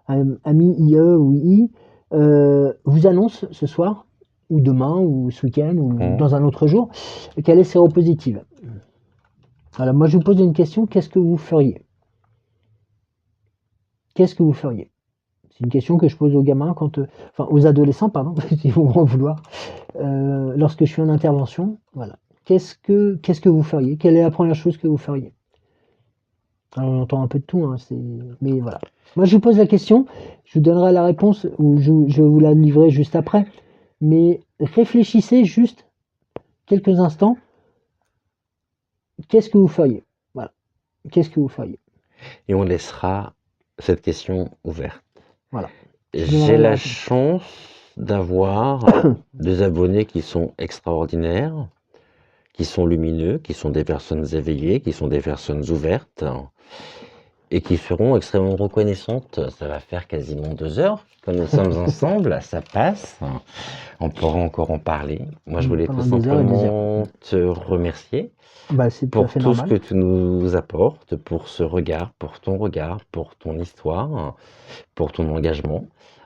ami IE ou II, vous annonce ce soir, ou demain, ou ce week-end, ou Mmh. dans un autre jour, qu'elle est séropositive. Voilà, moi je vous pose une question, qu'est-ce que vous feriez? Qu'est-ce que vous feriez? C'est une question que je pose aux gamins enfin aux adolescents, pardon, ils vont m'en vouloir, lorsque je suis en intervention, voilà. Qu'est-ce que vous feriez? Quelle est la première chose que vous feriez? Alors, on entend un peu de tout, hein, mais voilà. Moi, je vous pose la question, je vous donnerai la réponse ou je vais vous la livrer juste après. Mais réfléchissez juste quelques instants. Qu'est-ce que vous feriez? Voilà. Qu'est-ce que vous feriez? Et on laissera cette question ouverte. Voilà. Je vous J'ai donnerai la la réponse. chance d'avoir des abonnés qui sont extraordinaires, qui sont lumineux, qui sont des personnes éveillées, qui sont des personnes ouvertes et qui seront extrêmement reconnaissantes. Ça va faire quasiment 2 heures que nous sommes ensemble, ça passe. On pourra encore en parler. Moi, je voulais tout Pendant des heures et des heures. simplement te remercier Bah, c'est tout à pour fait tout ce normal. que tu nous apportes, pour ce regard, pour ton histoire, pour ton engagement.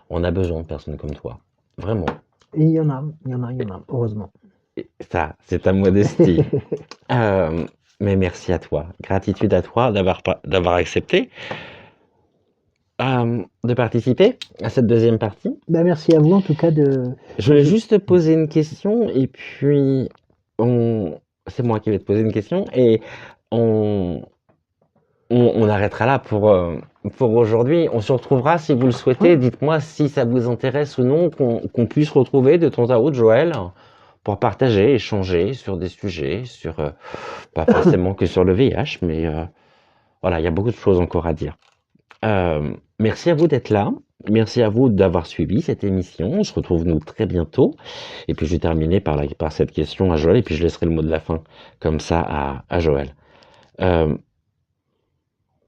On a besoin de personnes comme toi. Vraiment. Et il y en a, heureusement. Et ça, c'est ta modestie. Mais merci à toi. Gratitude à toi d'avoir accepté de participer à cette deuxième partie. Bah, merci à vous en tout cas Je voulais je- juste te poser une question et puis c'est moi qui vais te poser une question et on, on arrêtera là pour aujourd'hui. On se retrouvera si vous le souhaitez. ouais. Dites-moi si ça vous intéresse ou non qu'on puisse retrouver de temps à autre Joël pour partager, échanger sur des sujets, pas forcément que sur le VIH, mais voilà, il y a beaucoup de choses encore à dire. Merci à vous d'être là. Merci à vous d'avoir suivi cette émission. On se retrouve nous très bientôt. Et puis je vais terminer par cette question à Joël et puis je laisserai le mot de la fin comme ça à Joël. Euh,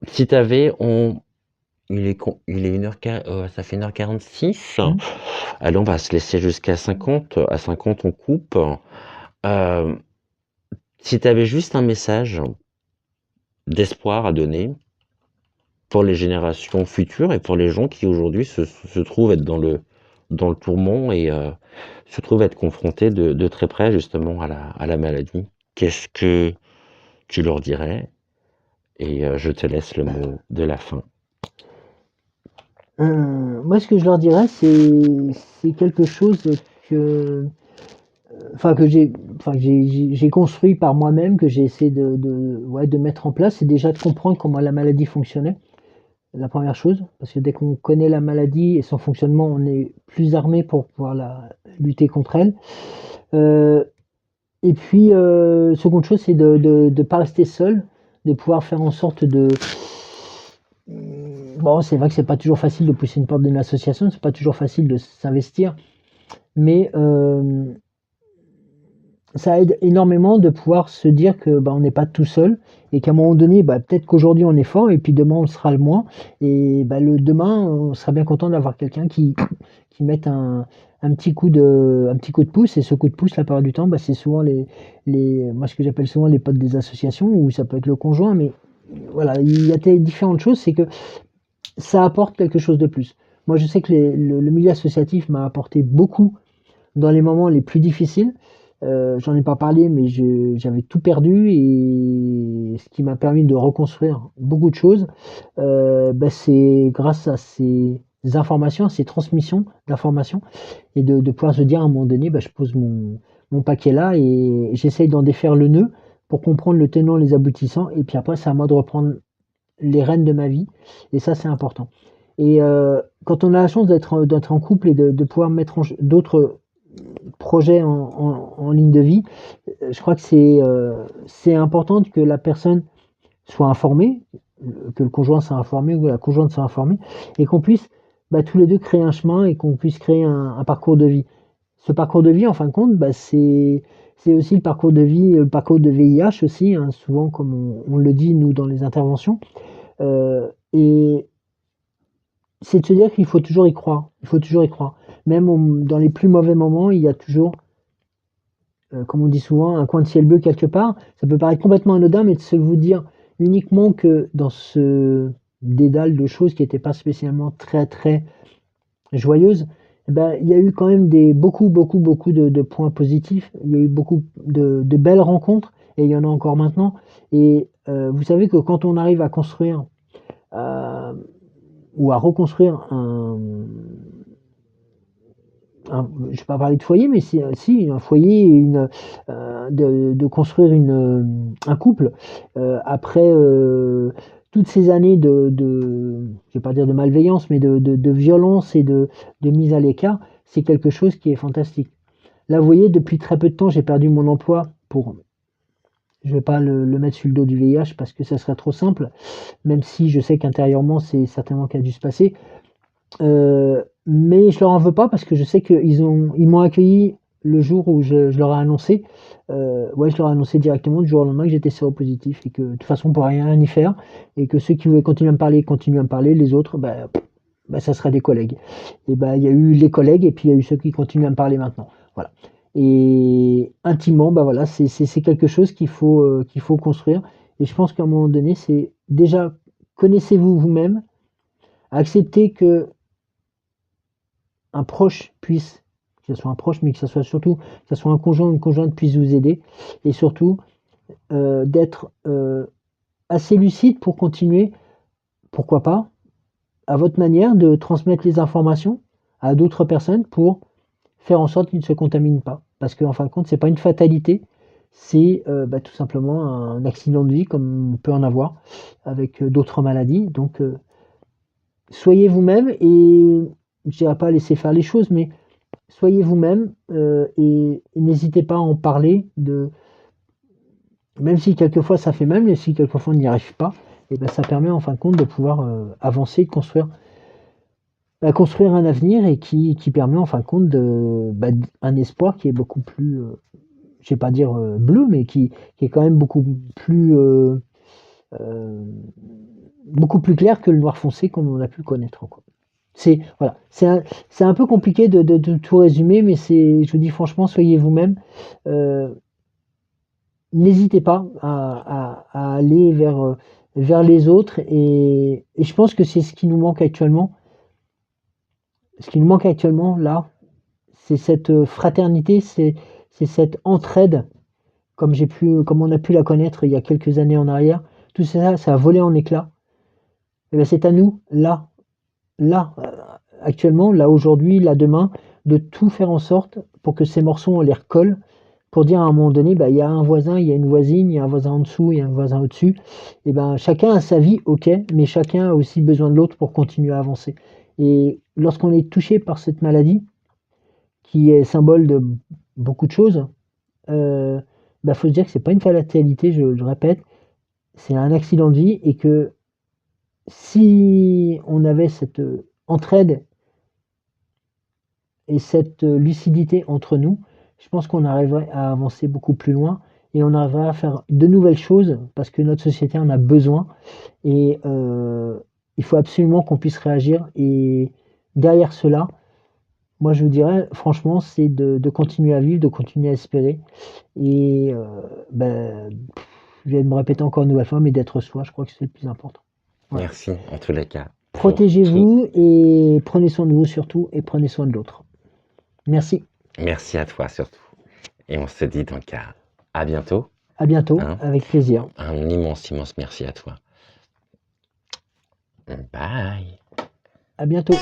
si tu avais, il est 1h, ça fait 1h46. Allez, on va se laisser jusqu'à 50. À 50, on coupe. Euh, si tu avais juste un message d'espoir à donner pour les générations futures et pour les gens qui aujourd'hui se trouvent être dans le tourment et se trouvent être confrontés de très près justement à la maladie, qu'est-ce que tu leur dirais? Et je te laisse le mot de la fin. Moi, ce que je leur dirais, c'est quelque chose que, que j'ai construit par moi-même, que j'ai essayé ouais, de mettre en place, c'est déjà de comprendre comment la maladie fonctionnait. La première chose, parce que dès qu'on connaît la maladie et son fonctionnement, on est plus armé pour pouvoir lutter contre elle. Euh, et puis, seconde chose, c'est de pas rester seul, de pouvoir faire en sorte de. Bon, c'est vrai que c'est pas toujours facile de pousser une porte d'une association, c'est pas toujours facile de s'investir, mais ça aide énormément de pouvoir se dire que bah, on n'est pas tout seul et qu'à un moment donné, bah, peut-être qu'aujourd'hui on est fort et puis demain on sera le moins. Et bah, le demain, on sera bien content d'avoir quelqu'un qui mette un petit coup de pouce. Et ce coup de pouce, la plupart du temps, bah, c'est souvent moi ce que j'appelle souvent les potes des associations ou ça peut être le conjoint. Mais voilà, il y a différentes choses, c'est que ça apporte quelque chose de plus. Moi, je sais que le milieu associatif m'a apporté beaucoup dans les moments les plus difficiles. J'en ai pas parlé, mais j'avais tout perdu et ce qui m'a permis de reconstruire beaucoup de choses, bah, c'est grâce à ces informations, ces transmissions d'informations et de pouvoir se dire à un moment donné, bah, je pose mon paquet là et j'essaye d'en défaire le nœud pour comprendre le tenant, les aboutissants et puis après c'est à moi de reprendre les rênes de ma vie et ça c'est important. Et quand on a la chance d'être en couple et de pouvoir mettre d'autres projets en ligne de vie, je crois que c'est important que la personne soit informée, que le conjoint soit informé ou la conjointe soit informée, et qu'on puisse bah, tous les deux créer un chemin et qu'on puisse créer un parcours de vie. Ce parcours de vie, en fin de compte, bah, c'est aussi le parcours de vie, le parcours de VIH aussi, hein, souvent comme on le dit nous dans les interventions. Et c'est de se dire qu'il faut toujours y croire. Il faut toujours y croire. Même dans les plus mauvais moments, il y a toujours, comme on dit souvent, un coin de ciel bleu quelque part. Ça peut paraître complètement anodin, mais de se vous dire uniquement que dans ce dédale de choses qui n'étaient pas spécialement très très joyeuses, eh ben, il y a eu quand même beaucoup de points positifs. Il y a eu beaucoup de belles rencontres, et il y en a encore maintenant. Et vous savez que quand on arrive à construire euh, ou à reconstruire je ne vais pas parler de foyer, mais si un foyer, de construire un couple après toutes ces années je vais pas dire de malveillance, mais de violence et de mise à l'écart, c'est quelque chose qui est fantastique. Là, vous voyez, depuis très peu de temps, j'ai perdu mon emploi je vais pas le mettre sur le dos du VIH parce que ça serait trop simple, même si je sais qu'intérieurement, c'est certainement qu'il a dû se passer. Mais je leur en veux pas parce que je sais qu'ils m'ont accueilli le jour où je leur ai annoncé. Ouais, je leur ai annoncé directement du jour au lendemain que j'étais séropositif et que de toute façon on pourrait rien y faire et que ceux qui voulaient continuer à me parler continuent à me parler, les autres, ça serait des collègues. Et il y a eu les collègues et puis il y a eu ceux qui continuent à me parler maintenant. Voilà. Et intimement, voilà, c'est quelque chose qu'il faut construire. Et je pense qu'à un moment donné, c'est déjà connaissez-vous vous-même, acceptez que un proche puisse, que ce soit un proche, mais que ce soit surtout, que ce soit un conjoint ou une conjointe puisse vous aider, et surtout d'être assez lucide pour continuer, pourquoi pas, à votre manière, de transmettre les informations à d'autres personnes pour faire en sorte qu'ils ne se contaminent pas. Parce qu'en fin de compte, c'est pas une fatalité, c'est tout simplement un accident de vie comme on peut en avoir avec d'autres maladies. Donc soyez vous-même et je dirais pas laisser faire les choses, mais soyez vous-même et n'hésitez pas à en parler, même si quelquefois ça fait mal, mais si quelquefois on n'y arrive pas, et ça permet en fin de compte de pouvoir avancer, de construire un avenir et qui permet en fin de compte un espoir qui est beaucoup plus, je vais pas dire bleu, mais qui est quand même euh, beaucoup plus clair que le noir foncé comme on a pu le connaître, quoi. Voilà, c'est un peu compliqué de tout résumer, mais je vous dis franchement, soyez vous-même. Euh, N'hésitez pas à aller vers les autres et je pense que c'est ce qui nous manque actuellement. Ce qui nous manque actuellement là, c'est cette fraternité, c'est cette entraide comme on a pu la connaître il y a quelques années en arrière. Tout ça, ça a volé en éclats. Et c'est à nous actuellement, là aujourd'hui, là demain, de tout faire en sorte pour que ces morceaux on les recolle, pour dire à un moment donné, il y a un voisin, il y a une voisine, il y a un voisin en dessous, il y a un voisin au-dessus. Et chacun a sa vie, ok, mais chacun a aussi besoin de l'autre pour continuer à avancer. Et lorsqu'on est touché par cette maladie, qui est symbole de beaucoup de choses, faut se dire que c'est pas une fatalité, je le répète, c'est un accident de vie et que si on avait cette entraide et cette lucidité entre nous, je pense qu'on arriverait à avancer beaucoup plus loin et on arriverait à faire de nouvelles choses parce que notre société en a besoin et il faut absolument qu'on puisse réagir et derrière cela, moi je vous dirais franchement c'est de continuer à vivre, de continuer à espérer et je vais me répéter encore une nouvelle fois mais d'être soi, je crois que c'est le plus important. Voilà. Merci en tous les cas. Protégez-vous et prenez soin de vous surtout et prenez soin de l'autre. Merci. Merci à toi surtout. Et on se dit donc à bientôt. À bientôt, avec plaisir. Un immense merci à toi. Bye. À bientôt.